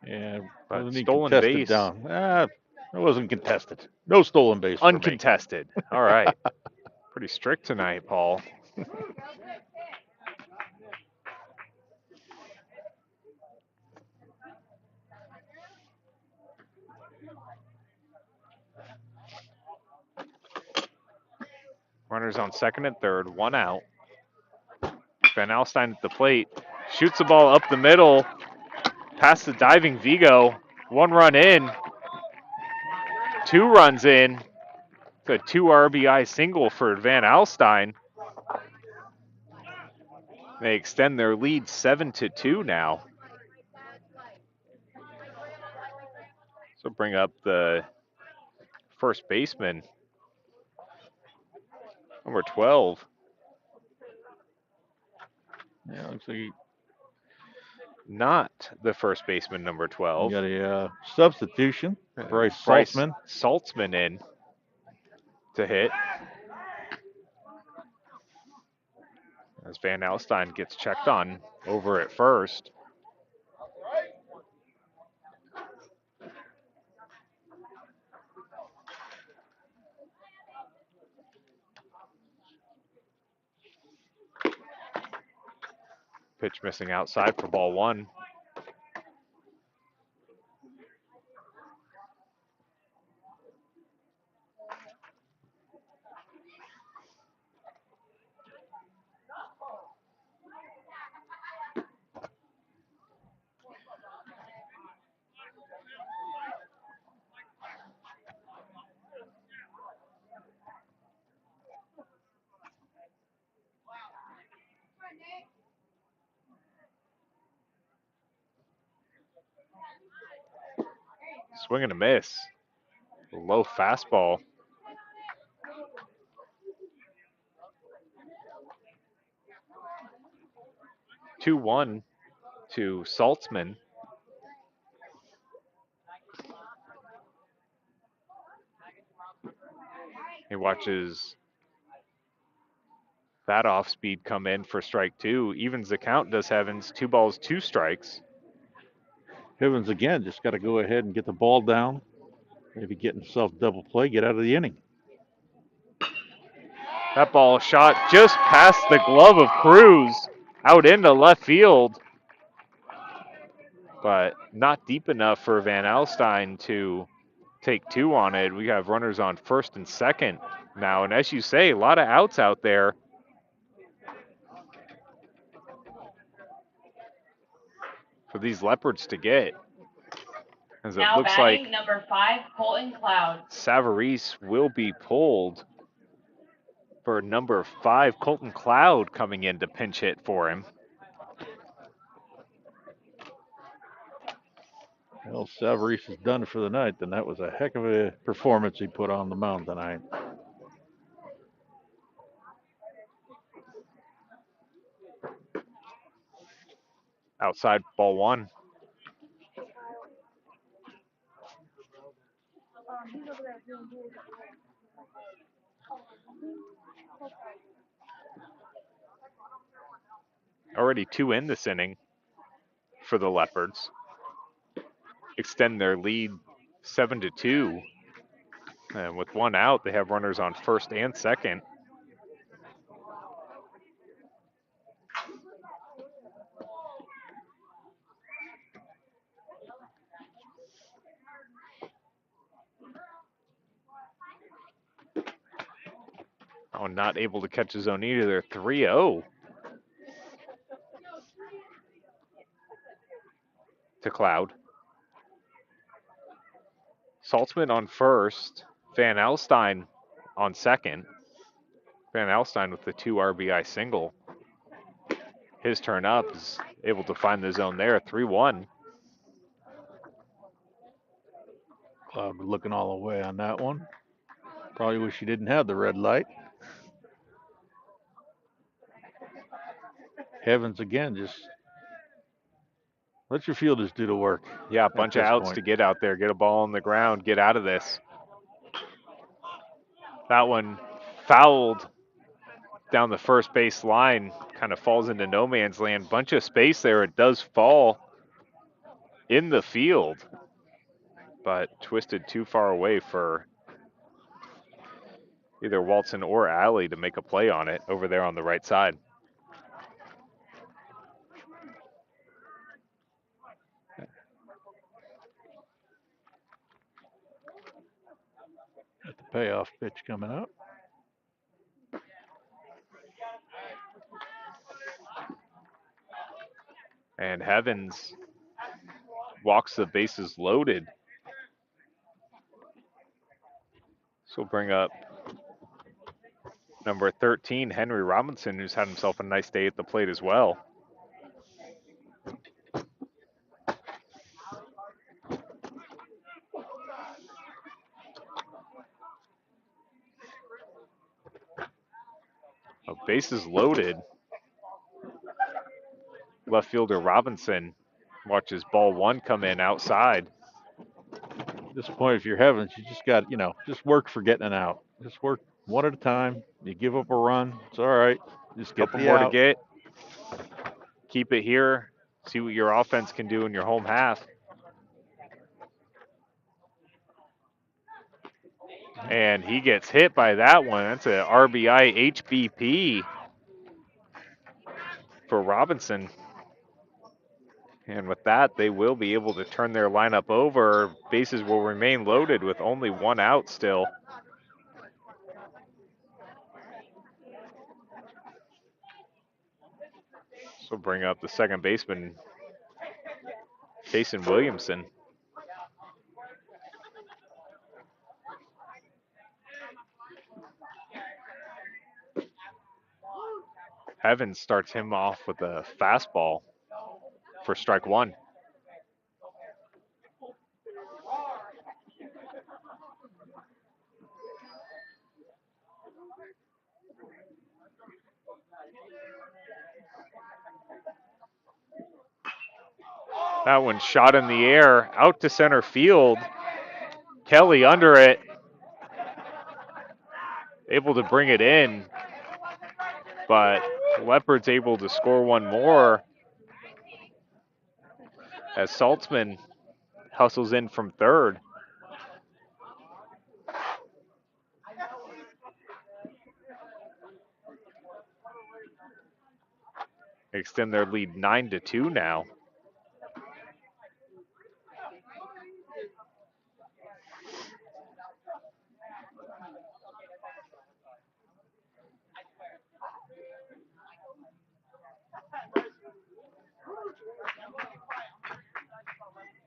S10: Yeah,
S4: But
S10: wasn't he
S4: stolen
S10: contested
S4: base.
S10: down? It wasn't contested. No stolen base for me.
S4: Uncontested. All right. Pretty strict tonight, Paul. Runners on second and third, 1 out. Van Alstyne at the plate. Shoots the ball up the middle. Past the diving Vigo. 1 run in. 2 runs in. It's a 2 RBI single for Van Alstyne. They extend their lead 7-2 now. So bring up the first baseman, number 12.
S10: Yeah, looks like
S4: Not the first baseman, number 12.
S10: got a substitution. Bryce Saltzman.
S4: Saltzman in to hit. As Van Alstyne gets checked on over at first. Pitch missing outside for ball 1. Swing and a miss. Low fastball. Two one to Saltzman. He watches that off speed come in for strike 2. Evens the count, does Evans. 2 balls, 2 strikes.
S10: Evans again just got to go ahead and get the ball down. Maybe get himself double play, get out of the inning.
S4: That ball shot just past the glove of Cruz, out into left field. But not deep enough for Van Alstyne to take 2 on it. We have runners on first and second now. And as you say, a lot of outs out there. For these Leopards to get. As it
S7: Now
S4: looks
S7: batting
S4: like
S7: number 5, Colton Cloud.
S4: Savarese will be pulled for number 5, Colton Cloud, coming in to pinch hit for him.
S10: Well, Savarese is done for the night, then that was a heck of a performance he put on the mound tonight.
S4: Outside, ball one. Already 2 in this inning for the Leopards. Extend their lead 7-2. And with 1 out, they have runners on first and second. Oh, not able to catch his own either. They're 3-0 to Cloud. Saltzman on first. Van Alstyne on second. Van Alstyne with the 2 RBI single. His turn up is able to find the zone there. 3-1.
S10: Cloud looking all the way on that one. Probably wish he didn't have the red light. Heavens again, just let your fielders do the work.
S4: Yeah, a bunch of outs to get out there, get a ball on the ground, get out of this. That one fouled down the first base line, kind of falls into no man's land. Bunch of space there. It does fall in the field, but twisted too far away for either Walton or Alley to make a play on it over there on the right side.
S10: Got the payoff pitch coming up.
S4: And Heavens walks the bases loaded. So we'll bring up number 13, Henry Robinson, who's had himself a nice day at the plate as well. Bases loaded. Left fielder Robinson watches ball one come in outside.
S10: At this point, if you're Heavens, you just got, just work for getting it out. Just work one at a time. You give up a run, it's all right. Just get
S4: Couple
S10: the
S4: more
S10: out.
S4: to get. Keep it here. See what your offense can do in your home half. And he gets hit by that one. That's a RBI HBP for Robinson. And with that, they will be able to turn their lineup over. Bases will remain loaded with only 1 out still. So bring up the second baseman, Jason Williamson. Evans starts him off with a fastball for strike 1. That one shot in the air, out to center field. Kelly under it, able to bring it in, but Leopard's able to score one more as Saltzman hustles in from third. Extend their lead 9-2 now.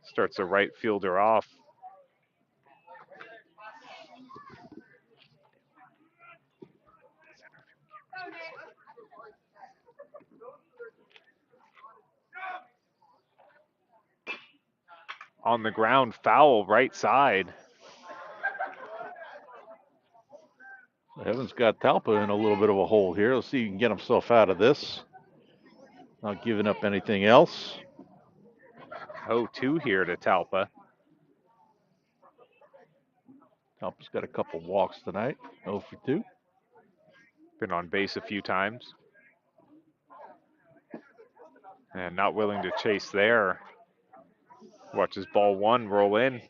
S4: Starts the right fielder off. On the ground, foul, right side.
S10: Evans got Talpa in a little bit of a hole here. Let's see if he can get himself out of this. Not giving up anything else.
S4: 0-2 here to Talpa.
S10: Talpa's got a couple walks tonight. 0 for 2.
S4: Been on base a few times. And not willing to chase there. Watches ball 1 roll in.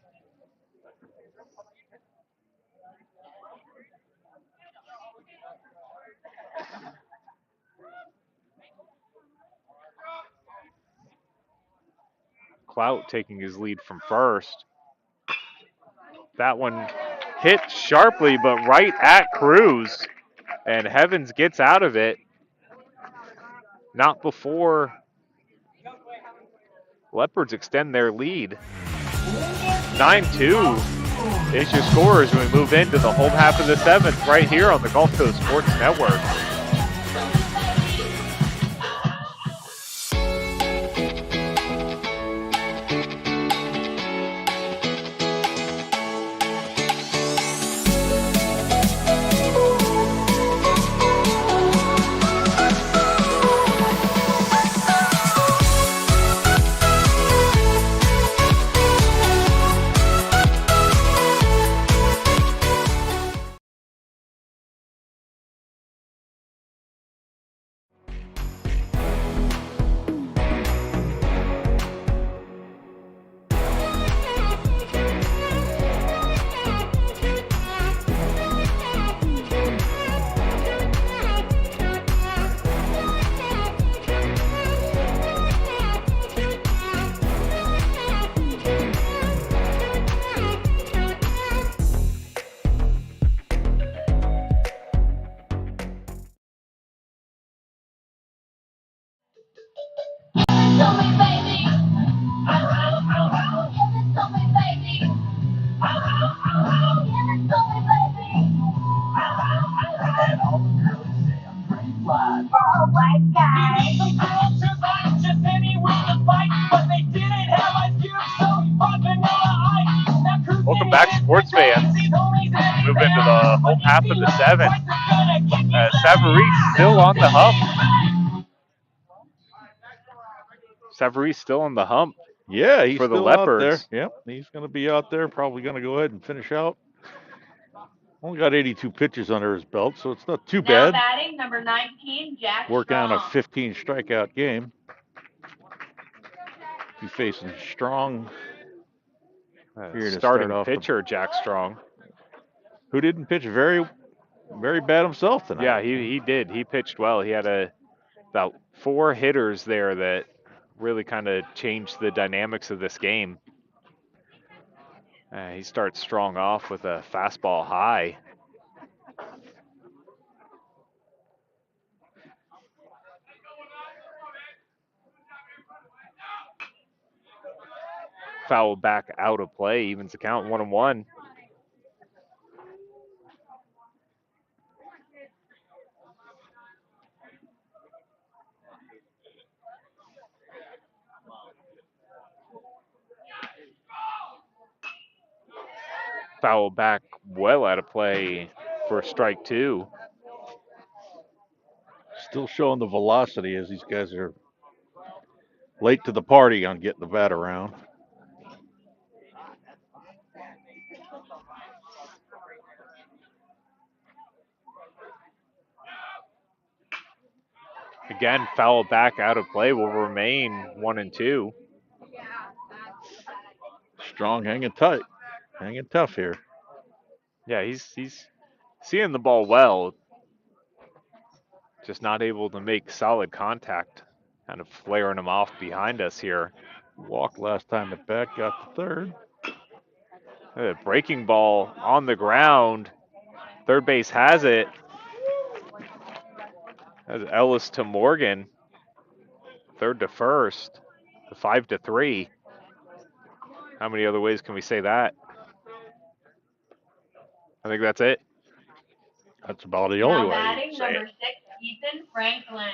S4: Clout taking his lead from first. That one hit sharply, but right at Cruz. And Heavens gets out of it. Not before Leopards extend their lead. 9-2 is your score as we move into the home half of the 7th right here on the Gulf Coast Sports Network. Welcome back, sports fans. Move into the home half of the 7th. Savaris still on the hump. Savaris still on the hump.
S10: Yeah, he's
S4: for the
S10: still out there.
S4: Leopards.
S10: Yep, he's going to be out there. Probably going to go ahead and finish out. Only got 82 pitches under his belt, so it's not too
S7: Now
S10: bad.
S7: batting number 19, Jack
S10: Working on a
S7: Strong.
S10: 15 strikeout game. He's facing Strong. Here to
S4: Starting
S10: start off
S4: pitcher, Jack Strong.
S10: Who didn't pitch very bad himself tonight.
S4: Yeah, he did. He pitched well. He had about 4 hitters there that really kind of changed the dynamics of this game. He starts Strong off with a fastball high. Foul back out of play, evens the count 1-1. Foul back well out of play for strike 2.
S10: Still showing the velocity as these guys are late to the party on getting the bat around.
S4: Again, foul back out of play will remain 1-2.
S10: Strong hanging tight, hanging tough here.
S4: Yeah, he's seeing the ball well, just not able to make solid contact. Kind of flaring him off behind us here.
S10: Walked last time at bat, got the third.
S4: A breaking ball on the ground. Third base has it. That's Ellis to Morgan. Third to first. The 5-3. How many other ways can we say that? I think that's it.
S10: That's about the only
S7: Now
S10: way.
S7: batting number 6, Ethan Franklin.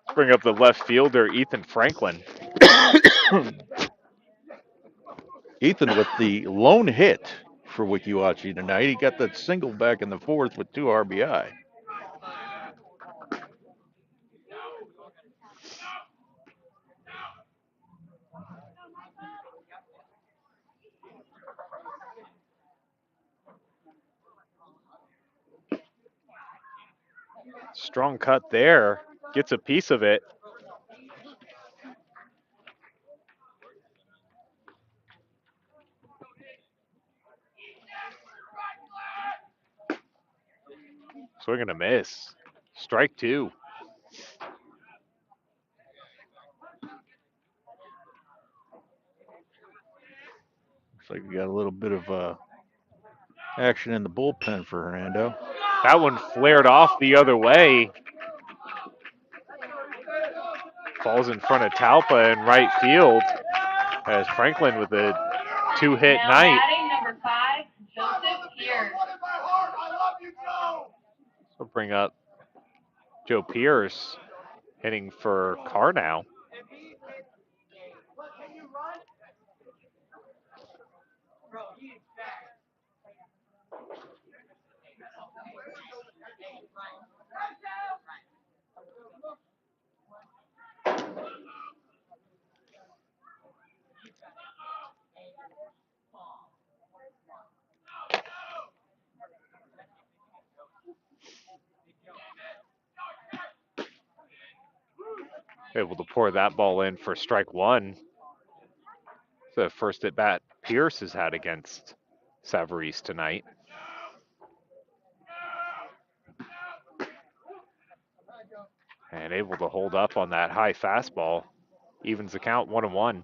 S4: Let's bring up the left fielder, Ethan Franklin.
S10: Ethan with the lone hit for Wachee tonight. He got that single back in the fourth with 2 RBI.
S4: Strong cut there. Gets a piece of it. Swing and a miss. Strike 2.
S10: Looks like we got a little bit of action in the bullpen for Hernando.
S4: That one flared off the other way. Falls in front of Talpa in right field as Franklin with a 2-hit
S7: Now
S4: night.
S7: batting number 5, Joseph Pierce.
S4: So bring up Joe Pierce hitting for Carr now. Able to pour that ball in for strike 1. The first at bat Pierce has had against Savarese tonight. And able to hold up on that high fastball. Evens the count 1-1.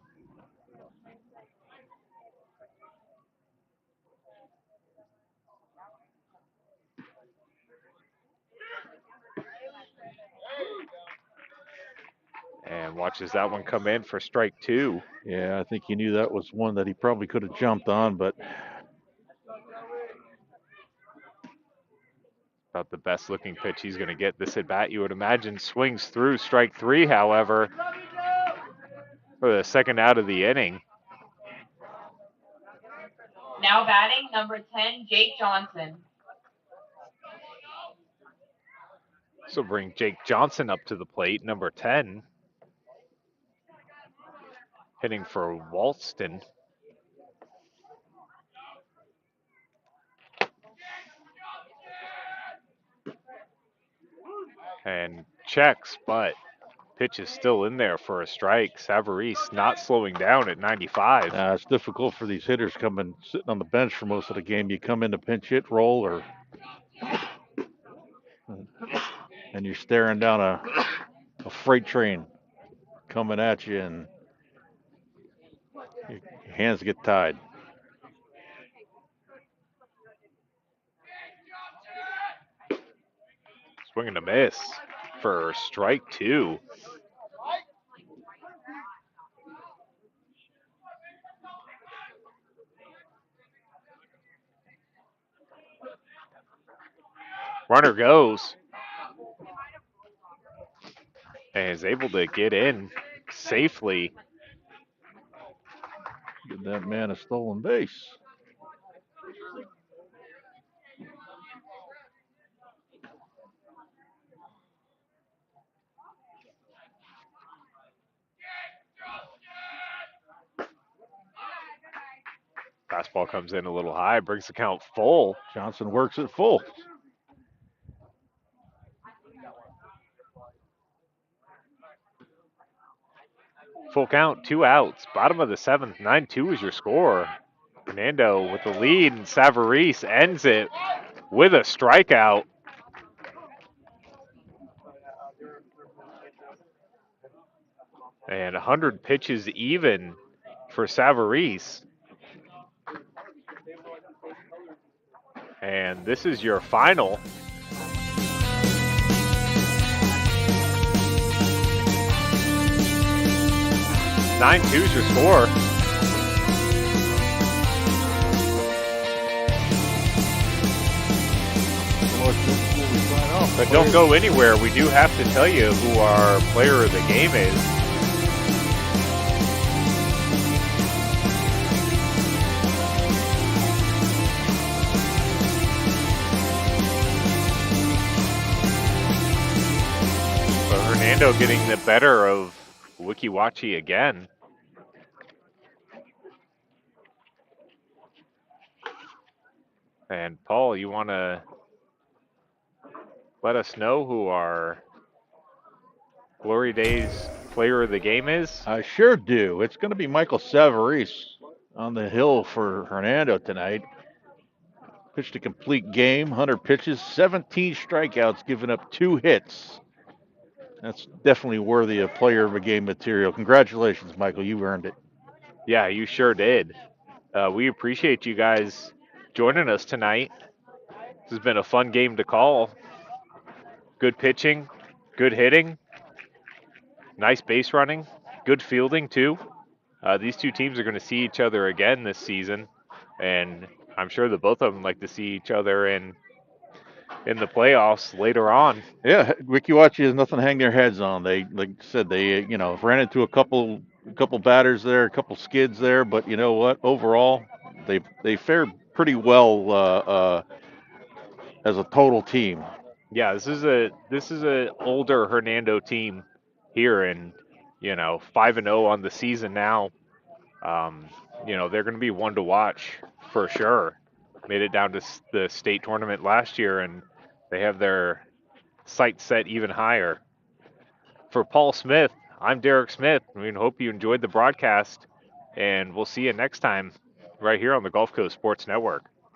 S4: And watches that one come in for strike 2.
S10: Yeah, I think he knew that was one that he probably could have jumped on, but
S4: about the best looking pitch he's going to get this at bat, you would imagine. Swings through strike 3, however, for the second out of the inning.
S7: Now batting number 10, Jake Johnson.
S4: So bring Jake Johnson up to the plate, number 10. Hitting for Walston. And checks, but pitch is still in there for a strike. Savarese not slowing down at 95.
S10: It's difficult for these hitters coming, sitting on the bench for most of the game. You come in to pinch hit, roll, or and you're staring down a freight train coming at you, and your hands get tied.
S4: Swing and a miss for strike 2. Runner goes. And is able to get in safely.
S10: Give that man a stolen base.
S4: Fastball comes in a little high, brings the count full.
S10: Johnson works it full.
S4: Full count, 2 outs. Bottom of the 7th, 9-2 is your score. Hernando with the lead, and Savarese ends it with a strikeout. And 100 pitches even for Savarese. And this is your final. Nine 2's your score. But don't go anywhere. We do have to tell you who our player of the game is. Hernando getting the better of Wachee again. And Paul, you want to let us know who our Glory Days player of the game is?
S10: I sure do. It's going to be Michael Savarese on the hill for Hernando tonight. Pitched a complete game, 100 pitches, 17 strikeouts, giving up 2 hits. That's definitely worthy of player of a game material. Congratulations, Michael. You earned it.
S4: Yeah, you sure did. We appreciate you guys joining us tonight. This has been a fun game to call. Good pitching, good hitting, nice base running, good fielding too. These two teams are going to see each other again this season, and I'm sure that both of them like to see each other in the playoffs later on.
S10: Yeah, Wachee has nothing to hang their heads on. They, like I said, they ran into a couple batters there, a couple skids there, but you know what? Overall, they fared pretty well as a total team.
S4: Yeah, this is a older Hernando team here, and 5-0 on the season now. They're going to be one to watch for sure. Made it down to the state tournament last year, and they have their sights set even higher. For Paul Smith, I'm Derek Smith. We hope you enjoyed the broadcast, and we'll see you next time right here on the Gulf Coast Sports Network.